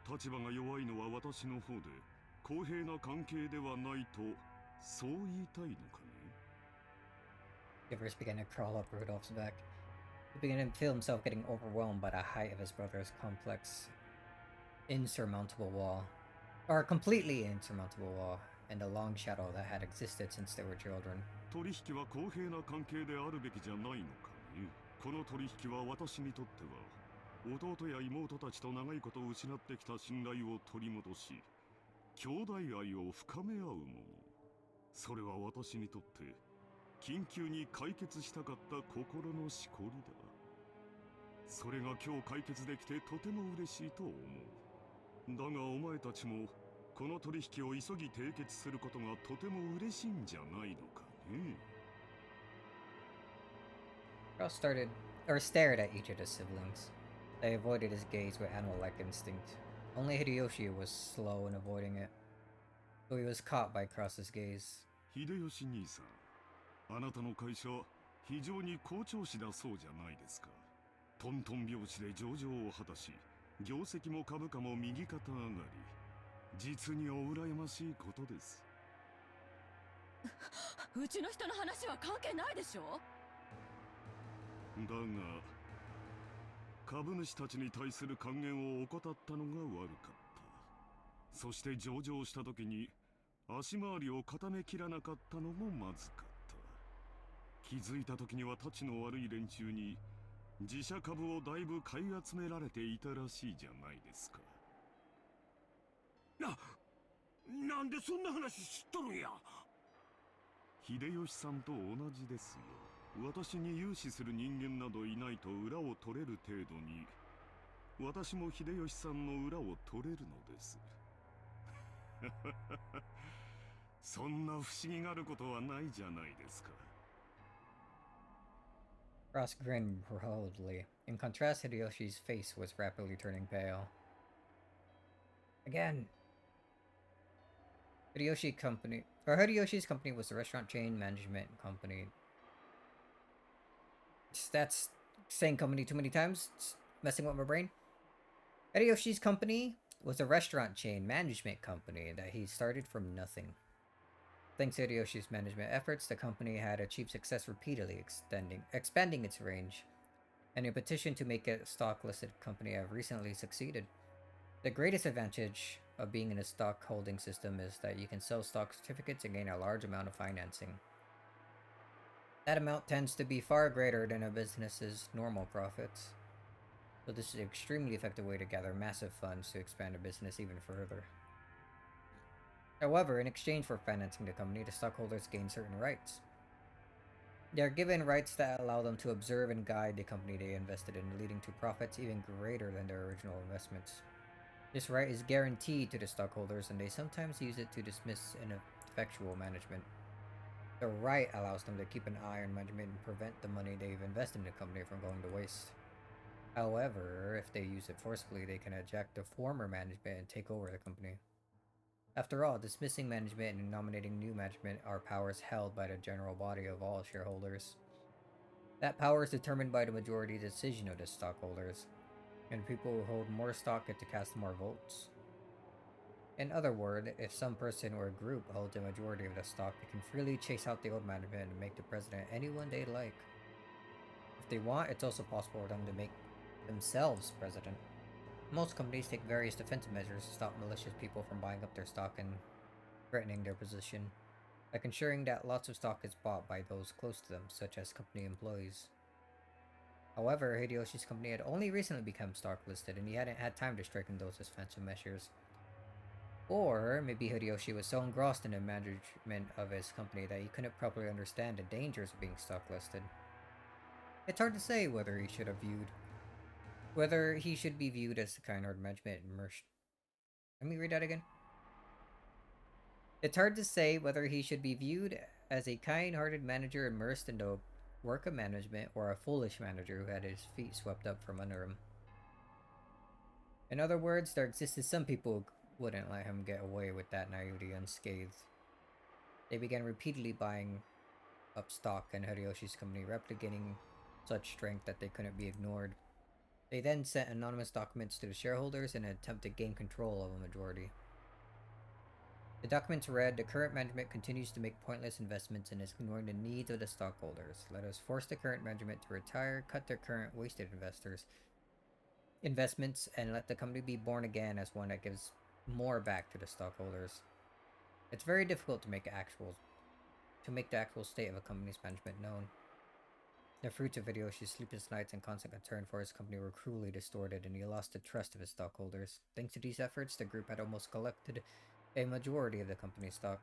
と。立場が弱いのは私の方で公平な関係ではないと、そう言いたいのかね。Shivers began to crawl up Rudolph's back. He began to feel himself getting overwhelmed by the height of his brother's complex, insurmountable wall. Or completely insurmountable wall, and the long shadow that had existed since they were children. 取引は公平な関係であるべきじゃないのかね。この取引は私にとっては弟や妹たちと長いことを失ってきた信頼を取り戻し、兄弟愛を深め合うもの。それは私にとって緊急に解決したかった心のしこりだ。それが今日解決できてとても嬉しいと思う。だがお前たちもこの取引を急ぎ締結することがとても嬉しいんじゃないのかね。Ross stared at each of his siblings. They avoided his gaze with animal-like instinct. Only Hideyoshi was slow in avoiding it, though he was caught by Cross's gaze. 秀吉兄さん、あなたの会社非常に好調子だそうじゃないですか。トントン拍子で上場を果たし、業績も株価も右肩上がり。実にお羨ましいことです。うちの人の話は関係ないでしょ。だが株主たちに対する還元を怠ったのが悪かった。そして上場した時に足回りを固めきらなかったのもまずかった。気づいた時にはたちの悪い連中に自社株をだいぶ買い集められていたらしいじゃないですか。なんでそんな話知っとるんや。秀吉さんと同じですよ。私に融資する人間などいないと裏を取れる程度に、私も秀吉さんの裏を取れるのです。そんな不思議があることはないじゃないですか。Ross grinned broadly. In contrast, Hideyoshi's face was rapidly turning pale. Again. Hideyoshi's company was the restaurant chain management company That's saying company too many times. It's messing with my brain. Hideyoshi's company was a restaurant chain management company that he started from nothing. Thanks to Hideyoshi's management efforts, the company had achieved success repeatedly expanding its range, and a petition to make it a stock-listed company have recently succeeded. The greatest advantage of being in a stock holding system is that you can sell stock certificates and gain a large amount of financing. That amount tends to be far greater than a business's normal profits. So this is an extremely effective way to gather massive funds to expand a business even further. However, in exchange for financing the company, the stockholders gain certain rights. They are given rights that allow them to observe and guide the company they invested in, leading to profits even greater than their original investments. This right is guaranteed to the stockholders, and they sometimes use it to dismiss ineffectual management. The right allows them to keep an eye on management and prevent the money they've invested in the company from going to waste. However, if they use it forcefully, they can eject the former management and take over the company. After all, dismissing management and nominating new management are powers held by the general body of all shareholders. That power is determined by the majority decision of the stockholders, and people who hold more stock get to cast more votes. In other words, if some person or a group holds a majority of the stock, they can freely chase out the old management and make the president anyone they like. If they want, it's also possible for them to make themselves president. Most companies take various defensive measures to stop malicious people from buying up their stock and threatening their position, like ensuring that lots of stock is bought by those close to them, such as company employees. However, Hideyoshi's company had only recently become stock listed, and he hadn't had time to strike those defensive measures. Or maybe Hideyoshi was so engrossed in the management of his company that he couldn't properly understand the dangers of being stock listed. It's hard to say whether he should be viewed as the kind-hearted management immersed. Let me read that again. It's hard to say whether he should be viewed as a kind-hearted manager immersed in the work of management or a foolish manager who had his feet swept up from under him. In other words, there existed some people who wouldn't let him get away with that naivety unscathed. They began repeatedly buying up stock, and Hideyoshi's company rapidly gaining such strength that they couldn't be ignored. They then sent anonymous documents to the shareholders in an attempt to gain control of a majority. The documents read, "The current management continues to make pointless investments and is ignoring the needs of the stockholders. Let us force the current management to retire, cut their current wasted investments, and let the company be born again as one that gives more back to the stockholders." It's very difficult to make the actual state of a company's management known. The fruits of Hideyoshi's sleepless nights and constant concern for his company were cruelly distorted, and he lost the trust of his stockholders. Thanks to these efforts, the group had almost collected a majority of the company's stock.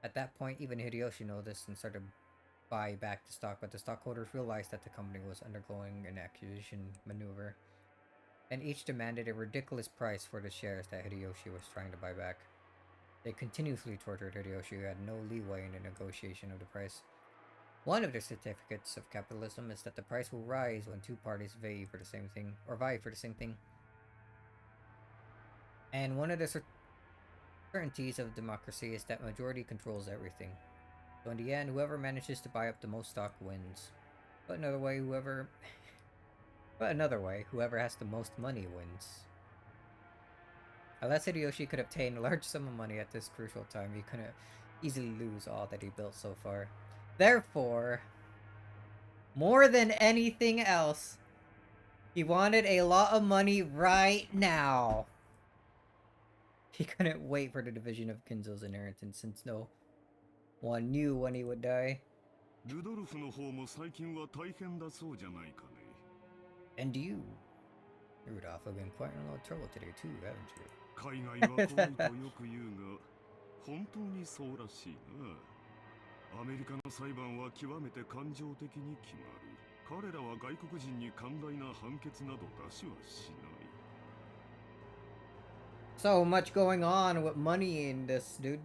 At that point, even Hideyoshi noticed and started to buy back the stock, but the stockholders realized that the company was undergoing an acquisition maneuver, and each demanded a ridiculous price for the shares that Hideyoshi was trying to buy back. They continuously tortured Hideyoshi, who had no leeway in the negotiation of the price. One of the certificates of capitalism is that the price will rise when two parties vie for the same thing. And one of the certainties of democracy is that majority controls everything. So in the end, whoever manages to buy up the most stock wins. But another way, whoever has the most money wins. Unless Hideyoshi could obtain a large sum of money at this crucial time, he couldn't easily lose all that he built so far. Therefore, more than anything else, he wanted a lot of money right now. He couldn't wait for the division of Kinzo's inheritance, since no one knew when he would die. And you, Rudolph, have been quite in a lot of trouble today too, haven't you? 海外は怖いとよく言うが、本当にそうらしいな。アメリカの裁判は極めて感情的に決まる。彼らは外国人に寛大な判決など出しはしない。So much going on with money in this, dude.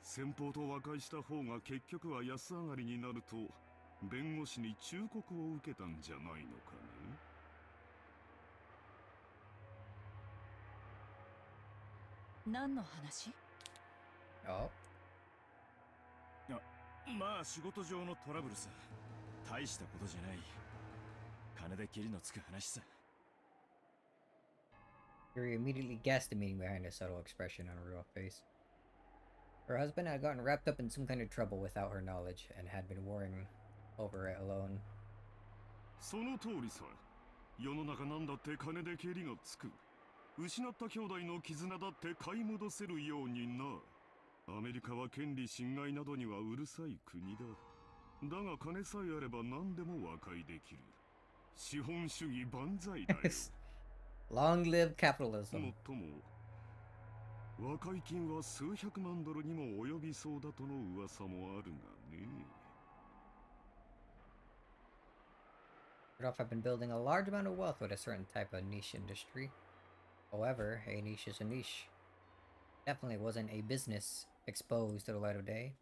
先方と和解した方が結局は安上がりになると、弁護士に忠告を受けたんじゃないのかね。何の話？まあ仕事上のトラブルさ。大したことじゃない。金でケリのつく話さ。Yuri immediately guessed the meaning behind the subtle expression on her real face. Her husband had gotten wrapped up in some kind of trouble without her knowledge and had been worrying over it alone. その通りさ。世の中なんだって金でケリがつく。失った兄弟の絆だって買い戻せるようにな。アメリカは権利侵害などにはうるさい国だ。だが金さえあれば何でも和解できる。資本主義万歳だよ。Long live capitalism. もっとも、和解金は数百万ドルにも及びそうだとの噂もあるがね。Rudolph had been building a large amount of wealth with a certain type of niche industry. However, a niche is a niche. Definitely wasn't a business exposed to the light of day.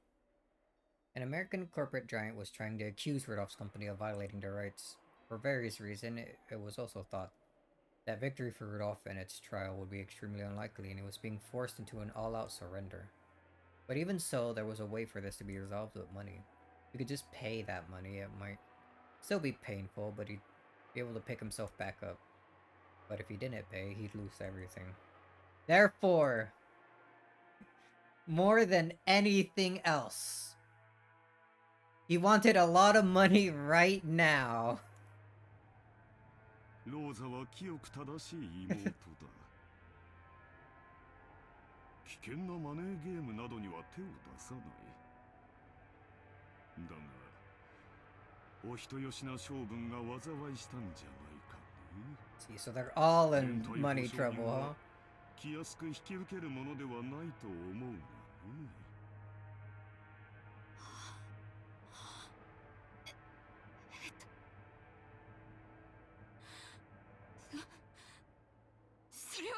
An American corporate giant was trying to accuse Rudolph's company of violating their rights. For various reasons, it was also thought that victory for Rudolph in its trial would be extremely unlikely, and it was being forced into an all-out surrender. But even so, there was a way for this to be resolved with money. If he could just pay that money, it might still be painful, but he'd be able to pick himself back up. But if he didn't pay, he'd lose everything. Therefore, more than anything else, he wanted a lot of money right now. ローザは清く正しい妹だ。危険なマネーゲームなどには手を出さない。だが、お人よしな性分が災いしたんじゃないかね。See, so they're all in money trouble, huh? 気安く引き受けるものではないと思うがね。それは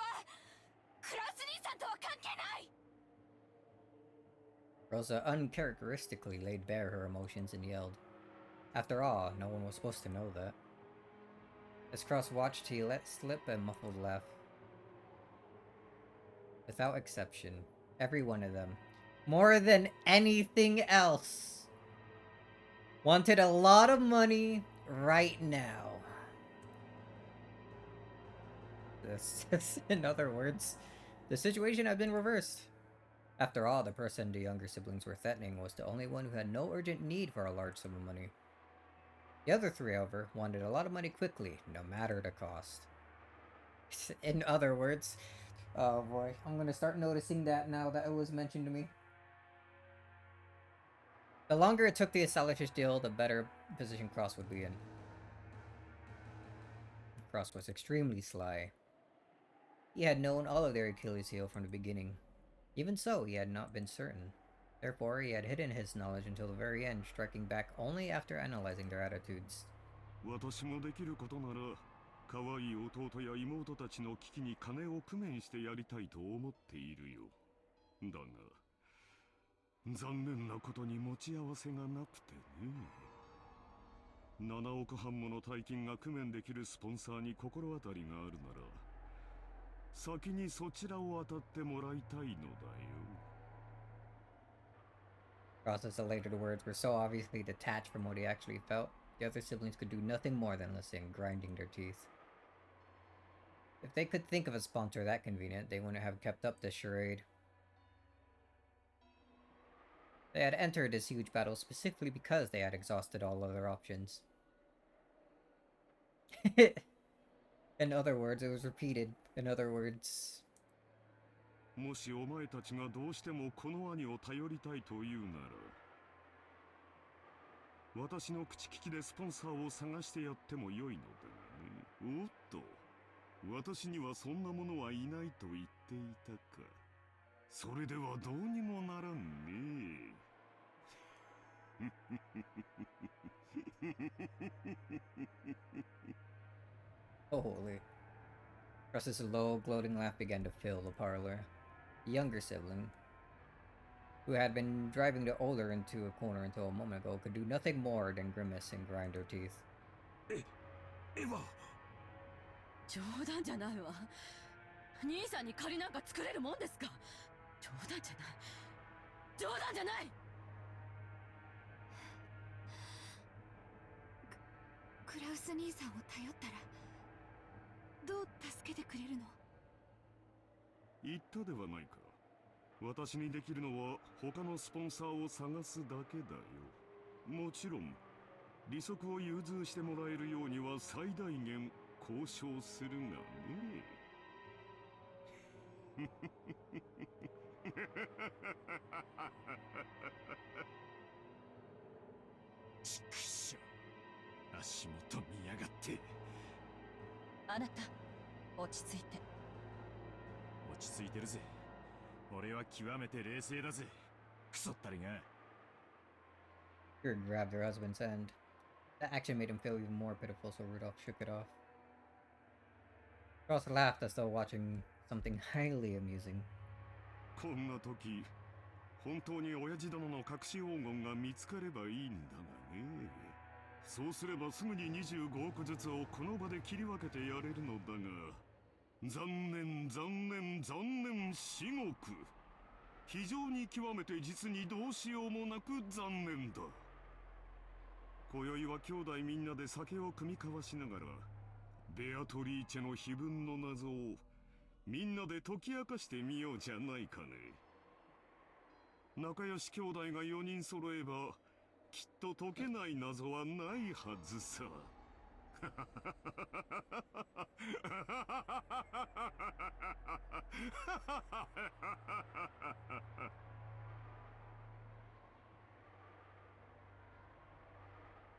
クラス兄さんとは関係ない。 Rosa uncharacteristically laid bare her emotions and yelled. After all, no one was supposed to know that. As Cross watched, he let slip a muffled laugh. Without exception, every one of them, more than anything else, wanted a lot of money right now. In other words, the situation had been reversed. After all, the person the younger siblings were threatening was the only one who had no urgent need for a large sum of money. The other three, however, wanted a lot of money quickly, no matter the cost. In other words, oh boy, I'm gonna start noticing that now that it was mentioned to me. The longer it took to establish his deal, the better position Cross would be in. Cross was extremely sly. He had known all of their Achilles heel from the beginning. Even so, he had not been certain. Therefore, he had hidden his knowledge until the very end, striking back only after analyzing their attitudes. 私もできることなら、可愛い弟や妹たちの危機に金を工面してやりたいと思っているよ。だが、残念なことに持ち合わせがなくてね。7億半もの大金が工面できるスポンサーに心当たりがあるなら、先にそちらを当たってもらいたいのだよ。Cross's elated words were so obviously detached from what he actually felt, the other siblings could do nothing more than listen, grinding their teeth. If they could think of a sponsor that convenient, they wouldn't have kept up this charade. They had entered this huge battle specifically because they had exhausted all other options. In other words, it was repeated. In other words... もしお前たちがどうしてもこの兄を頼りたいというなら、私の口利きでスポンサーを探してやってもよいのだがね。おっと、私にはそんなものはいないと言っていたか。それではどうにもならんね。Holy. Russ's low, gloating laugh began to fill the parlor. The younger sibling, who had been driving the older into a corner until a moment ago, could do nothing more than grimace and grind her teeth. エヴァ、冗談じゃないわ。兄さんに借りなんか作れるもんですか。冗談じゃない。冗談じゃない。クラウス兄さんを頼ったらどう助けてくれるの？言ったではないか。私にできるのは他のスポンサーを探すだけだよ。もちろん利息を融通してもらえるようには最大限交渉するがね。ちくしょう、足元見やがって。あなた、落ち着いて。落ち着いてるぜ。俺は極めて冷静だぜ。クソったりが。Fear grabbed her husband's hand. That action made him feel even more pitiful, so Rudolph shook it off. Ross laughed as though watching something highly amusing. こんな時、本当に親父殿の隠し黄金が見つかればいいんだがね。そうすればすぐに25億ずつをこの場で切り分けてやれるのだが、残念残念残念至極。非常に極めて実にどうしようもなく残念だ。今宵は兄弟みんなで酒を酌み交わしながら、ベアトリーチェの碑文の謎をみんなで解き明かしてみようじゃないかね。仲良し兄弟が4人揃えば、きっと解けない謎はないはずさ。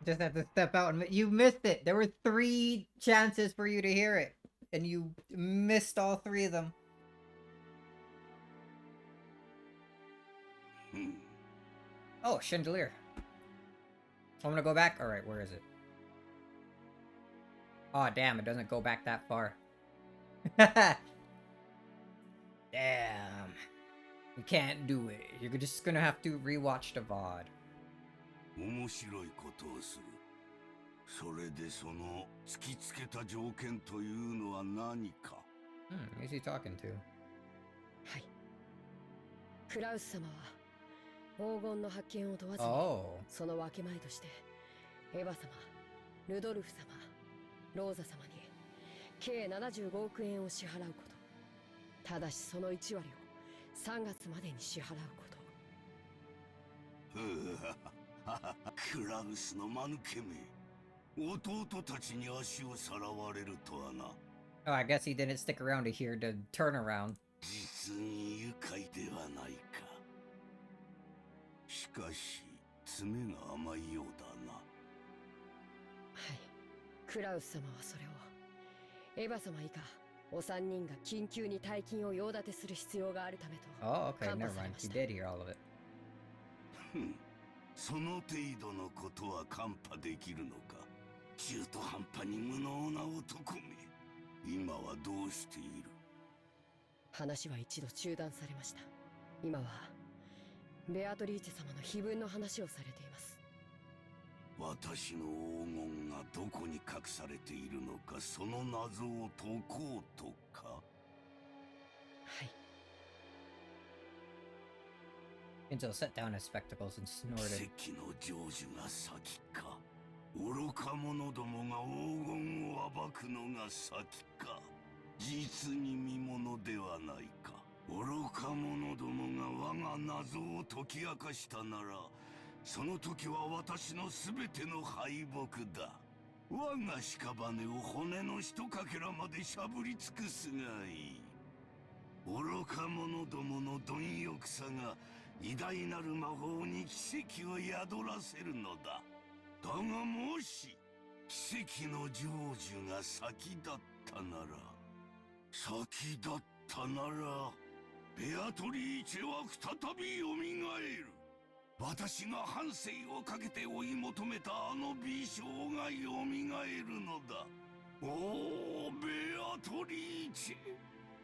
Just have to step out and you missed it. There were 3 chances for you to hear it, and you missed all 3 of them. Oh, chandelier. I'm gonna go back. All right, where is it? Oh, damn! It doesn't go back that far. Damn. You can't do it. You're just gonna have to rewatch the VOD. 面白いことをする。それでその突きつけた条件というのは何か。Who's he talking to? はい。クラウス様は黄金の発見を問わずに、その分け前としてエヴァ様、ルドルフ様、ローザ様に計75億円を支払うこと。ただしその1割を3月までに支払うこと。クラウスの間抜けめ。弟たちに足をさらわれるとはな。Oh, I guess he didn't stick around to hear the turnaround. 実に愉快ではないか。しかし、爪が甘いようだな。はい。クラウス様はそれを、エヴァ様以下、お三人が緊急に大金を用立てする必要があるためと。Oh, okay, never mind. He did hear all of it. その程度のことはカンパできるのか。中途半端に無能な男め。今はどうしている？話は一度中断されました。今はベアトリーチェ様の碑文の話をされています。私の黄金がどこに隠されているのか、その謎を解こうとか。はい。Enzo set down his spectacles and snorted. 奇跡の成就が先か。愚か者どもが黄金を暴くのが先か。実に見ものではないか。愚か者どもが我が謎を解き明かしたなら、その時は私の全ての敗北だ。我が屍を骨の一かけらまでしゃぶり尽くすがいい。愚か者どもの貪欲さが偉大なる魔法に奇跡を宿らせるのだ。だがもし奇跡の成就が先だったなら、先だったなら、ベアトリーチェは再び蘇る。私が半生をかけて追い求めたあの美少が蘇るのだ。おお、ベアトリーチェ、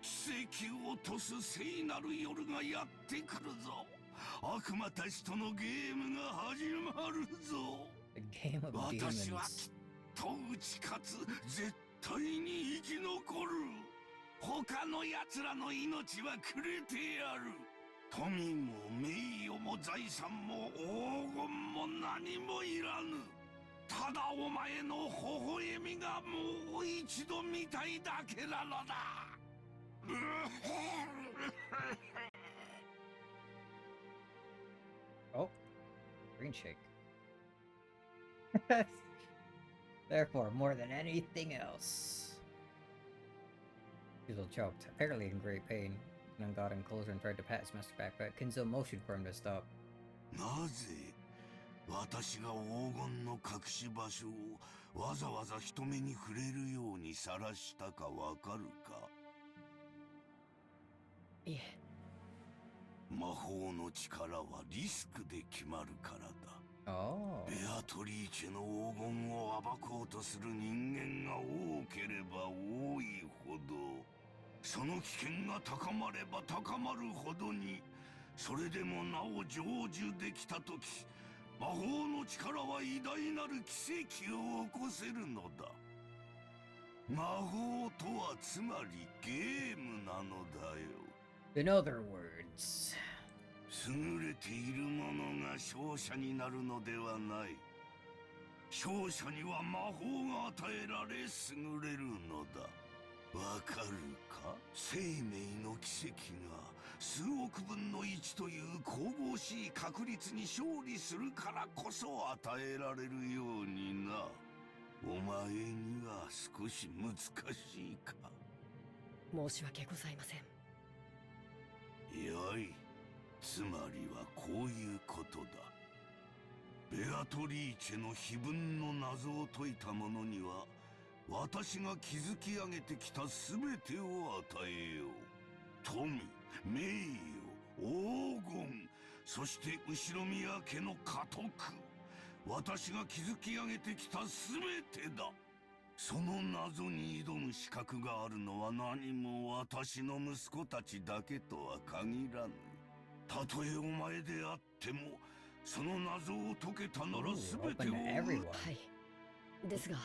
奇跡を落とす聖なる夜がやってくるぞ。悪魔たちとのゲームが始まるぞ。私はきっと打ち勝つ。絶対に生き残る。他の奴らの命はくれてやる。富も名誉も財産も黄金も何もいらぬ。ただお前の微笑みがもう一度見たいだけなのだ。Oh, green shake. Therefore, more than anything else. Kizo choked, apparently in great pain. Then got him closer and tried to pat his master back, but Kinzo motioned for him to stop. なぜ私が黄金の隠し場所をわざわざ人目に触れるように晒したかわかるか？いえ。魔法の力はリスクで決まるからだ。Oh. ベアトリーチェの黄金を暴こうとする人間が多ければ多いほど、その危険が高まれば高まるほどに、それでもなお成就できたとき、魔法の力は偉大なる奇跡を起こせるのだ。魔法とはつまりゲームなのだよ。In other words, 優れている者が勝者になるのではない。勝者には魔法が与えられ優れるのだ。わかるか？生命の奇跡が数億分の1という神々しい確率に勝利するからこそ与えられるようにな。お前には少し難しいか。申し訳ございません。よい。つまりはこういうことだ。ベアトリーチェの碑文の謎を解いた者には、私が築き上げてきた全てを与えよう。富、名誉、黄金、そして後宮家の家督。私が築き上げてきた全てだ。その謎に挑む資格があるのは何も私の息子たちだけとは限らぬ。たとえお前であっても、その謎を解けたなら全てを。はい。ですが、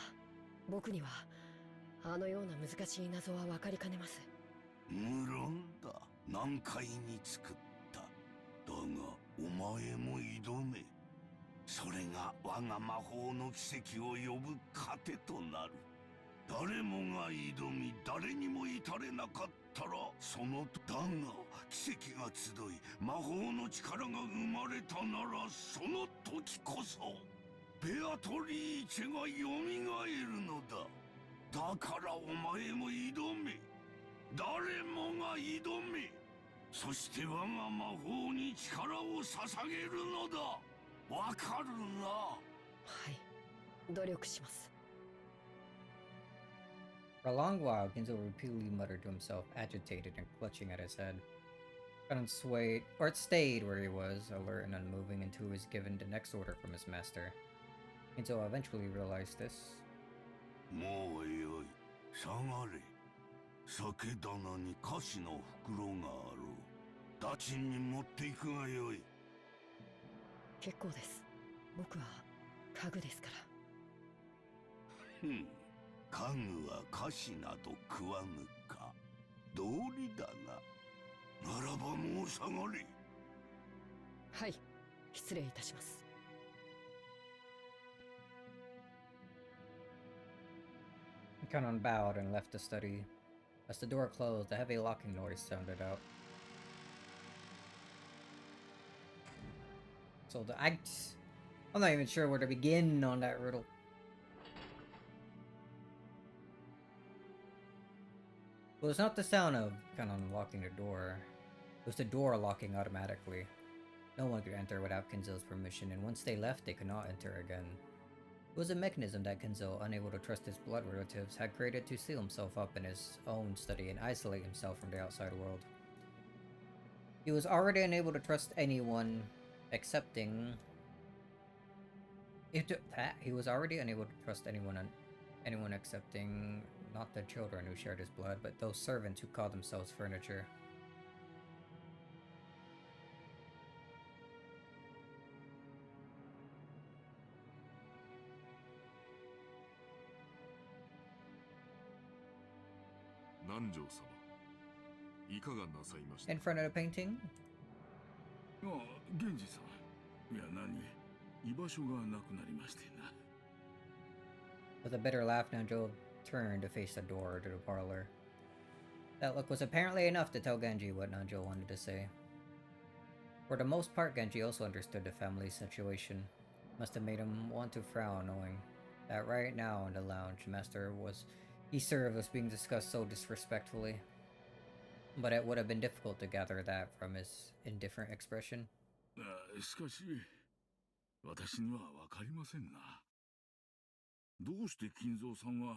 僕にはあのような難しい謎は分かりかねます。無論だ。難解に作った。だがお前も挑め。それが我が魔法の奇跡を呼ぶ糧となる。誰もが挑み、誰にも至れなかったら、そのだが奇跡が集い、魔法の力が生まれたなら、その時こそベアトリーチェがよみがえるのだ。だからお前も挑め。誰もが挑め。そして我が魔法に力を捧げるのだ。わかるな。はい、努力します。For a long while, Ginzo repeatedly muttered to himself, agitated and clutching at his head. Kanon swayed, or it stayed where he was, alert and unmoving, until he was given the next order from his master. Ginzo eventually realized this. もうよい。下がれ。酒棚に菓子の袋があろう。ダチンに持っていくがよい。結構です。僕は家具ですから。ふん。家具は菓子など食わぬか。道理だな。ならばもう下がれ。はい、失礼いたします。Kanon bowed and left the study. As the door closed, a heavy locking noise sounded out. So I'm not even sure where to begin on that riddle. It was not the sound of Kanon locking the door. It was the door locking automatically. No one could enter without Kinzo's permission, and once they left, they could not enter again. It was a mechanism that Kinzo, unable to trust his blood relatives, had created to seal himself up in his own study and isolate himself from the outside world. He was already unable to trust anyone excepting... He was already unable to trust anyone excepting not the children who shared his blood, but those servants who called themselves furniture. In front of the painting? ああ、源氏さん。いや、何居場所がなくなりましてな。With a bitter laugh, Nanjo turned to face the door to the parlor. That look was apparently enough to tell Genji what Nanjo wanted to say. For the most part, Genji also understood the family's situation. Must have made him want to frown, knowing that right now in the lounge, Master he served was being discussed so disrespectfully. But it would have been difficult to gather that from his indifferent expression. しかし、私にはわかりませんな。どうして金蔵さんは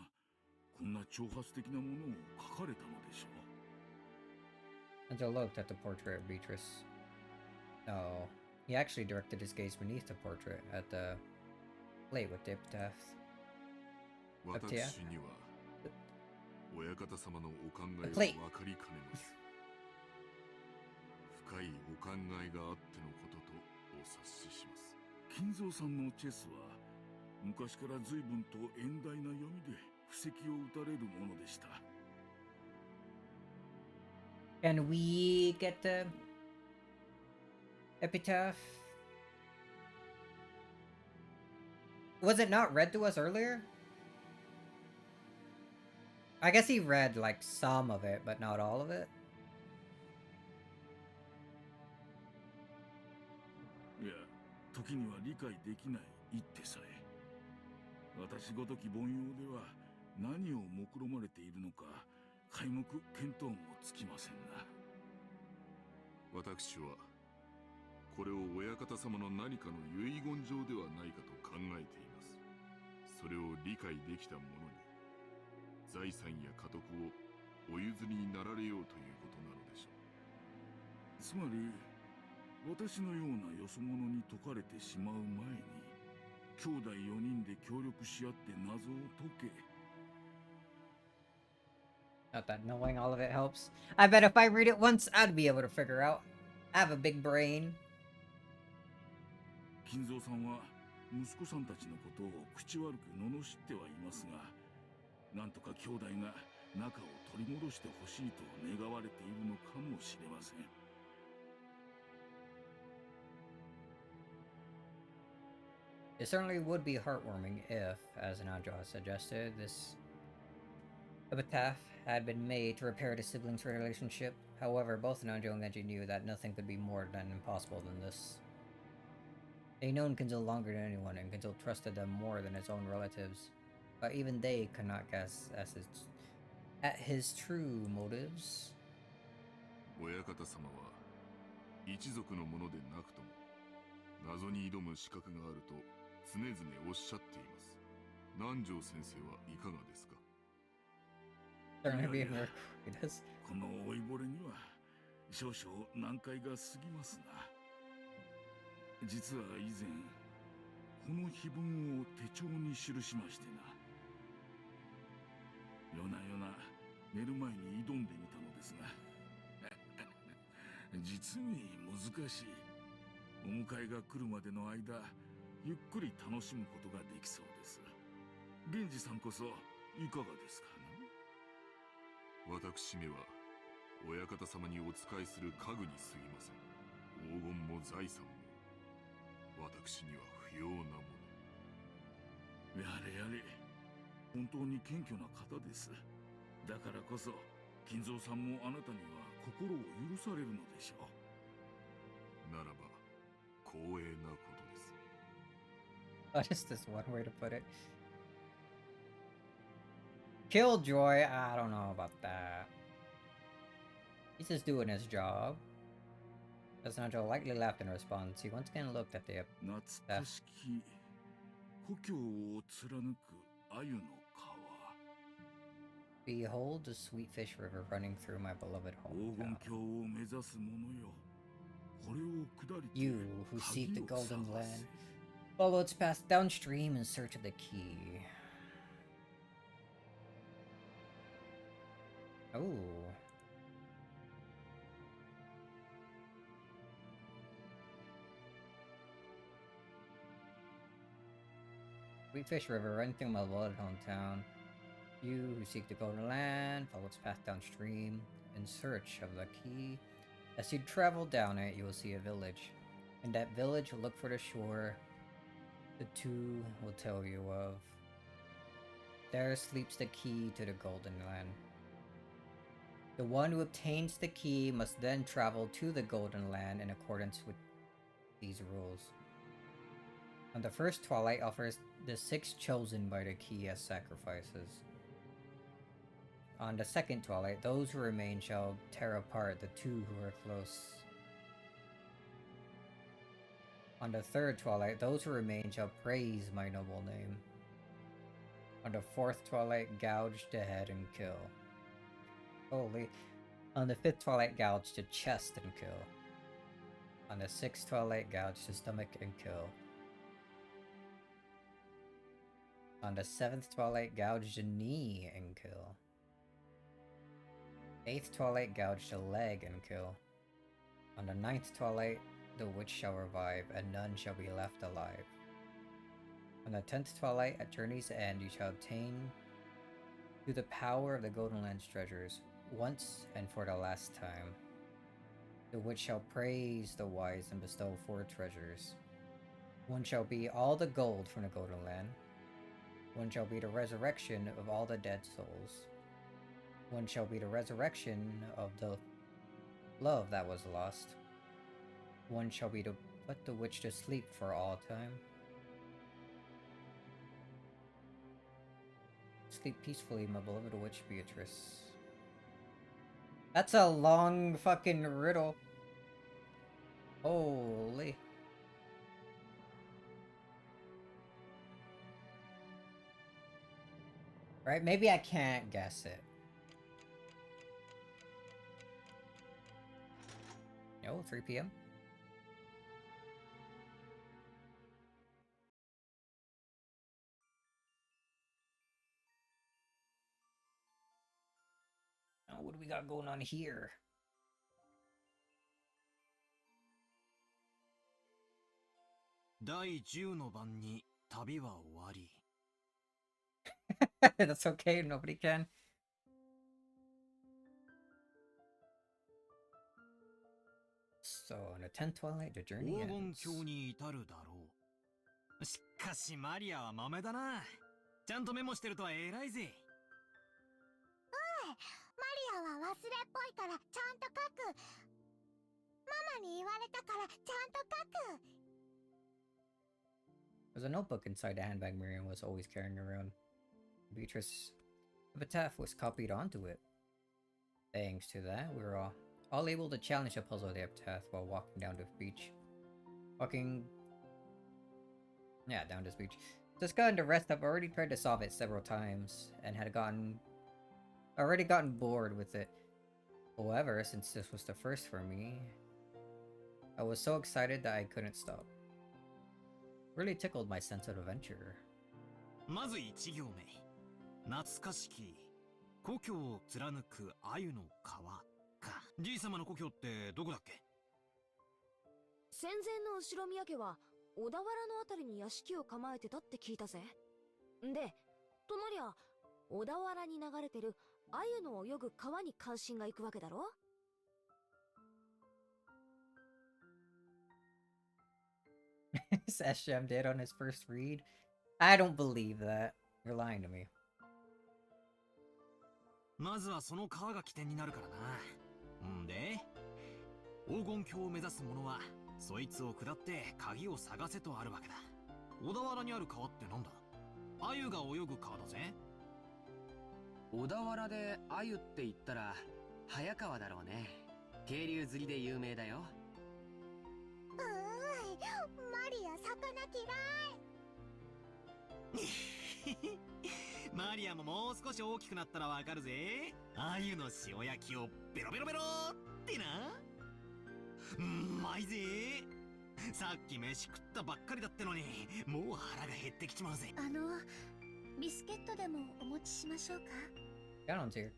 こんな挑発的なものを書かれたのでしょう。Angel looked at the portrait of Beatrice. No, he actually directed his gaze beneath the portrait at the plate with the epitaph. 私には親方様のお考えが分かりかねます。深いお考えがあってのこととお察しします。金蔵さんのチェスは昔から随分と遠大な読みで布石を打たれるものでした。Can we get the epitaph? Was it not read to us earlier? I guess he read like some of it, but not all of it. いや、時には理解できない一手さえ。私ごとき凡庸では何を目論まれているのか皆目見当もつきませんな。私はこれを親方様の何かの遺言状ではないかと考えています。それを理解できた者に財産や家督をお譲りになられようということなのでしょう。つまり私のようなよそ者に解かれてしまう前に兄弟4人で協力し合って謎を解け。 Not that knowing all of it helps. I bet if I read it once, I'd be able to figure out. I have a big brain. 金蔵さんは息子さんたちのことを口悪く罵ってはいますが、なんとか兄弟が仲を取り戻してほしいと願われているのかもしれません。 It certainly would be heartwarming if, as Nanjo has suggested, this epitaph had been made to repair the siblings' relationship. However, both Nanjo and Genji knew that nothing could be more than impossible than this. They known Kinzo longer than anyone, and Kinzo trusted them more than his own relatives. But even they could not guess at his true motives. 親方様は一族のものでなくとも謎に挑む資格があると常々おっしゃっています。南條先生はいかがですか？この老いぼれには少々難解が過ぎますな。実は以前この碑文を手帳に記しましてな。夜な夜な寝る前に挑んでみたのですが実に難しい。お迎えが来るまでの間ゆっくり楽しむことができそうです。源氏さんこそいかがですかね。私めは親方様にお仕えする家具に過ぎません。黄金も財産も私には不要なもの。やれやれ、本当に謙虚な方です。だからこそ金蔵さんもあなたには心を許されるのでしょう。ならば光栄なことです。What is this one way to put it? Killjoy? I don't know about that. He's just doing his job. As Nanjo lightly laughed in response, he once again looked at the epitaph. Behold the sweet fish river running through my beloved hometown. You who seek the golden land, follow its path downstream in search of the key. Oh. Sweet Fish River running through my beloved hometown. You who seek the golden land, follow its path downstream in search of the key. As you travel down it, you will see a village. In that village, look for the shore the two will tell you of. There sleeps the key to the Golden Land. The one who obtains the key must then travel to the Golden Land in accordance with these rules. On the first twilight offers the 6 chosen by the key as sacrifices. On the second twilight, those who remain shall tear apart the 2 who are close. On the third twilight, those who remain shall praise my noble name. On the fourth twilight, gouge the head and kill. Holy. On the fifth twilight, gouge the chest and kill. On the sixth twilight, gouge the stomach and kill. On the seventh twilight, gouge the knee and kill. Eighth twilight, gouge the leg and kill. On the ninth twilight, the witch shall revive, and none shall be left alive. On the 10th twilight, at journey's end, you shall obtain through the power of the Golden Land's treasures, once and for the last time. The witch shall praise the wise and bestow 4 treasures. One shall be all the gold from the Golden Land. One shall be the resurrection of all the dead souls. One shall be the resurrection of the love that was lost. One shall be to put the witch to sleep for all time. Sleep peacefully, my beloved witch Beatrice. That's a long fucking riddle. Holy. Right, maybe I can't guess it. No, 3 p.m. Now, what do we got going on here? That's okay, nobody can. So, on the 10th twilight, the journey ends. しかしマリアは豆だな。ちゃんとメモしてるとは偉いぜ。マリアは忘れっぽいからちゃんと書く。ママに言われたからちゃんと書く。There's a notebook inside the handbag Miriam was always carrying around. Beatrice's epitaph was copied onto it. Thanks to that, we were all able to challenge the puzzle of the epitaph while walking down the beach. Down this beach. Just gotten to rest, I've already tried to solve it several times, and had already gotten bored with it. However, since this was the first for me, I was so excited that I couldn't stop. Really tickled my sense of adventure. まず1行目。懐かしき故郷を貫く鮎の川か。じい様の故郷ってどこだっけ？戦前の後ろ宮家は小田原のあたりに屋敷を構えてたって聞いたぜ。で、となりゃ小田原に流れてる鮎の泳ぐ川に関心が行くわけだろ？ Sasham did on his first read? I don't believe that. You're lying to me. まずはその川が起点になるからな。んで、黄金鏡を目指す者はそいつを下って鍵を探せとあるわけだ。小田原にある川ってなんだ？鮎が泳ぐ川だぜ。小田原で鮎って言ったら早川だろうね。渓流釣りで有名だよ。マリア魚嫌い。マリアももう少し大きくなったらわかるぜ。鮎の塩焼きをベロベロベロってな。うまいぜ。さっき飯食ったばっかりだってのに、もう腹が減ってきちまうぜ。ビスケットでもお持ちしましょうか。Gallon's here.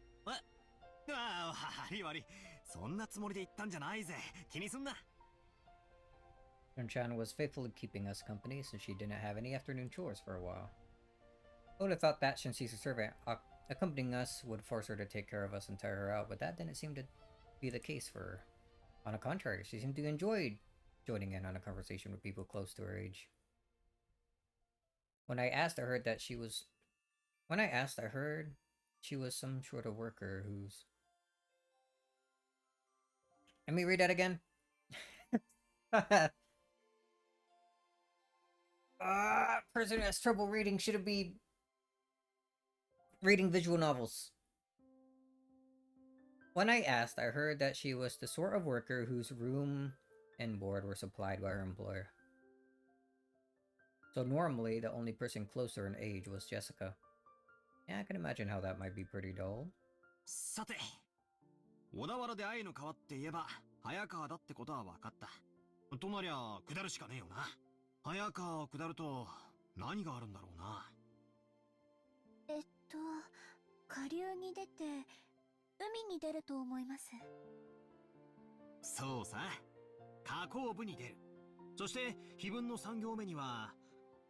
悪い悪い。そんなつもりで言ったんじゃないぜ。気にすんな。Yunchan was faithfully keeping us company since she didn't have any afternoon chores for a while. I would have thought that since she's a servant, accompanying us would force her to take care of us and tire her out, but that didn't seem to be the case for her. On the contrary, she seemed to enjoy joining in on a conversation with people close to her age. When I asked, I heard that she was When I asked, I heard she was some sort of worker who's... Let me read that again. Person who has trouble reading shouldn't be reading visual novels. When I asked, I heard that she was the sort of worker whose room and board were supplied by her employer. So normally, the only person closer in age was Jessica. Yeah, I can imagine how that might be pretty dull. さて、小田原で愛の川って言えば早川だってことは分かった。となりゃ下るしかねえよな。早川を下ると何があるんだろうな。下流に出て海に出ると思います。そうさ、河口部に出る。そして碑文の3行目には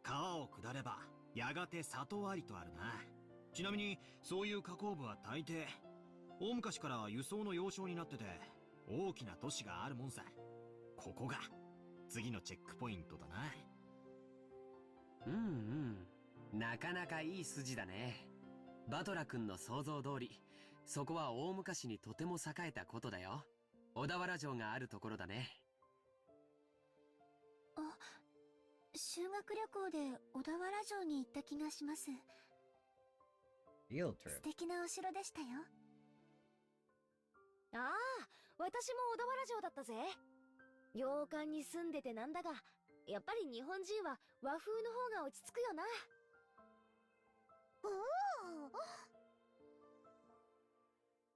川を下ればやがて里ありとあるな。ちなみにそういう河口部は大抵大昔から輸送の要衝になってて大きな都市があるもんさ。ここが次のチェックポイントだな。なかなかいい筋だね。バトラ君の想像通り、そこは大昔にとても栄えたことだよ。小田原城があるところだね。修学旅行で小田原城に行った気がします。素敵なお城でしたよ。ああ、私も小田原城だったぜ。洋館に住んでてなんだが、やっぱり日本人は和風の方が落ち着くよな。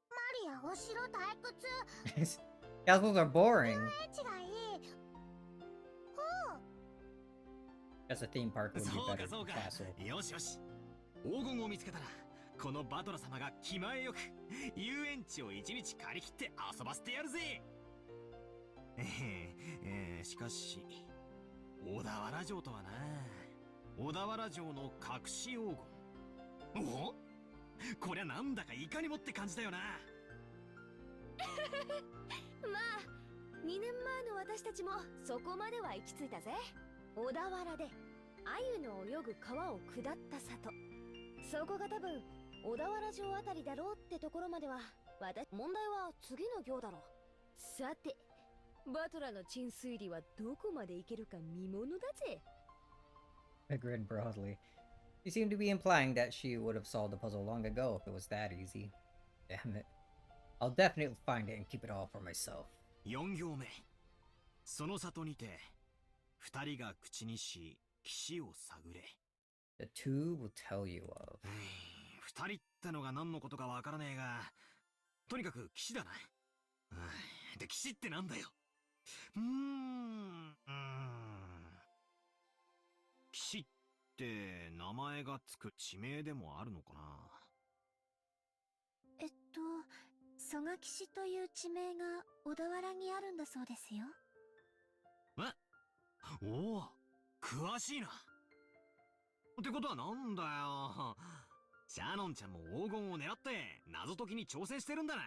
マリア、お城退屈。Castles are boring. That's a theme park would be そう better かそう than か。 castle. よしよし。黄金を見つけたら、このバトラ様が気前よく遊園地を一日借り切って遊ばせてやるぜ。しかし小田原城とはな。小田原城の隠し黄金。お？こりゃなんだかいかにもって感じだよな。まあ、2年前の私たちもそこまでは行き着いたぜ。小田原で鮎の泳ぐ川を下った里。そこが多分小田原城あたりだろうってところまでは。問題は次の行だろう。さて、バトラの鎮推理はどこまでいけるか見ものだぜ。I grinned broadly. She seemed to be implying that she would have solved the puzzle long ago if it was that easy. Damn it. I'll definitely find it and keep it all for myself. 4行目。その里にて二人が口にし岸を探れ。 The two will tell you of. 二人ってのが何のことかわからねえが、とにかく岸だな。で、岸ってなんだよ。岸って名前がつく地名でもあるのかな。蘇我岸という地名が小田原にあるんだそうですよ。おお、詳しいな。ってことはなんだよ。シャノンちゃんも黄金を狙って謎解きに挑戦してるんだな。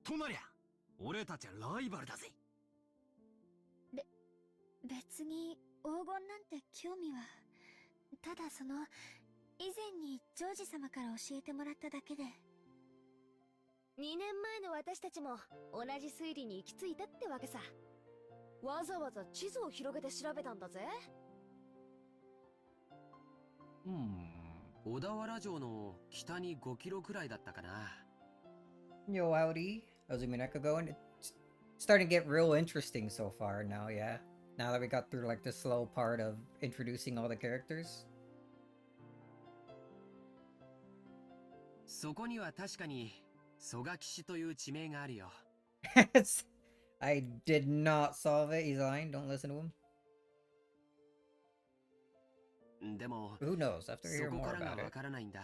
となりゃ俺たちはライバルだぜ。別に黄金なんて興味は。ただ以前にジョージ様から教えてもらっただけで。2年前の私たちも同じ推理に行き着いたってわけさ。わざわざ地図を広げて調べたんだぜ。小田原城の北に5キロくらいだったかな。Yo, howdy. How's Umineko going? It's starting to get real interesting so far now, yeah? Now that we got through like the slow part of introducing all the characters. そこには確かに蘇我岸という地名があるよ。I did not solve it. He's lying. Don't listen to him. でも Who knows? After I hear そこ more からが about わ it. からないんだ。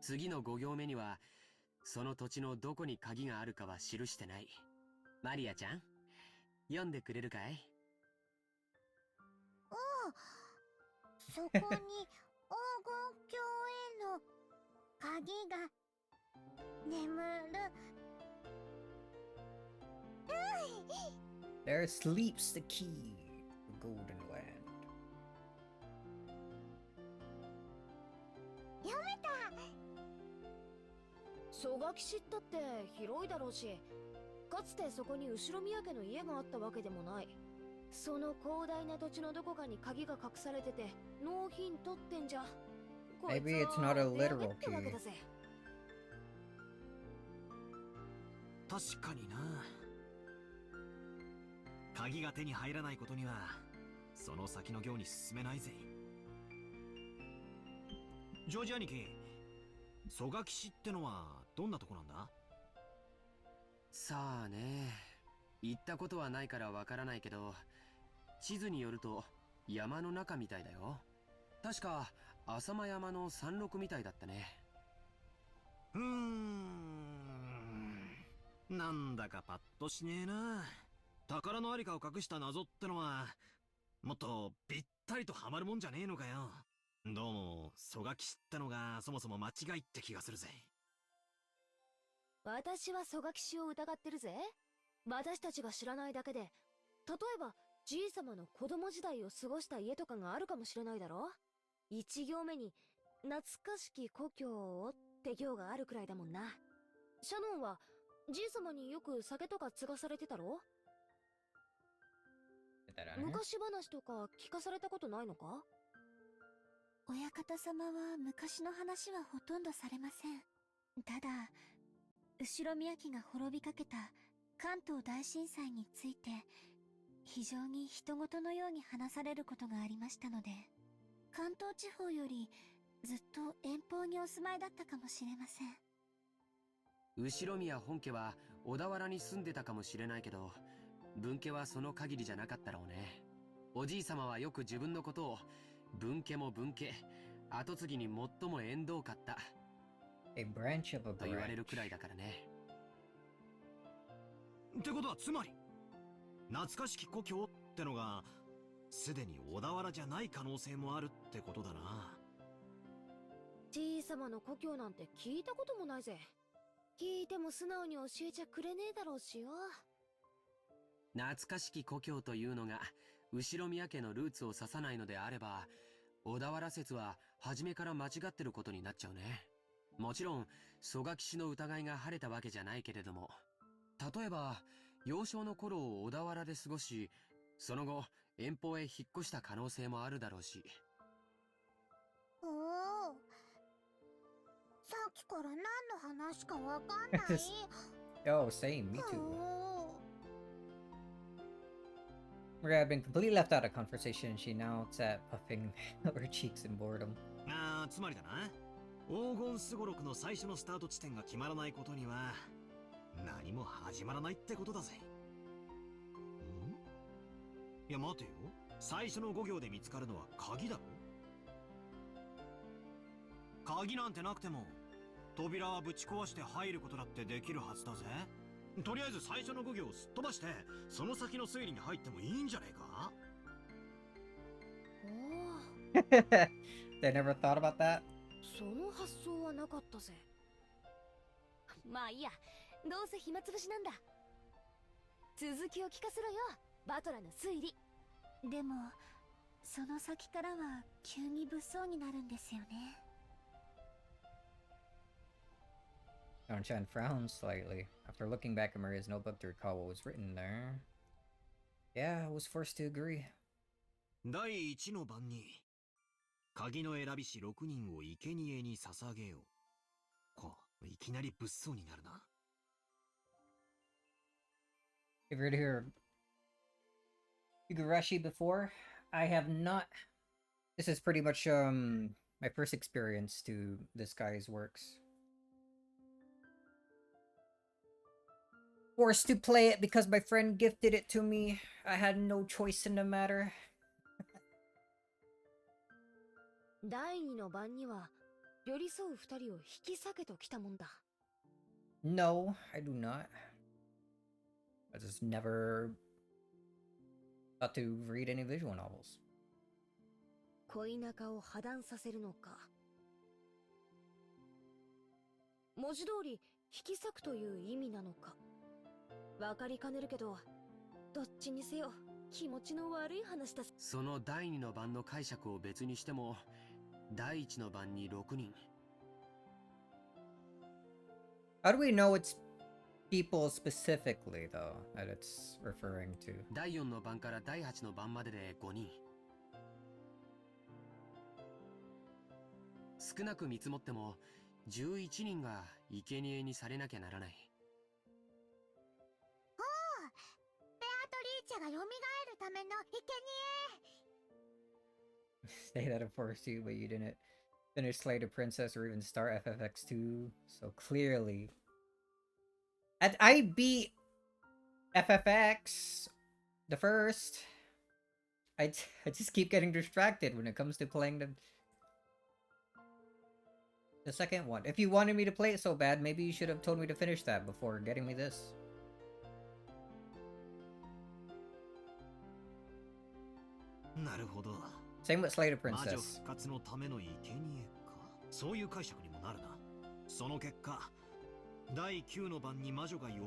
次の5行目にはその土地のどこに鍵があるかは記してない。マリアちゃん、読んでくれるかい？そこに黄金鏡への鍵が眠る。There sleeps the key, the golden land. 蘇我岸ったって広いだろうし、かつてそこに後宮家の家があったわけでもない。その広大な土地のどこかに鍵が隠されててノーヒントってんじゃ。こいつ Maybe it's not a は手上げ literal ってわけ key. だぜ。確かにな。鍵が手に入らないことにはその先の行に進めないぜ。ジョージ兄貴、蘇我岸ってのはどんなとこなんだ？さあね、行ったことはないからわからないけど、地図によると山の中みたいだよ。確か浅間山の山麓みたいだったね。なんだかパッとしねえな。宝のありかを隠した謎ってのはもっとぴったりとハマるもんじゃねえのかよ。どうも蘇我岸ってのがそもそも間違いって気がするぜ。私は蘇我岸を疑ってるぜ。私たちが知らないだけで、例えばじいさまの子供時代を過ごした家とかがあるかもしれないだろ。一行目に懐かしき故郷をって行があるくらいだもんな。シャノンはじいさまによく酒とか継がされてたろ？昔話とか聞かされたことないのか？親方様は昔の話はほとんどされません。ただ、後宮家が滅びかけた関東大震災について、非常に人事のように話されることがありましたので、関東地方よりずっと遠方にお住まいだったかもしれません。後宮本家は小田原に住んでたかもしれないけど、分家はその限りじゃなかったろうね。おじいさまはよく自分のことを分家も分家、後継ぎに最も縁遠かった A branch of a と言われ branch. るくらいだからね。ってことはつまり懐かしき故郷ってのがすでに小田原じゃない可能性もあるってことだな。じいさまの故郷なんて聞いたこともないぜ。聞いても素直に教えちゃくれねえだろうしよ。懐かしき故郷というのが後宮家のルーツを指さないのであれば、小田原説は初めから間違ってることになっちゃうね。もちろん蘇我岸の疑いが晴れたわけじゃないけれども、例えば幼少の頃を小田原で過ごし、その後遠方へ引っ越した可能性もあるだろうし。おお、さっきから何の話かわかんない。Oh, same, me too. Maria had been completely left out of conversation. She now sat puffing her cheeks in boredom. つまりだな、黄金すごろくの最初のスタート地点が決まらないことには何も始まらないってことだぜ。いや待てよ、最初の5行で見つかるのは鍵だろ。鍵なんてなくても扉はぶち壊して入ることだってできるはずだぜ。とりあえず最初の5行をすっ飛ばしてその先の推理に入ってもいいんじゃねえか。They never thought about that? その発想はなかったぜ。まあいいや、どうせ暇つぶしなんだ。続きを聞かせろよ、バトラの推理。でも、その先からは急に物騒になるんですよね。Don-chan frowned slightly after looking back at Maria's notebook to recall what was written there. Yeah, I was forced to agree. 第1の番に鍵の選びし6人を生贄に捧げよう。いきなり物騒になるな。You've heard here Higurashi before? I have not. This is pretty much my first experience to this guy's works. Forced to play it because my friend gifted it to me. I had no choice in the matter. 第2の番には寄り添う2人を引き裂けときたもんだ。No, I do not. I just never got to read any visual novels. 恋仲を破談させるのか。文字通り引き裂くという意味なのか。わかりかねるけど、どっちにせよ気持ちの悪い話だ。その第2の番の解釈を別にしても、第1の番に6人。How do we know it's people specifically, though, that it's referring to? 第4の番から第8の番までで5人。少なく見積もっても11人が生贄にされなきゃならない。おお、ベアトリーチェが蘇るための生贄。 Say that it forced you, but you didn't finish Slay the Princess or even start FFX2. So clearly, I beat FFX the first. I just keep getting distracted when it comes to playing the second one. If you wanted me to play it so bad, maybe you should have told me to finish that before getting me this. なるほど。 Same with Slay the 魔女 Princess. 復活のための生贄か。そういう解釈にもなるな。その結果、第9の晩に魔女が蘇っ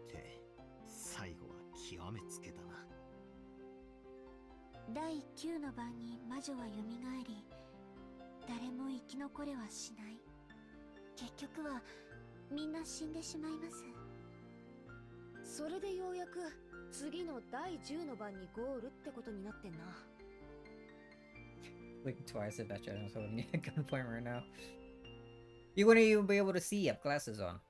て、最後は極めつけたな。第9の晩に魔女は蘇り、誰も生き残れはしない。結局はみんな死んでしまいます。それでようやく次の第10の晩にゴールってことになってんな。Like twice at that channel, holding me at gunpoint right now. You wouldn't even be able to see. You have glasses on.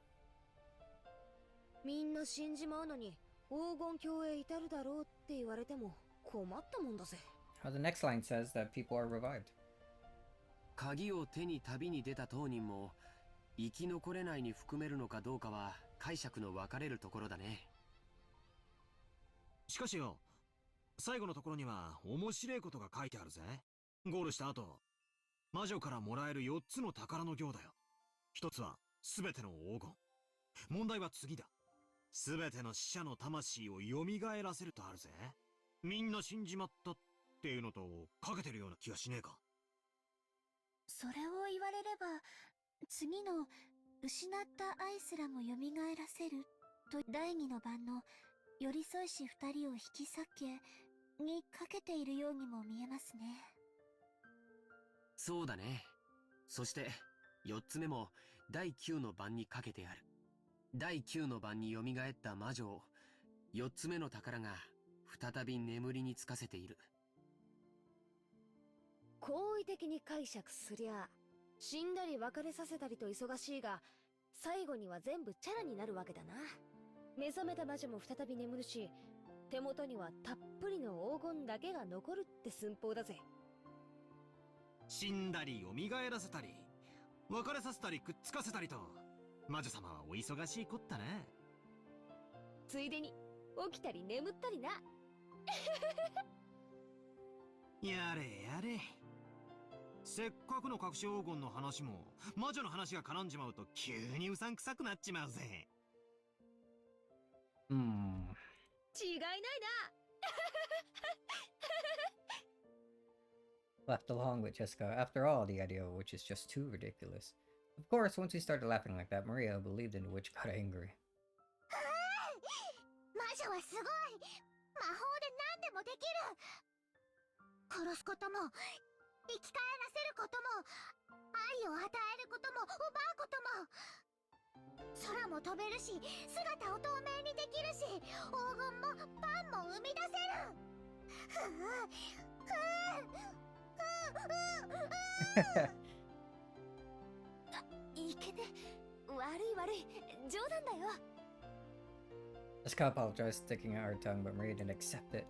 みんな死んじまうのに黄金鏡へ至るだろうって言われても困ったもんだぜ。 How the next line says that people are revived. 鍵を手に旅に出た当人も生き残れないに含めるのかどうかは解釈の分かれるところだね。しかしよ、最後のところには面白いことが書いてあるぜ。ゴールした後、魔女からもらえる4つの宝の行だよ。一つは全ての黄金。問題は次だ。全ての死者の魂を蘇らせるとあるぜ。みんな死んじまったっていうのとかけてるような気がしねえか。それを言われれば、次の失った愛すらも蘇らせると第2の晩の寄り添いし2人を引き裂けにかけているようにも見えますね。そうだね。そして4つ目も第9の晩にかけてある。第9の晩に蘇った魔女を4つ目の宝が再び眠りにつかせている。好意的に解釈すりゃ死んだり別れさせたりと忙しいが、最後には全部チャラになるわけだな。目覚めた魔女も再び眠るし、手元にはたっぷりの黄金だけが残るって寸法だぜ。死んだり蘇らせたり、別れさせたりくっつかせたりと、魔女様はお忙しいこったな。ついでに起きたり眠ったりな。やれやれ。せっかくの隠し黄金の話も魔女の話が絡んじまうと急にうさんくさくなっちまうぜ。違いないな。 Left along with Jessica. After all, the idea of which is just too ridiculous. Of course, once we started laughing like that, Maria, who believed in the witch, got angry. 魔女はすごい。魔法で何でもできる。殺すことも生き返らせることも愛を与えることも奪うことも、空も飛べるし姿を透明にできるし黄金もパンも生み出せる。いけね。悪い。冗談だよ。 Jessica apologized, sticking out her tongue, but Maria didn't accept it.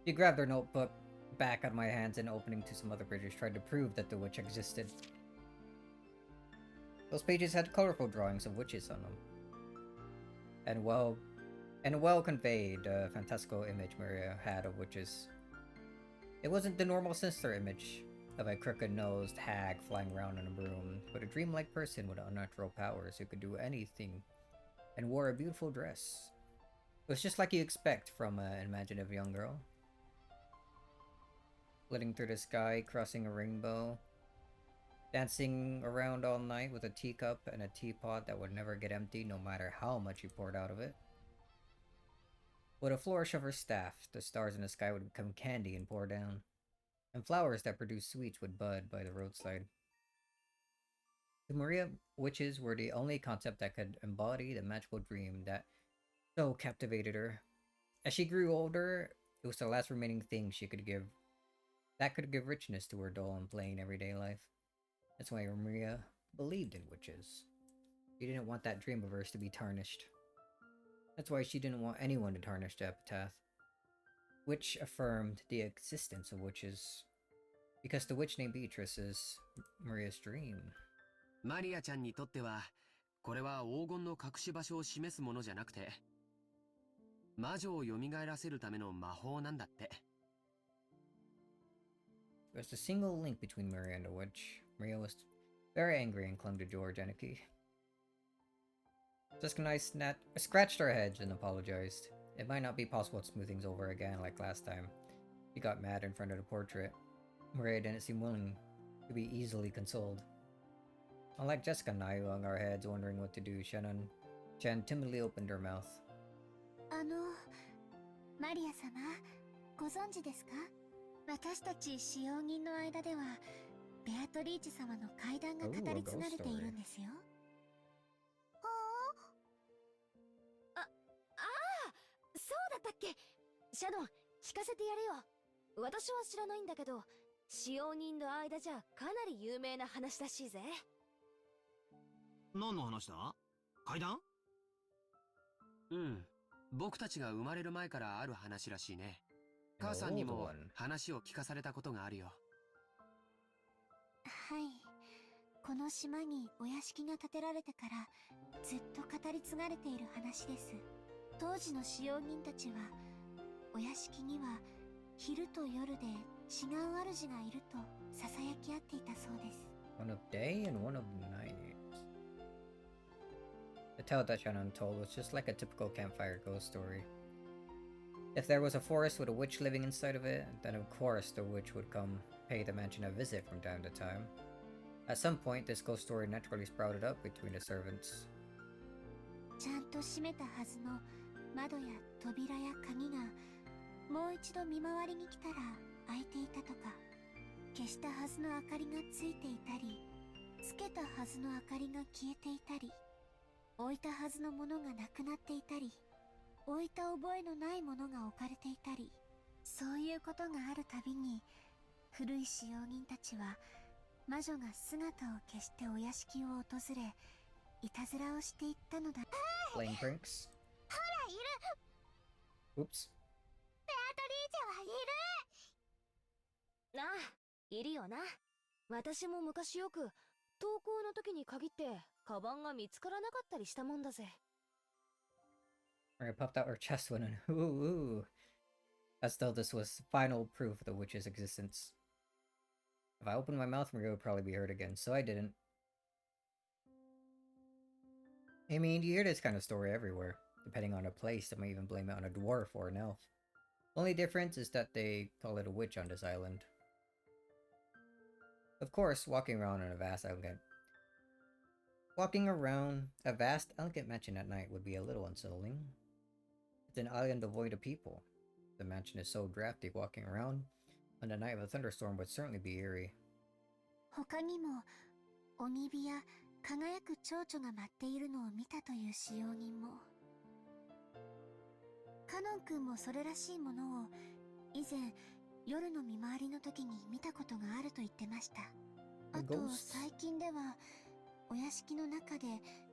She grabbed her notebook back out of my hands and opening to some other pages tried to prove that the witch existed. Those pages had colorful drawings of witches on them. And a well conveyed fantastical image Maria had of witches. It wasn't the normal sinister image of a crooked-nosed hag flying around in a broom, but a dreamlike person with unnatural powers who could do anything and wore a beautiful dress. It was just like you expect from an imaginative young girl. Flitting through the sky, crossing a rainbow, dancing around all night with a teacup and a teapot that would never get empty no matter how much you poured out of it. With a flourish of her staff, the stars in the sky would become candy and pour down, and flowers that produced sweets would bud by the roadside. The Maria witches were the only concept that could embody the magical dream that so captivated her. As she grew older, it was the last remaining thing she could give that could give richness to her dull and plain everyday life. That's why Maria believed in witches. She didn't want that dream of hers to be tarnished. That's why she didn't want anyone to tarnish the epitaph, which affirmed the existence of witches, because the witch named Beatrice is Maria's dream. マリアちゃんにとっては、これは黄金の隠し場所を示すものじゃなくて、魔女を蘇らせるための魔法なんだって。There was a single link between Maria and the witch. Maria was very angry and clung to George and a key. Jessica and I scratched our heads and apologized. It might not be possible to smooth things over again like last time. He got mad in front of the portrait. Maria didn't seem willing to be easily consoled. Unlike Jessica and I, who hung our heads wondering what to do, Shan timidly opened her mouth. マリア様、ご存知ですか？私たち使用人の間では、ベアトリーチ様の怪談が語り継がれているんですよ。そうだったっけ？シャドン、聞かせてやれよ。私は知らないんだけど、使用人の間じゃかなり有名な話らしいぜ。何の話だ？怪談？うん。僕たちが生まれる前からある話らしいね。母さんにも話を聞かされたことがあるよ。はい。この島にお屋敷が建てられてからずっと語り継がれている話です。当時の使用人たちは、お屋敷には昼と夜で違う主がいると囁き合っていたそうです。One of day and one of night. The tale that Shannon told was just like a typical campfire ghost story. If there was a forest with a witch living inside of it, then of course the witch would come pay the mansion a visit from time to time. At some point, this ghost story naturally sprouted up between the servants. ちゃんと閉めたはずの窓や扉や鍵がもう一度見回りに来たら開いていたとか、消したはずの明かりがついていたり、つけたはずの明かりが消えていたり、置いたはずのものがなくなっていたり、置いた覚えのないものが置かれていたり、そういうことがあるたびに、古い使用人たちは魔女が姿を消してお屋敷を訪れ、いたずらをしていったのだ。Playing pranks? ほら、いる。 Oops. ベアトリーチェはいる。ああ、いるよな。私も昔よく登校の時に限ってカバンが見つからなかったりしたもんだぜ。Maria puffed out her chest when an ooh, as though this was final proof of the witch's existence. If I opened my mouth, Maria would probably be hurt again, so I didn't. I mean, you hear this kind of story everywhere. Depending on a place, they might even blame it on a dwarf or an elf. Only difference is that they call it a witch on this island. Of course, walking around a vast elegant mansion at night would be a little unsettling. It's an island devoid of people. The mansion is so drafty, walking around on the night of a thunderstorm would certainly be eerie. 他にも鬼火や輝く蝶々が舞っているのを見たという使用人も。カノン君もそれらしいものを以前夜の見回りの時に見たことがあると言ってました。あと最近ではお屋敷の中で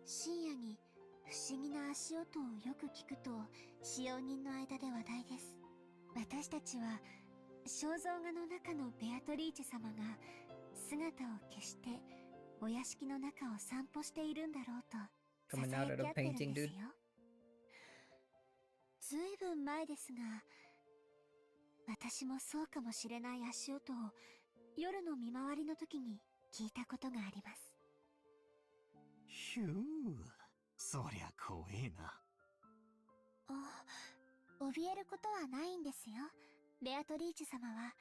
深夜に不思議な足音をよく聞くと使用人の間で話題です。私たちは肖像画の中のベアトリーチェ様が姿を消してお屋敷の中を散歩しているんだろうと囁き合ってるんですよ。ずいぶん前ですが、私もそうかもしれない足音を夜の見回りの時に聞いたことがあります。ひゅー、そりゃ怖えな。怯えることはないんですよ。ベアトリーチェ様は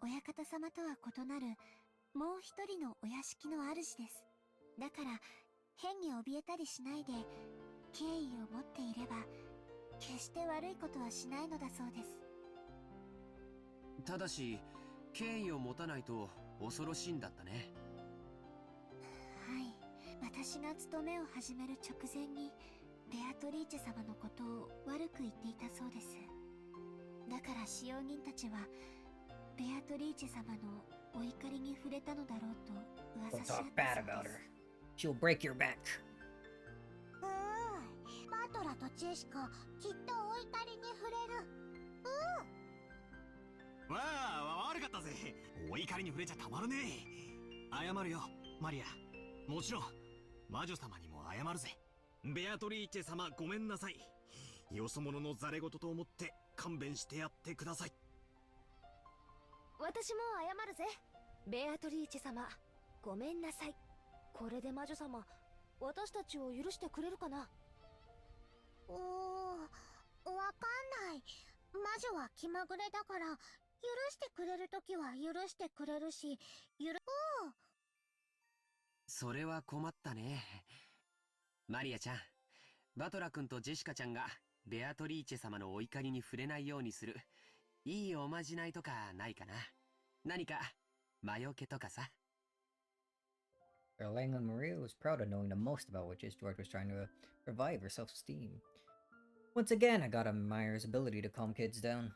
親方様とは異なるもう一人のお屋敷の主です。だから変に怯えたりしないで敬意を持っていれば決して悪いことはしないのだそうです。ただし敬意を持たないと恐ろしいんだったね。はい。私が勤めを始める直前にベアトリーチェ様のことを悪く言っていたそうです。だから使用人たちはベアトリーチェ様のお怒りに触れたのだろうと噂 Don't し合っ talk た bad そう about で her. す。 She'll break your back. バトラとジェシカ、きっとお怒りに触れる。わあ、悪かったぜ。お怒りに触れちゃたまるねえ。謝るよ、マリア。もちろん、魔女様にも謝るぜ。ベアトリーチェ様、ごめんなさい。よそ者のザレ言と思って勘弁してやってください。私も謝るぜ。ベアトリーチェ様、ごめんなさい。これで魔女様、私たちを許してくれるかな？わかんない。魔女は気まぐれだから、許してくれるときは許してくれるし、それは困ったね。マリアちゃん、バトラ君とジェシカちゃんがベアトリーチェ様のお怒りに触れないようにするいいおまじないとかないかな。何か魔除けとかさ。Relying on Maria was proud of knowing the most about witches. George was trying to revive her self-esteem. Once again, I gotta admire his ability to calm kids down.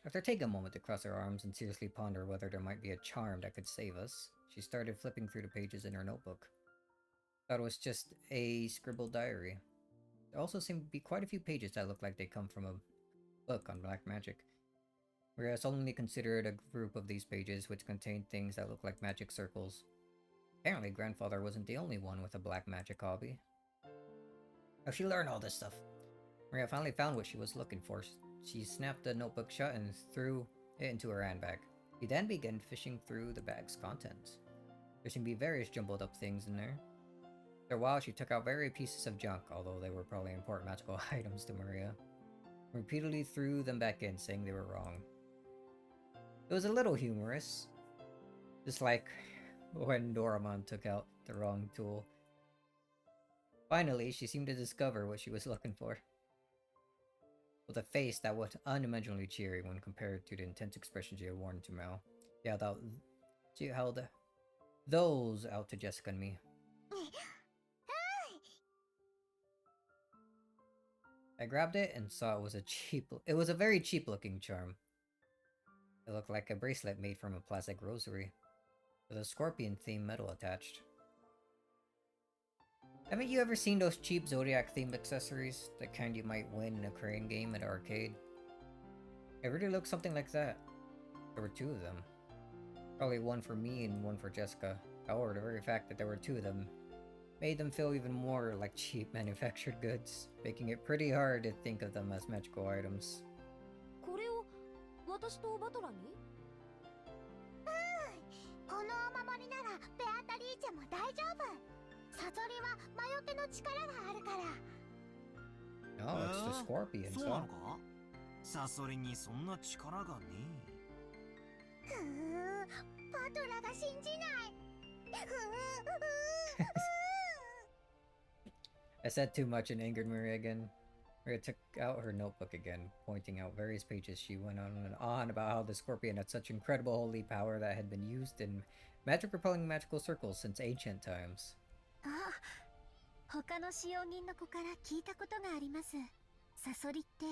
After taking a moment to cross her arms and seriously ponder whether there might be a charm that could save us, she started flipping through the pages in her notebook. Thought it was just a scribbled diary. There also seemed to be quite a few pages that looked like they come from a book on black magic. Maria solemnly considered a group of these pages which contained things that looked like magic circles. Apparently, grandfather wasn't the only one with a black magic hobby. How'd she learn all this stuff? Maria finally found what she was looking for. She snapped the notebook shut and threw it into her handbag. She then began fishing through the bag's contents. There seemed to be various jumbled up things in there. After a while, she took out various pieces of junk, although they were probably important magical items to Maria. Repeatedly threw them back in, saying they were wrong. It was a little humorous. Just like when Doraemon took out the wrong tool. Finally, she seemed to discover what she was looking for. With a face that was unimaginably cheery when compared to the intense expression she had worn to Mel. She held those out to Jessica and me. I grabbed it and saw it was a very cheap looking charm. It looked like a bracelet made from a plastic rosary, with a scorpion-themed medal attached. Haven't you ever seen those cheap Zodiac-themed accessories? The kind you might win in a crane game at an arcade? It really looks something like that. There were two of them. Probably one for me and one for Jessica. However, the very fact that there were two of them made them feel even more like cheap manufactured goods, making it pretty hard to think of them as magical items. これを私とバトラに？このお守りならベアタリーチェも大丈夫。サソリは魔除けの力があるから。Oh, it's the scorpions, そうな huh? のか？サソリにそんな力がねえ。バトラが信じない。I said too much and angered Maria again. Maria took out her notebook again, pointing out various pages. She went on and on about how the scorpion had such incredible holy power that had been used in magic-repelling magical circles since ancient times. 他の使用人の子から聞いたことがあります。サソリって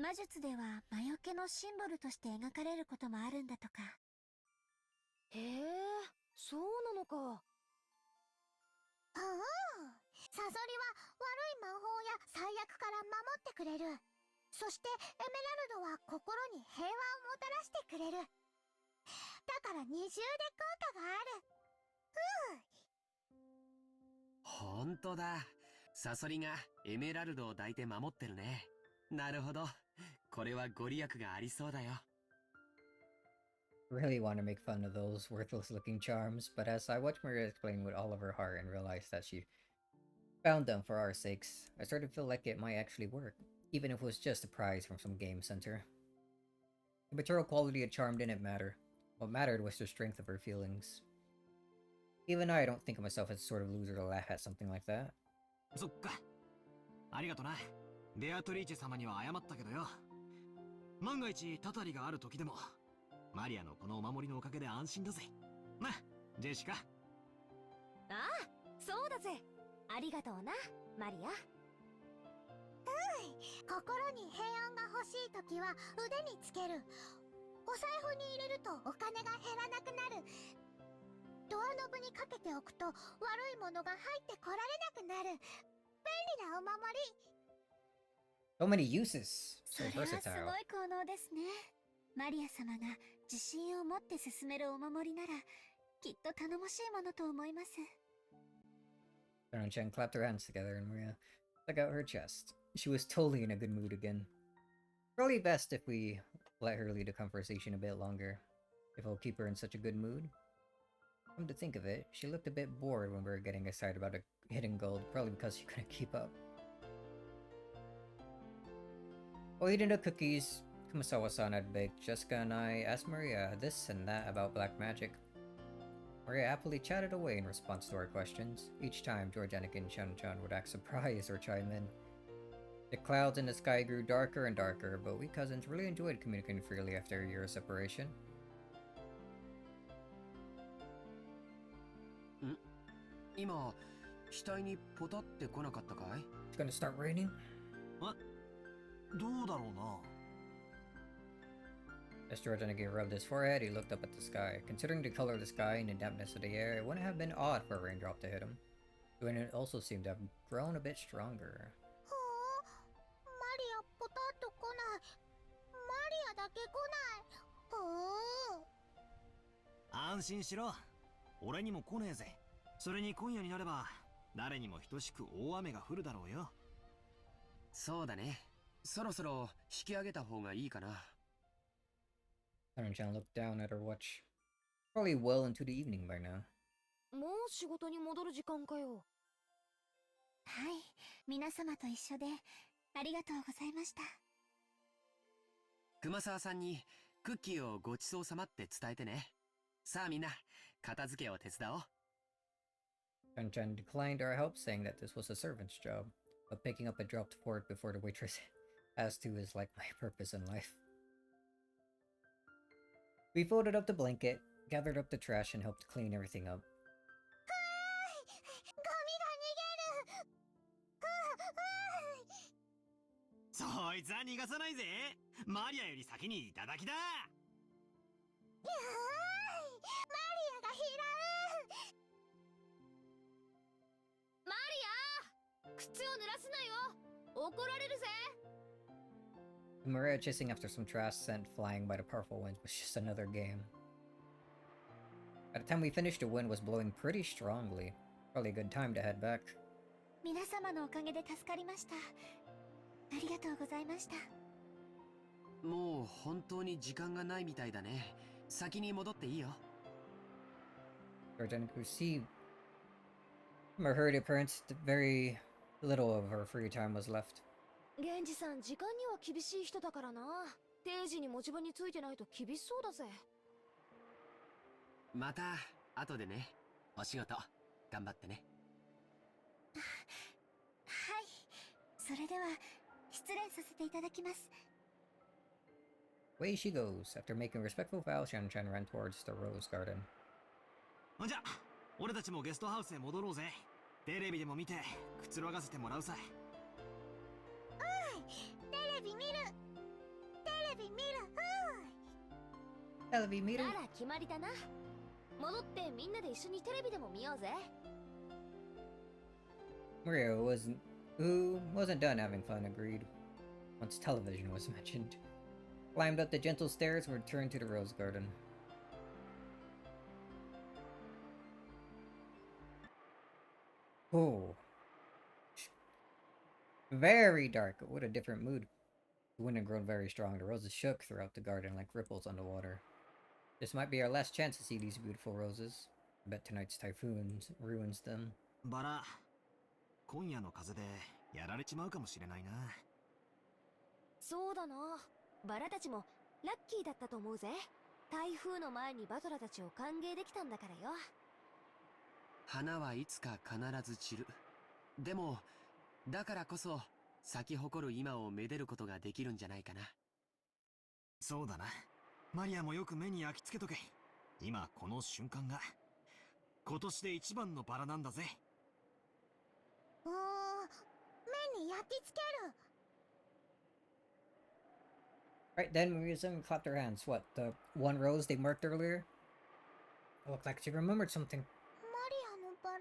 魔術では魔除けのシンボルとして描かれることもあるんだとか。へえ、そうなのか。サソリは悪い魔法や最悪から守ってくれる。そしてエメラルドは心に平和をもたらしてくれる。だから二重で効果がある。ほんとだ。サソリがエメラルドを抱いて守ってるね。なるほど。これはご利益がありそうだよ。Really want to make fun of those worthless-looking charms, but as I watched Maria explain with all of her heart and realized that she found them for our sakes, I started to feel like it might actually work, even if it was just a prize from some game center. The material quality of charm didn't matter. What mattered was the strength of her feelings. Even I don't think of myself as the sort of loser to laugh at something like that. そっか。ありがとな。ベアトリーチェ様には謝ったけどよ。万が一たたりがある時でも、マリアのこのお守りのおかげで安心だぜ。な、ジェシカ。ああ、そうだぜ。ありがとうな、マリア。心に平安が欲しいときは腕につける。お財布に入れるとお金が減らなくなる。ドアノブにかけておくと悪いものが入ってこられなくなる。便利なお守り。So many uses. そ So れはすご versatile. い効能ですね。マリア様が自信を持って進めるお守りなら、きっと頼もしいものと思います。Chen clapped her hands together and Maria stuck out her chest. She was totally in a good mood again. Probably best if we let her lead the conversation a bit longer, if it'll keep her in such a good mood. Come to think of it, she looked a bit bored when we were getting excited about a hidden gold, probably because she couldn't keep up. While eating the cookies Kumasawa-san had baked, Jessica and I asked Maria this and that about black magic. Maria happily chatted away in response to our questions. Each time, George Anakin and Chan-chan would act surprised or chime in. The clouds in the sky grew darker and darker, but we cousins really enjoyed communicating freely after a year of separation. 今、額にポタって来なかったかい？ It's gonna start raining? どうだろうな。As George Anakin rubbed his forehead, he looked up at the sky. Considering the color of the sky and the dampness of the air, it wouldn't have been odd for a raindrop to hit him. The wind also seemed to have grown a bit stronger. マリアポタッと来ない。マリアだけ来ない。安心しろ。俺にも来ねえぜ。それに今夜になれば誰にも等しく大雨が降るだろうよ。そうだね。そろそろ引き上げた方がいいかな。Chan looked down at her watch. Probably well into the evening by now. もう仕事に戻る時間かよ。はい、皆様と一緒でありがとうございました。熊沢さんにクッキーをごちそうさまって伝えてね。さあみんな、片付けを手伝おう。Chan declined our help, saying that this was a servant's job, but picking up a dropped fork before the waitress asked to is like my purpose in life. We folded up the blanket, gathered up the trash, and helped clean everything up. そいつは逃がさないぜ。マリアより先にいただきだ。マリアが拾う。マリア、靴を濡らすなよ。怒られるぜ。Maria chasing after some trash sent flying by the powerful winds was just another game. By the time we finished, the wind was blowing pretty strongly. Probably a good time to head back. 皆様のおかげで助かりました。ありがとうございました。もう本当に時間がないみたいだね。先に戻っていいよ。Georgiana could see from her hurried appearance that very little of her free time was left. 源氏さん、時間には厳しい人だからな。定時に持ち場についてないと厳しそうだぜ。また後でね。お仕事頑張ってね。はい、それでは失礼させていただきます。Away she goes. After making respectful vows, Chan ran towards the rose garden. じゃあ、俺たちもゲストハウスへ戻ろうぜ。テレビでも見てくつろがせてもらうさ。テレビ見る。テレビ見る。テレビ見る。なら決まりだな。戻ってみんなで一緒にテレビでも見ようぜ。Maria who wasn't done having fun, agreed. Once television was mentioned, climbed up the gentle stairs and returned to the rose garden. Oh. Very dark. What a different mood. The wind had grown very strong. The roses shook throughout the garden like ripples on the water. This might be our last chance to see these beautiful roses. I bet tonight's typhoon ruins them. バラ、今夜の風でやられちまうかもしれないな。そうだな。バラたちもラッキーだったと思うぜ。台風の前にバトラたちを歓迎できたんだからよ。花はいつか必ず散る。でもだからこそ咲き誇る今をめでることができるんじゃないかな。そうだな。マリアもよく目に焼き付けとけ。今この瞬間が。今年で一番のバラなんだぜ。麺に焼き付ける。 Right then, Maria suddenly clapped her hands. What, the one rose they marked earlier? It looked like she remembered something. マリアのバラ、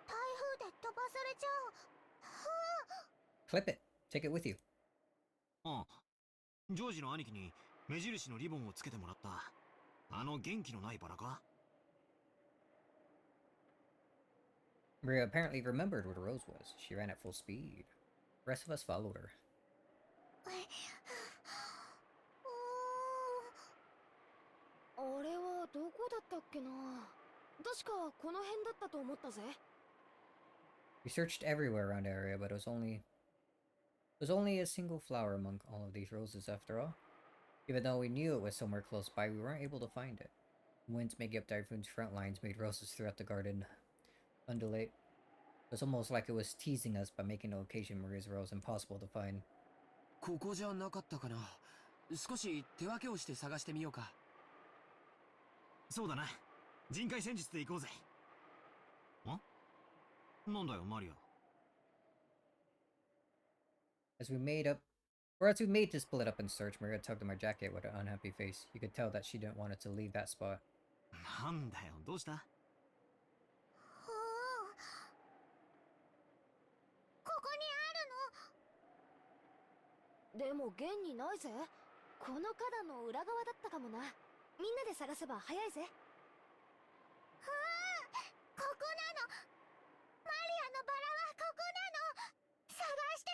台風で飛ばされちゃう。Clip it. Take it with you. ああ、ジョージの兄貴に目印のリボンをつけてもらった。あの元気のないバラか？ Maria apparently remembered what a rose was. She ran at full speed. The rest of us followed her. あれはどこだったっけな。確かこの辺だったと思ったぜ。 We searched everywhere around the area, but it was only a single flower among all of these roses after all. Even though we knew it was somewhere close by, we weren't able to find it. Winds making up Typhoon's front lines made roses throughout the garden undulate. It was almost like it was teasing us by making the location Maria's rose impossible to find. ここじゃなかったかな。少し手分けをして探してみようか。そうだな。人海戦術で行こうぜ。なんだよ、マリア。As we made to split up and search, Maria tugged at my jacket with an unhappy face. You could tell that she didn't want it to leave that spot. なんだよ、どうした？ここにあるの？でも現にないぜ。この花壇の裏側だったかもな。みんなで探せば早いぜ。ここなの。マリアのバラはここなの。探して。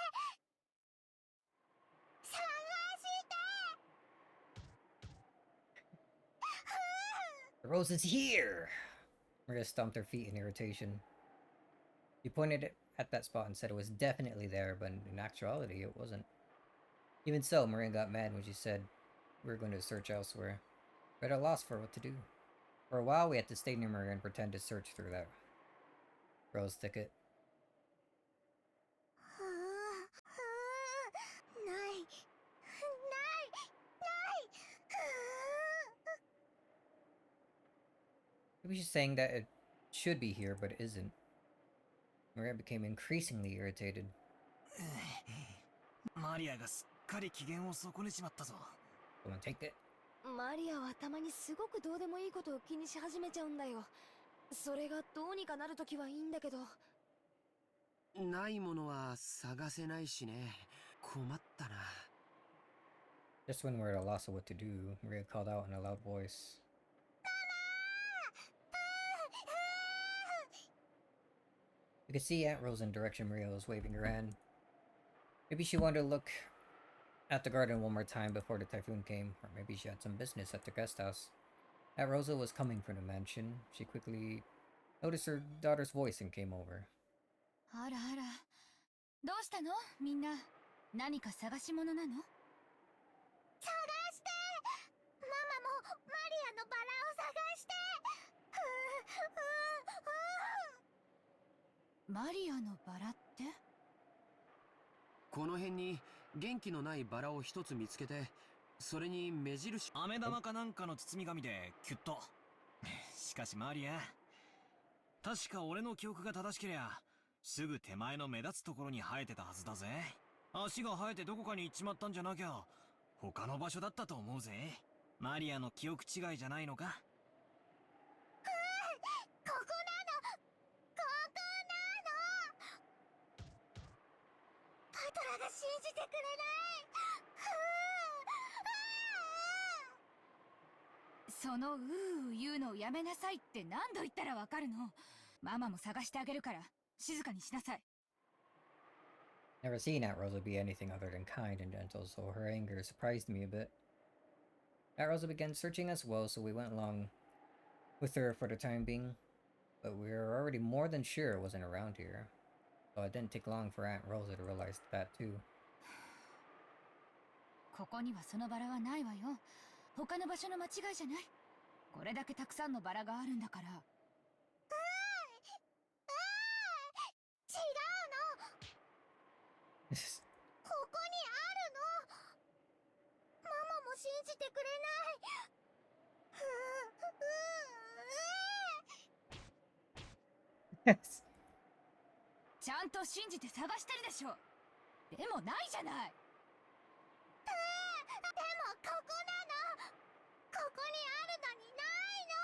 探して。 The rose is here! Maria stomped her feet in irritation. She pointed at that spot and said it was definitely there, but in actuality, it wasn't. Even so, Maria got mad when she said we were going to search elsewhere. We had a loss for what to do. For a while, we had to stay near Maria and pretend to search through that rose thicket. ない。ない。ない。 Maybe she's saying that it should be here, but it isn't. Maria became increasingly irritated. マリアがすっかり機嫌を損ねちまったぞ。Someone take it. マリアはたまにすごくどうでもいいことを気にし始めちゃうんだよ。それがどうにかなるときはいいんだけど。ないものは探せないしね。困ったな。Just when we're at a loss of what to do, Maria called out in a loud voice. You could see Aunt Rose in the direction Maria was waving her hand. Maybe she wanted to look at the garden one more time before the typhoon came, or maybe she had some business at the guest house. Aunt Rosa was coming from the mansion. She quickly noticed her daughter's voice and came over. あらあら、どうしたのみんな。何か探し物なの？探して。ママもマリアのバラを探して。マリアのバラって？この辺に元気のないバラを一つ見つけて、それに目印。飴玉かなんかの包み紙でキュッと。しかしマリア、確か俺の記憶が正しけりゃすぐ手前の目立つところに生えてたはずだぜ。足が生えてどこかに行っちまったんじゃなきゃ他の場所だったと思うぜ。マリアの記憶違いじゃないのか？ここなの。ここなの。パトラが信じてくれない。そのうう言うのをやめなさいって何度言ったらわかるの？ママも探してあげるから静かにしなさい。 Never seen Aunt Rosa be anything other than kind and gentle, so her anger surprised me a bit. Aunt Rosa began searching as well, so we went along with her for the time being, but we were already more than sure it wasn't around here. So it didn't take long for Aunt Rosa to realize that too. ここにはそのバラはないわよ。他の場所の間違いじゃない。これだけたくさんのバラがあるんだから。違うの。ここにあるの。ママも信じてくれない。ちゃんと信じて探してるでしょ。でもないじゃない。でもここなの。ここにあるのにないの。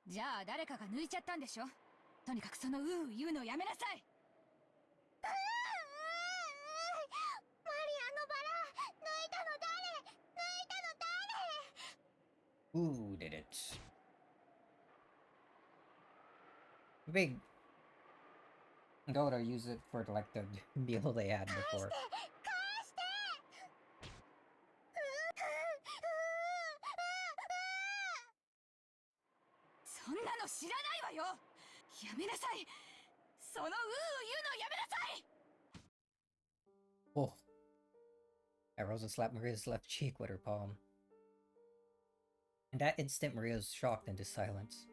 じゃあ誰かが抜いちゃったんでしょ。とにかくその言うのやめなさい。マリアのバラ抜いたの誰。 Who did it? Big daughter use it for like the meal they had before. そんなの知らないわよ。やめなさい。その言うのやめなさい。 Oh. Rosa slapped Maria's left cheek with her palm. In that instant, Maria was shocked into silence.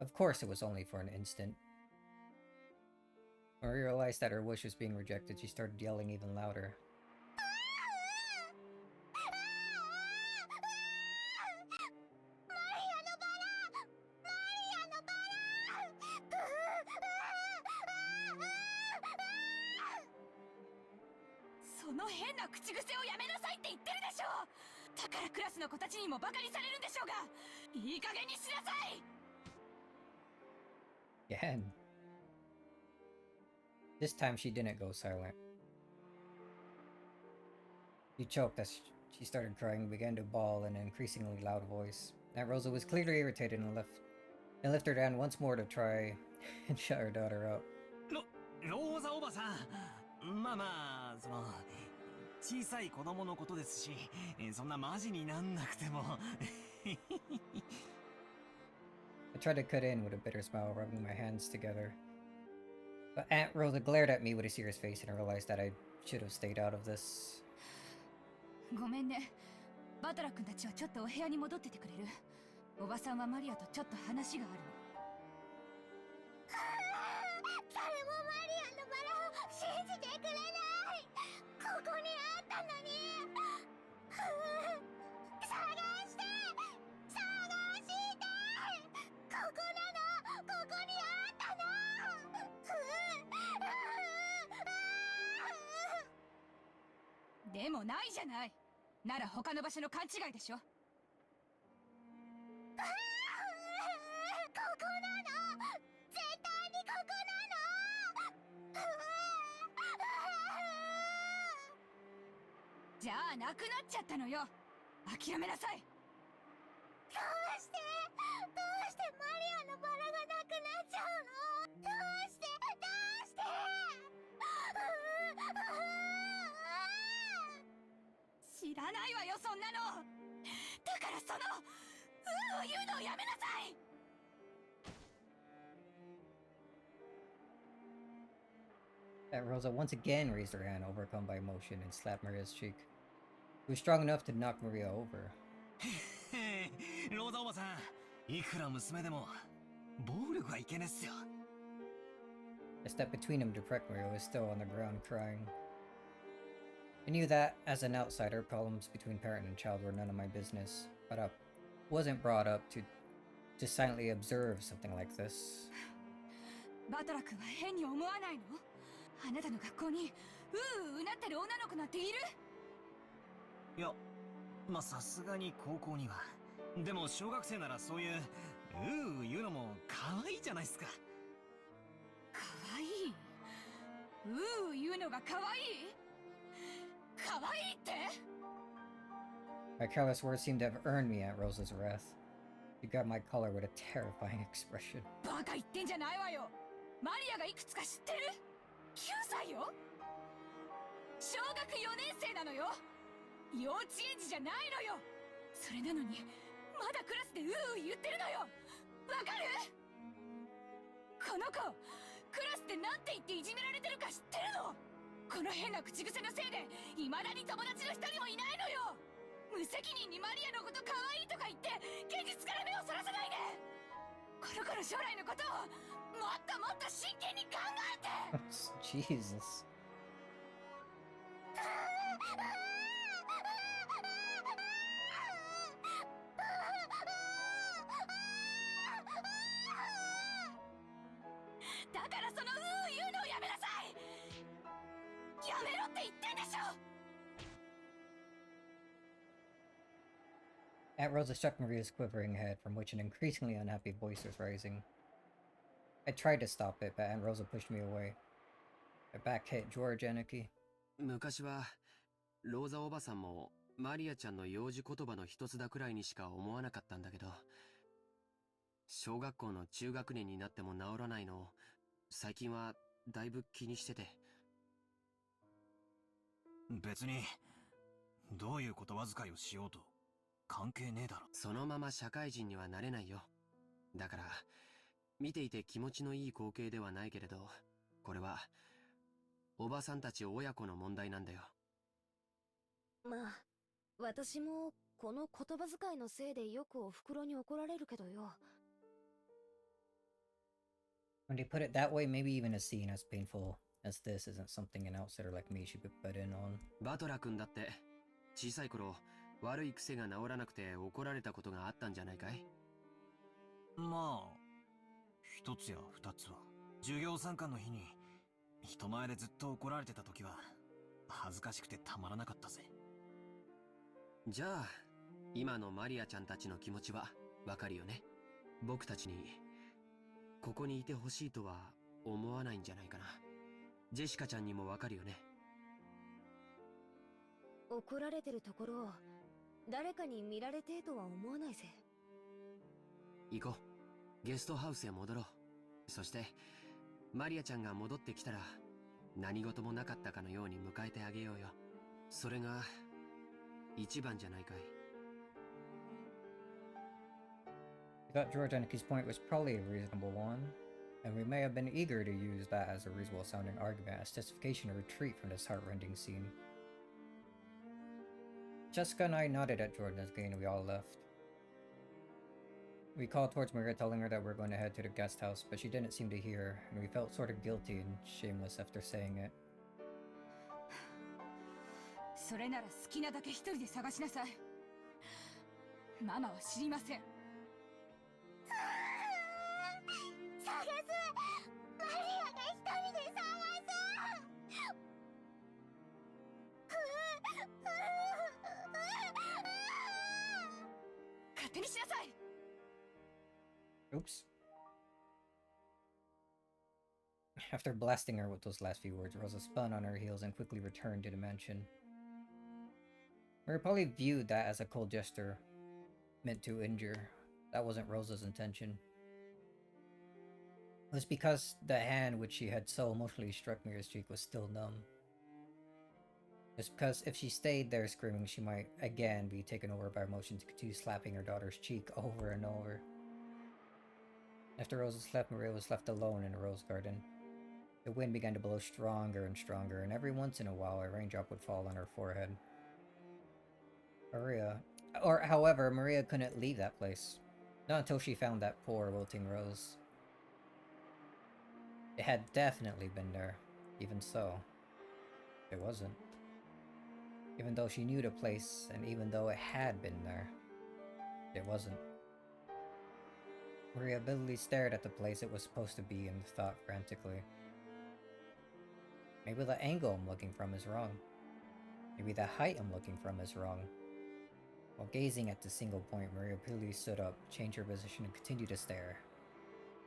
Of course, it was only for an instant. When Maria realized that her wish was being rejected, she started yelling even louder. Again. This time she didn't go silent. She choked as she started crying and began to bawl in an increasingly loud voice. Aunt Rosa was clearly irritated and lifted her hand once more to try and shut her daughter up. ローザおばさん、まあその小さい子供のことですし、そんなマジになんなくても。I tried to cut in with a bitter smile, rubbing my hands together. But Aunt Rosa glared at me with a serious face, and I realized that I should have stayed out of this. ごめんね。バトラ君たちはちょっとお部屋に戻っててくれる。おばさんはマリアとちょっと話があるの。誰もマリアのバラを信じてくれない。ここにあったのに。探してここなの。ここにあったの。でもないじゃない。なら他の場所の勘違いでしょ。ここなの。絶対にここなの。じゃあなくなっちゃったのよ。諦めなさい。どうしてマリアのバラがなくなっちゃうの。どうして知らないわよ、そんなの。だからその言うのをやめなさい。Aunt Rosa once again raised her hand, overcome by emotion, and slapped Maria's cheek. It was strong enough to knock Maria over. ローザおばさん、いくら娘でも暴力はいけねっすよ。I stepped between them to correct Maria, who was still on the ground crying. I knew that, as an outsider, problems between parent and child were none of my business, but I wasn't brought up to silently observe something like this. バトラ君は変に思わないの？あなたの学校になってる女の子なんている？いや、まあさすがに高校には。でも小学生ならそういう言うのも可愛いじゃないっすか。可愛い？言うのが可愛い？可愛いって？ My careless words seemed to have earned me Aunt Rosa's wrath. She grabbed my collar with a terrifying expression. バカ言ってんじゃないわよ。マリアがいくつか知ってる？9歳よ。小学4年生なのよ。幼稚園児じゃないのよ。それなのにまだクラスで言ってるのよ。わかる？この子クラスでなんて言っていじめられてるか知ってるの？この変な口癖のせいで未だに友達の一人もいないのよ。無責任にマリアのこと可愛いとか言って現実から目をそらさないで。この子の将来のことをもっともっと真剣に考えて。Jesus. Aunt Rosa struck Maria's quivering head, from which an increasingly unhappy voice was rising. I tried to stop it, but Aunt Rosa pushed me away. My back hit George Anarchy. 昔はローザおばさんもマリアちゃんの幼児言葉の一つだくらいにしか思わなかったんだけど、小学校の中学年になっても治らないのを最近はだいぶ気にしてて。別にどういう言葉遣いをしようと関係ねえだろ。そのまま社会人にはなれないよ。だから見ていて気持ちのいい光景ではないけれど、これはおばさんたち親子の問題なんだよ。まあ、私もこの言葉遣いのせいでよくお袋に怒られるけどよ。When they put it that way, maybe even a scene as painful as this isn't something an outsider like me should be put in on. バトラ君だって小さい頃悪い癖が治らなくて怒られたことがあったんじゃないかい？まあ、一つや二つは。授業参観の日に人前でずっと怒られてた時は恥ずかしくてたまらなかったぜ。じゃあ今のマリアちゃんたちの気持ちはわかるよね。僕たちにここにいてほしいとは思わないんじゃないかな。ジェシカちゃんにもわかるよね。怒られてるところを誰かに見られてえとは思わないぜ。行こう。ゲストハウスへ戻ろう。そしてマリアちゃんが戻ってきたら何事もなかったかのように迎えてあげようよ。それが一番じゃないかい。I thought George Anarchy's point was probably a reasonable one, and we may have been eager to use that as a reasonable sounding argument as justification to retreat from this heart-rending scene. Jessica and I nodded at Jordan as Gay and we all left. We called towards Maria, telling her that we were going to head to the guest house, but she didn't seem to hear, and we felt sort of guilty and shameless after saying it. それなら好きなだけ一人で探しなさい。ママは知りません。探す。マリアが一人で探す。勝手にしなさい。Oops. After blasting her with those last few words, Rosa spun on her heels and quickly returned to the mansion. Mary probably viewed that as a cold gesture meant to injure. That wasn't Rosa's intention. It was because the hand which she had so emotionally struck Mira's cheek was still numb. It's because if she stayed there screaming, she might again be taken over by emotion to continue slapping her daughter's cheek over and over. After Rosa slept, Maria was left alone in the rose garden. The wind began to blow stronger and stronger, and every once in a while a raindrop would fall on her forehead. However, Maria couldn't leave that place. Not until she found that poor wilting rose. It had definitely been there. Even so, it wasn't. Even though she knew the place, and even though it had been there, it wasn't. Maria bitterly stared at the place it was supposed to be and thought frantically. Maybe the angle I'm looking from is wrong. Maybe the height I'm looking from is wrong. While gazing at the single point, Maria repeatedly stood up, changed her position, and continued to stare.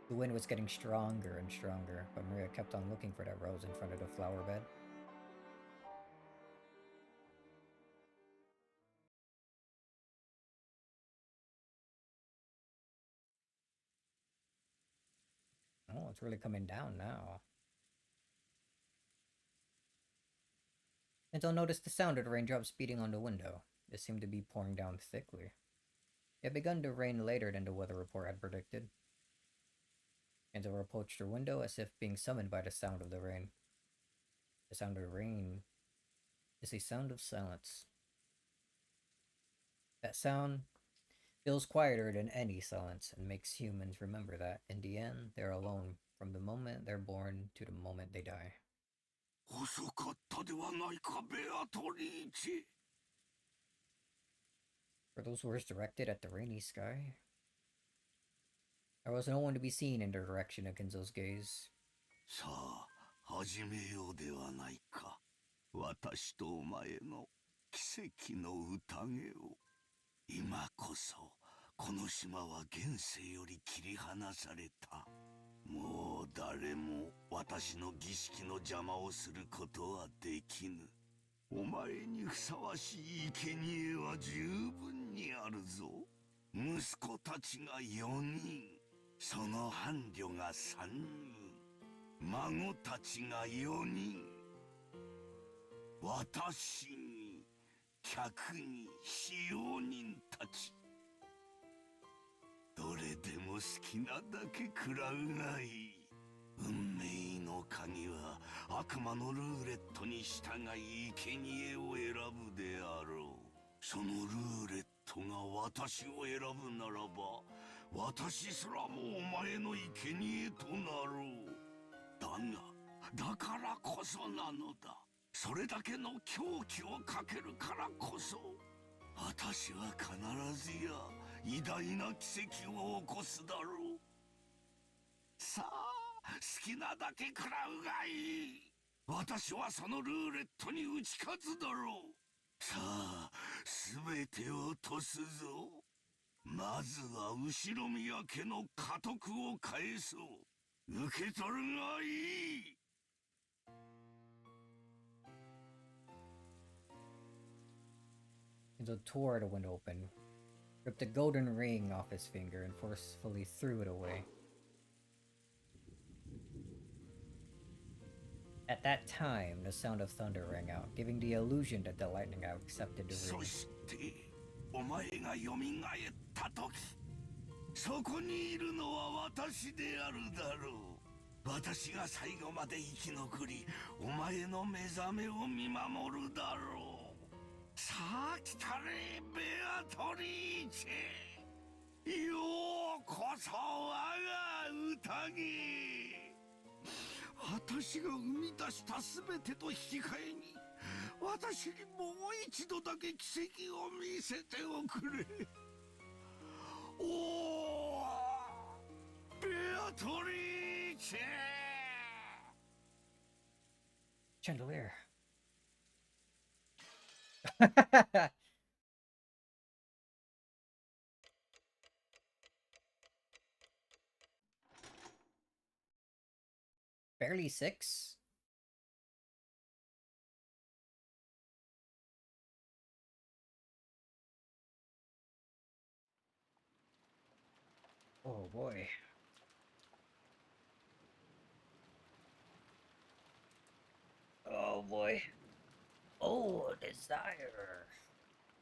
The wind was getting stronger and stronger, but Maria kept on looking for that rose in front of the flower bed. Oh, it's really coming down now. Until noticed the sound of the raindrops beating on the window. It seemed to be pouring down thickly. It had begun to rain later than the weather report had predicted. Angela approached her window as if being summoned by the sound of the rain. The sound of the rain is a sound of silence. That sound feels quieter than any silence and makes humans remember that, in the end, they're alone from the moment they're born to the moment they die. 遅かったではないか、ベアトリーチェ。 Were those words directed at the rainy sky? There was no one to be seen in the direction of Kinzo's gaze. さあ、始めようではないか。私とお前の奇跡の宴を。今こそこの島は現世より切り離された。もう誰も私の儀式の邪魔をすることはできぬ。お前にふさわしい生贄は十分にあるぞ。息子たちが4人、その伴侶が3人、孫たちが4人、私に客に使用人たち。どれでも好きなだけ食らうがいい。運命の鍵は悪魔のルーレットに従い生贄を選ぶであろう。そのルーレットが私を選ぶならば、私すらもお前の生贄となろう。だからこそなのだ。それだけの狂気をかけるからこそ、私は必ずや偉大な奇跡を起こすだろう。さあ、好きなだけ食らうがいい。私はそのルーレットに打ち勝つだろう。さあ、全てを落とすぞ。まずは後ろ宮家の家督を返そう。受け取るがいい。The door went open, ripped the golden ring off his finger, and forcefully threw it away. At that time, the sound of thunder rang out, giving the illusion that the lightning had accepted the ring. そしてお前が蘇った時、そこにいるのは私であるだろう。私が最後まで生き残り、お前の目覚めを見守るだろう。さあ来たれ、ベアトリーチェ。ようこそ我が宴。私が生み出した全てと引き換えに、私にもう一度だけ奇跡を見せておくれ。おー、ベアトリーチェ。 Chandelier. Barely 6? Oh boy. Oh boy. Oh, desire.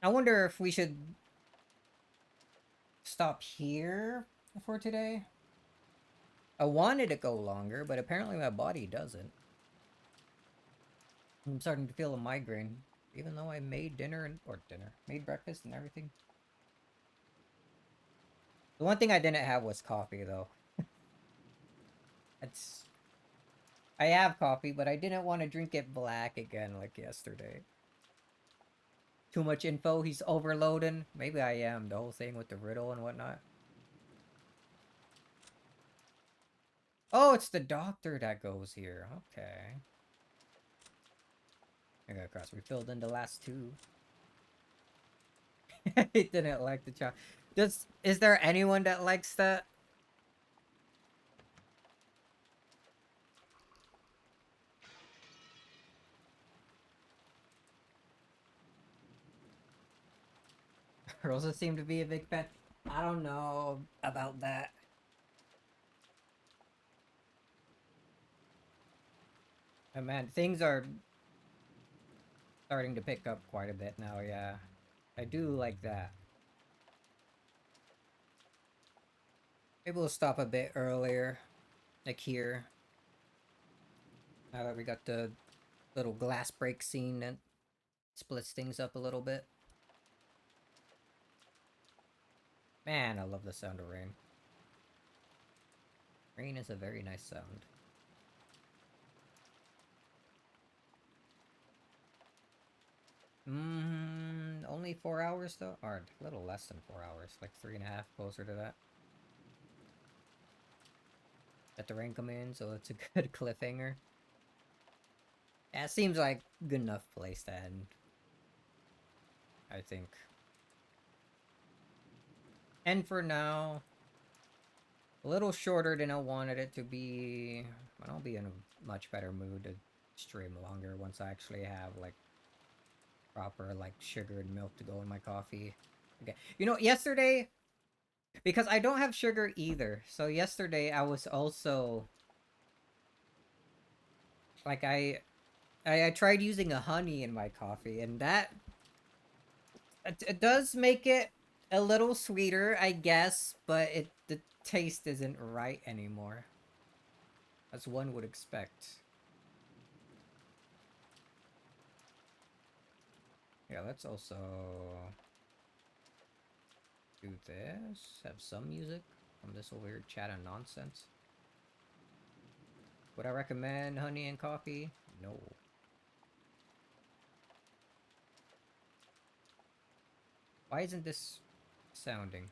I wonder if we should stop here for today. I wanted to go longer, but apparently my body doesn't. I'm starting to feel a migraine, even though I made made breakfast and everything. The one thing I didn't have was coffee, though. I have coffee, but I didn't want to drink it black again like yesterday. Too much info, he's overloading. Maybe I am, the whole thing with the riddle and whatnot. Oh, it's the doctor that goes here. Okay. I got across. We filled in the last two. He didn't like the child. Is there anyone that likes that? Rosa seemed to be a big fan. I don't know about that. Oh man, things are starting to pick up quite a bit now, yeah. I do like that. Maybe we'll stop a bit earlier. Like here. Now that we got the little glass break scene that splits things up a little bit. Man, I love the sound of rain. Rain is a very nice sound. Only 4 hours though? Or a little less than 4 hours. Like 3.5, closer to that. Let the rain come in, so it's a good cliffhanger. Yeah, it seems like good enough place to end. I think. And for now, a little shorter than I wanted it to be. I'll be in a much better mood to stream longer once I actually have like proper like sugar and milk to go in my coffee. Okay. You know, yesterday, because I don't have sugar either, so yesterday I was also like I tried using a honey in my coffee, and that it does make it a little sweeter, I guess, but the taste isn't right anymore, as one would expect. Yeah, let's also do this. Have some music from this weird chat and nonsense. Would I recommend honey and coffee? No. Why isn't this sounding?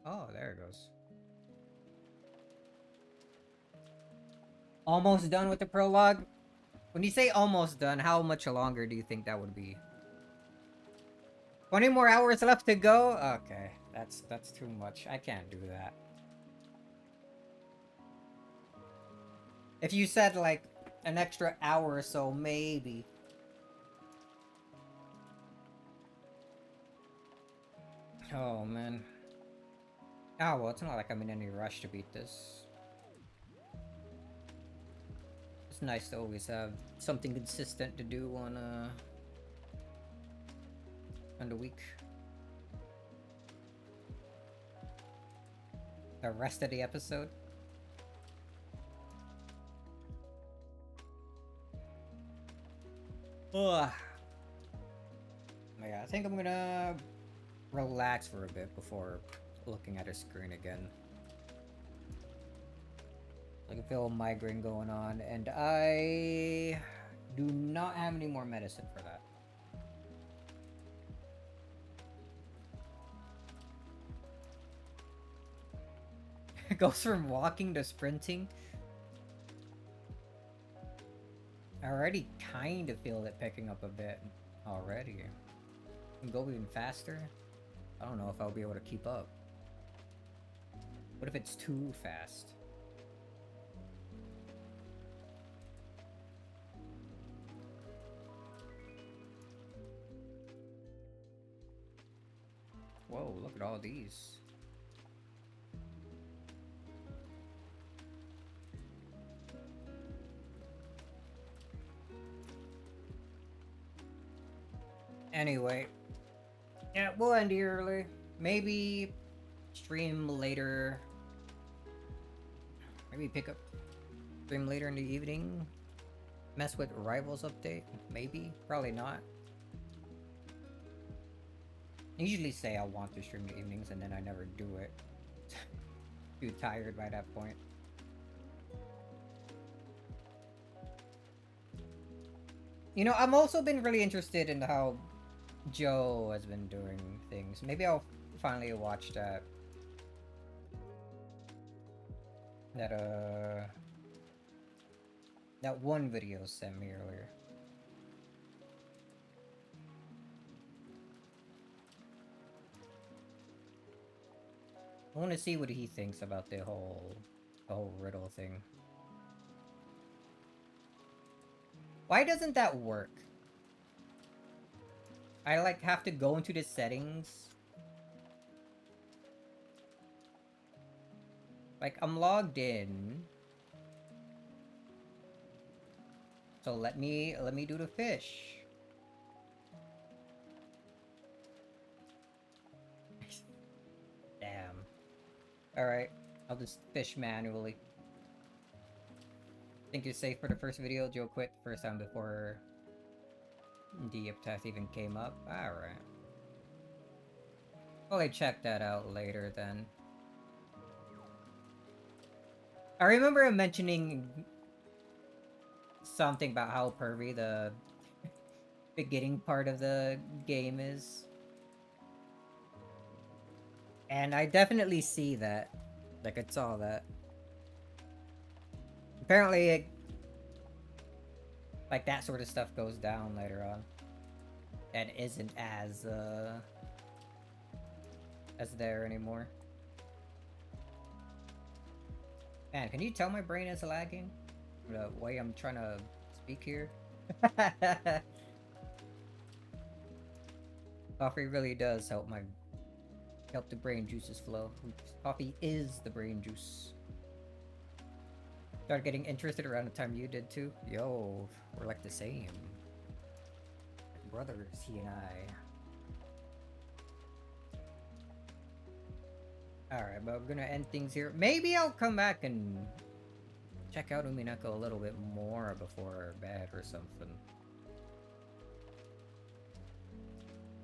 Oh, there it goes. Almost done with the prologue? When you say almost done, how much longer do you think that would be? 20 more hours left to go? Okay, that's too much. I can't do that. If you said like an extra hour or so, maybe. Oh man. Oh well, it's not like I'm in any rush to beat this. It's nice to always have something consistent to do on the week. The rest of the episode. Ugh. Yeah, I think I'm gonna relax for a bit before looking at a screen again. I can feel a migraine going on, and I do not have any more medicine for that. It goes from walking to sprinting. I already kind of feel it picking up a bit already. And go even faster? I don't know if I'll be able to keep up. What if it's too fast? Whoa, look at all these. Anyway, yeah, we'll end here early. Maybe stream later. Maybe pick up stream later in the evening. Mess with Rivals update. Maybe. Probably not. I usually say I want to stream in the evenings and then I never do it. Too tired by that point. You know, I've also been really interested in how Joe has been doing things. Maybe I'll finally watch that one video sent me earlier. I want to see what he thinks about the whole Riddle thing. Why doesn't that work? I like have to go into the settings. Like I'm logged in. So let me do the fish. Damn. Alright. I'll just fish manually. Think you're safe for the first video? Joe quit first time before the test even came up. Alright. I'll check that out later then. I remember him mentioning something about how pervy the beginning part of the game is. And I definitely see that. Like, I saw that. Apparently, like, that sort of stuff goes down later on. and isn't as there anymore. Man, can you tell my brain is lagging? The way I'm trying to speak here? Coffee really does help the brain juices flow. Coffee is the brain juice. Started getting interested around the time you did too. Yo, we're like the same. Brothers, he and I. Alright, but we're gonna end things here. Maybe I'll come back and check out Umineko a little bit more before bed or something.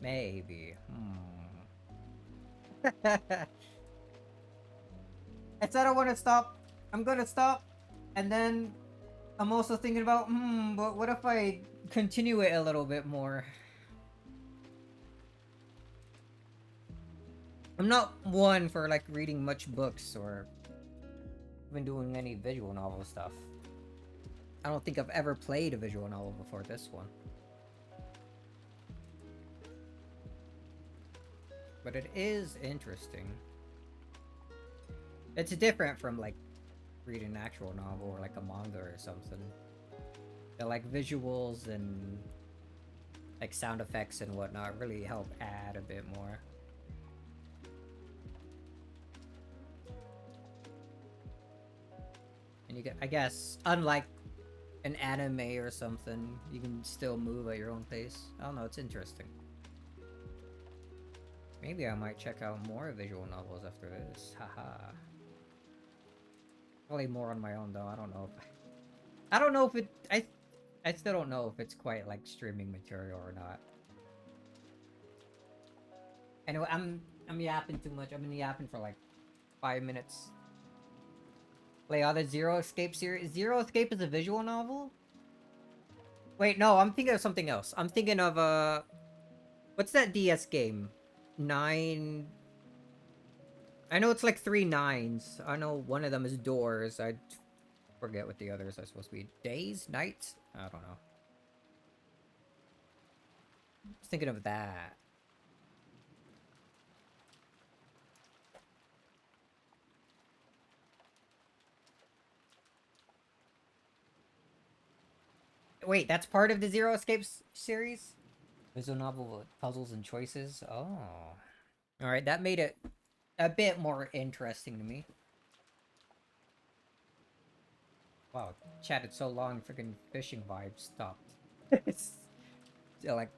Maybe. I said I want to stop. I'm gonna stop. And then I'm also thinking about, but what if I continue it a little bit more? I'm not one for like reading much books or even doing any visual novel stuff. I don't think I've ever played a visual novel before this one. But it is interesting. It's different from like reading an actual novel or like a manga or something. The like visuals and like sound effects and whatnot really help add a bit more. And you get, I guess, unlike an anime or something, you can still move at your own pace. I don't know, it's interesting. Maybe I might check out more visual novels after this. Haha. Probably more on my own though. I don't know if it. I still don't know if it's quite like streaming material or not. Anyway, I'm yapping too much. I've been yapping for like 5 minutes. Play all the Zero Escape series. Zero Escape is a visual novel? Wait, no, I'm thinking of something else. I'm thinking of what's that DS game? 9. I know it's like 3 9s. I know one of them is Doors. I forget what the others are supposed to be. Days? Nights? I don't know. I was thinking of that. Wait, that's part of the Zero Escapes series? Visual novel with puzzles and choices? Oh. Alright, that made it a bit more interesting to me. Wow, chatted so long, freaking fishing vibe stopped. Still, like,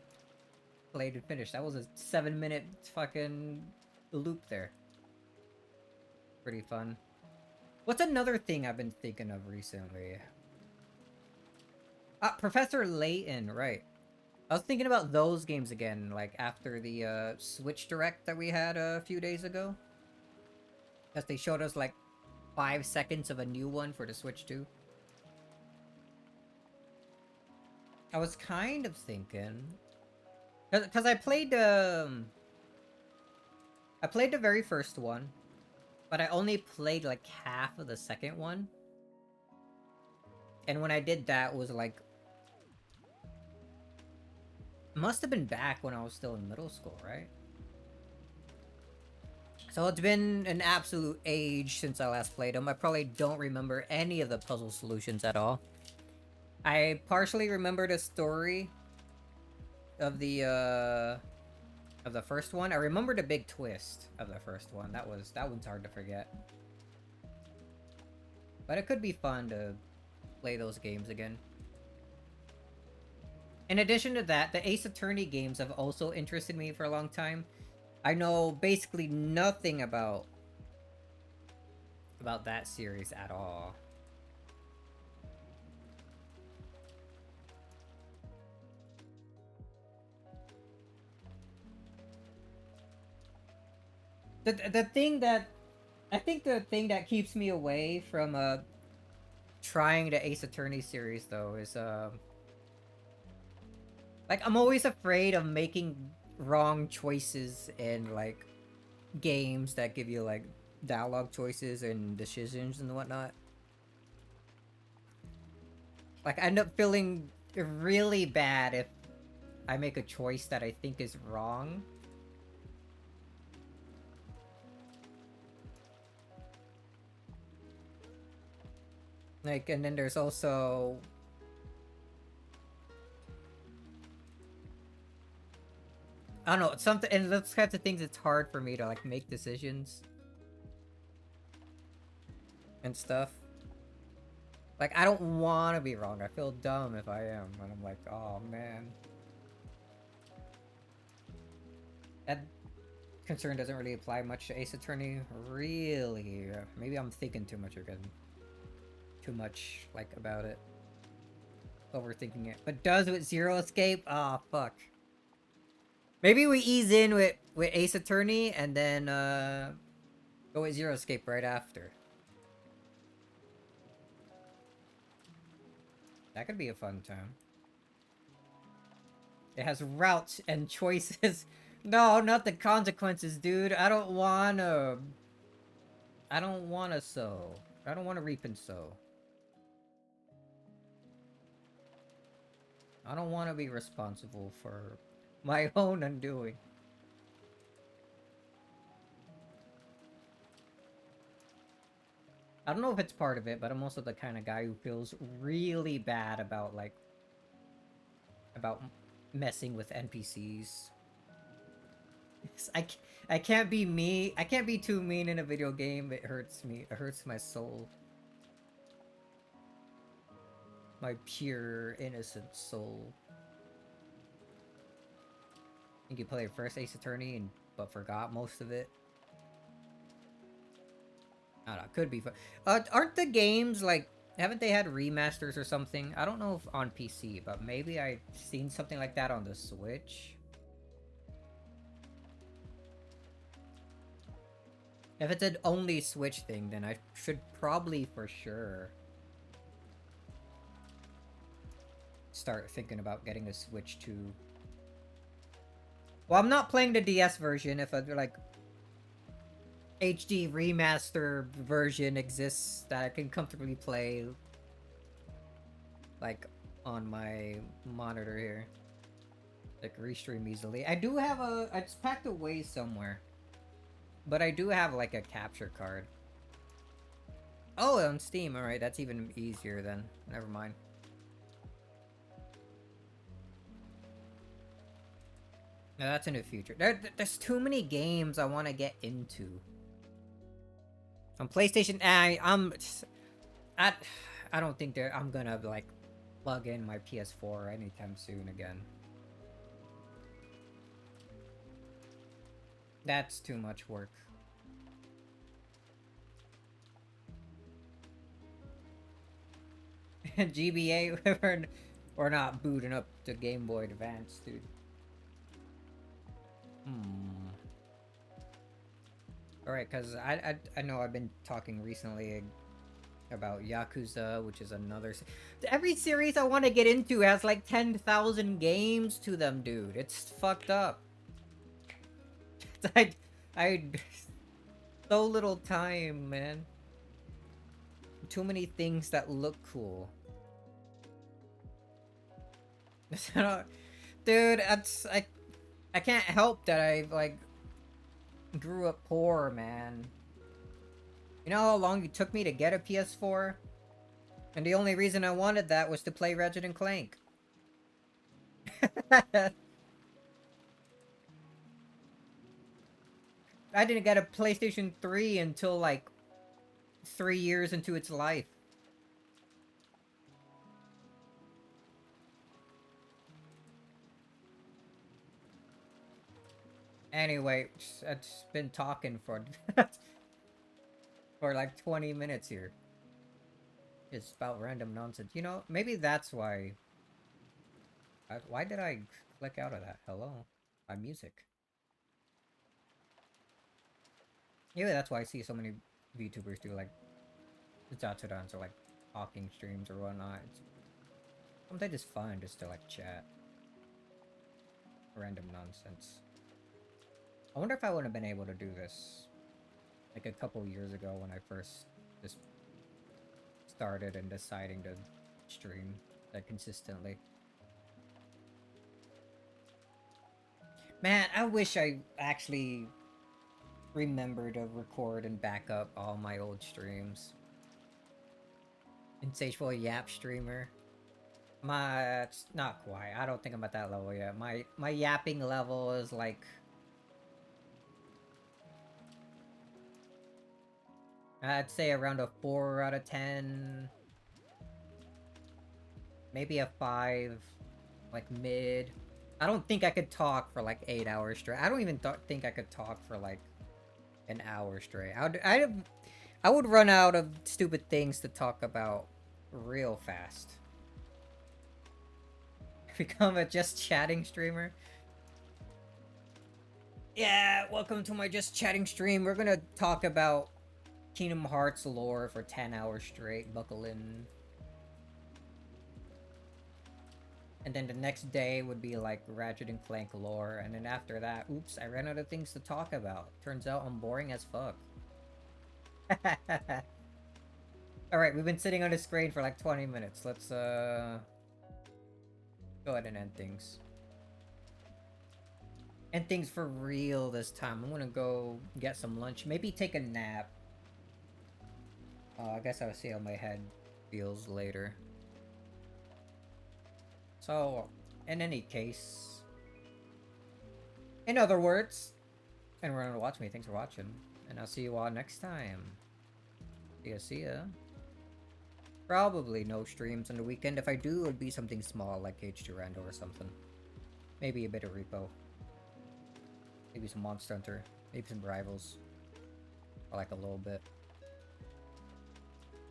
played and finished. That was a 7-minute fucking loop there. Pretty fun. What's another thing I've been thinking of recently? Professor Layton, right. I was thinking about those games again, like, after the, Switch Direct that we had a few days ago. Because they showed us, like, 5 seconds of a new one for the Switch 2. I was kind of thinking... Because I played the very first one. But I only played, like, half of the second one. And when I did that, it was, like... Must have been back when I was still in middle school, right? So it's been an absolute age since I last played them. I probably don't remember any of the puzzle solutions at all. I partially remember the story of the first one. I remember the big twist of the first one. That one's hard to forget. But it could be fun to play those games again. In addition to that, the Ace Attorney games have also interested me for a long time. I know basically nothing about that series at all. The thing that I think the thing that keeps me away from trying the Ace Attorney series though is like I'm always afraid of making wrong choices in like games that give you like dialogue choices and decisions and whatnot. Like I end up feeling really bad I make a choice that I think is wrong. Like, and then there's also... I don't know, something, and those kinds of things, it's hard for me to, like, make decisions. And stuff. Like, I don't want to be wrong. I feel dumb if I am. And I'm like, oh, man. That concern doesn't really apply much to Ace Attorney. Really? Maybe I'm thinking too much again. Too much, like, about it. Overthinking it. But does with Zero Escape? Ah, oh, fuck. Maybe we ease in with Ace Attorney and then, go with Zero Escape right after. That could be a fun time. It has routes and choices. No, not the consequences, dude. I don't wanna sow. I don't wanna reap and sow. I don't wanna be responsible for my own undoing. I don't know if it's part of it, but I'm also the kind of guy who feels really bad about, like, about messing with NPCs. I can't be me. I can't be too mean in a video game. It hurts me. It hurts my soul. My pure, innocent soul. I think you played first Ace Attorney but forgot most of it. I don't know, could be fun. Aren't the games, like, haven't they had remasters or something? I don't know if on PC, but maybe I've seen something like that on the Switch. If it's an only Switch thing, then I should probably for sure start thinking about getting a Switch too. Well, I'm not playing the DS version. If a, like, HD remaster version exists that I can comfortably play, like, on my monitor here, like, restream easily. I do have a... It's packed away somewhere. But I do have, like, a capture card. Oh, on Steam. Alright, that's even easier then. Never mind. No, that's in the future. There's too many games I want to get into. On PlayStation, I don't think I'm gonna, like, plug in my PS4 anytime soon again. That's too much work. GBA or not booting up the Game Boy Advance, dude. Alright, because I know I've been talking recently about Yakuza, which is another... Every series I want to get into has like 10,000 games to them, dude. It's fucked up. I so little time, man. Too many things that look cool. Dude, I can't help that I, like, grew up poor, man. You know how long it took me to get a PS4? And the only reason I wanted that was to play Ratchet and Clank. I didn't get a PlayStation 3 until, like, 3 years into its life. Anyway, I've been talking for for like 20 minutes here. It's about random nonsense. You know, maybe that's why... Why did I click out of that? Hello? My music. Maybe that's why I see so many VTubers do, like, Zatudans or, like, talking streams or whatnot. Sometimes it's fun just to, like, chat. Random nonsense. I wonder if I would have been able to do this, like, a couple years ago when I first just started and deciding to stream, like, consistently. Man, I wish I actually remember to record and back up all my old streams. Insatiable Yap streamer. It's not quite. I don't think I'm at that level yet. My yapping level is like, I'd say around a 4 out of 10. Maybe a 5. Like mid. I don't think I could talk for like 8 hours straight. I don't even think I could talk for like an hour straight. I would run out of stupid things to talk about real fast. Become a just chatting streamer. Yeah, welcome to my just chatting stream. We're gonna talk about Kingdom Hearts lore for 10 hours straight. Buckle in. And then the next day would be like Ratchet and Clank lore. And then after that, oops, I ran out of things to talk about. Turns out I'm boring as fuck. Alright, we've been sitting on the screen for like 20 minutes. Let's go ahead and end things. End things for real this time. I'm gonna go get some lunch. Maybe take a nap. I guess I'll see how my head feels later. So, in any case, in other words, and we're gonna watch me. Thanks for watching, and I'll see you all next time. See ya. Probably no streams on the weekend. If I do, it would be something small like H2 Rando or something. Maybe a bit of Repo. Maybe some Monster Hunter. Maybe some Rivals. I like a little bit.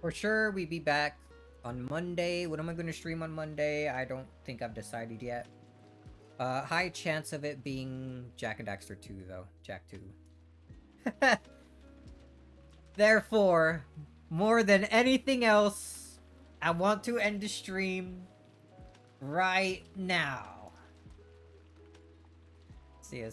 For sure, we'd be back on Monday. What am I going to stream on Monday? I don't think I've decided yet. High chance of it being Jak and Daxter 2, though. Jak 2. Therefore, more than anything else, I want to end the stream right now. See ya.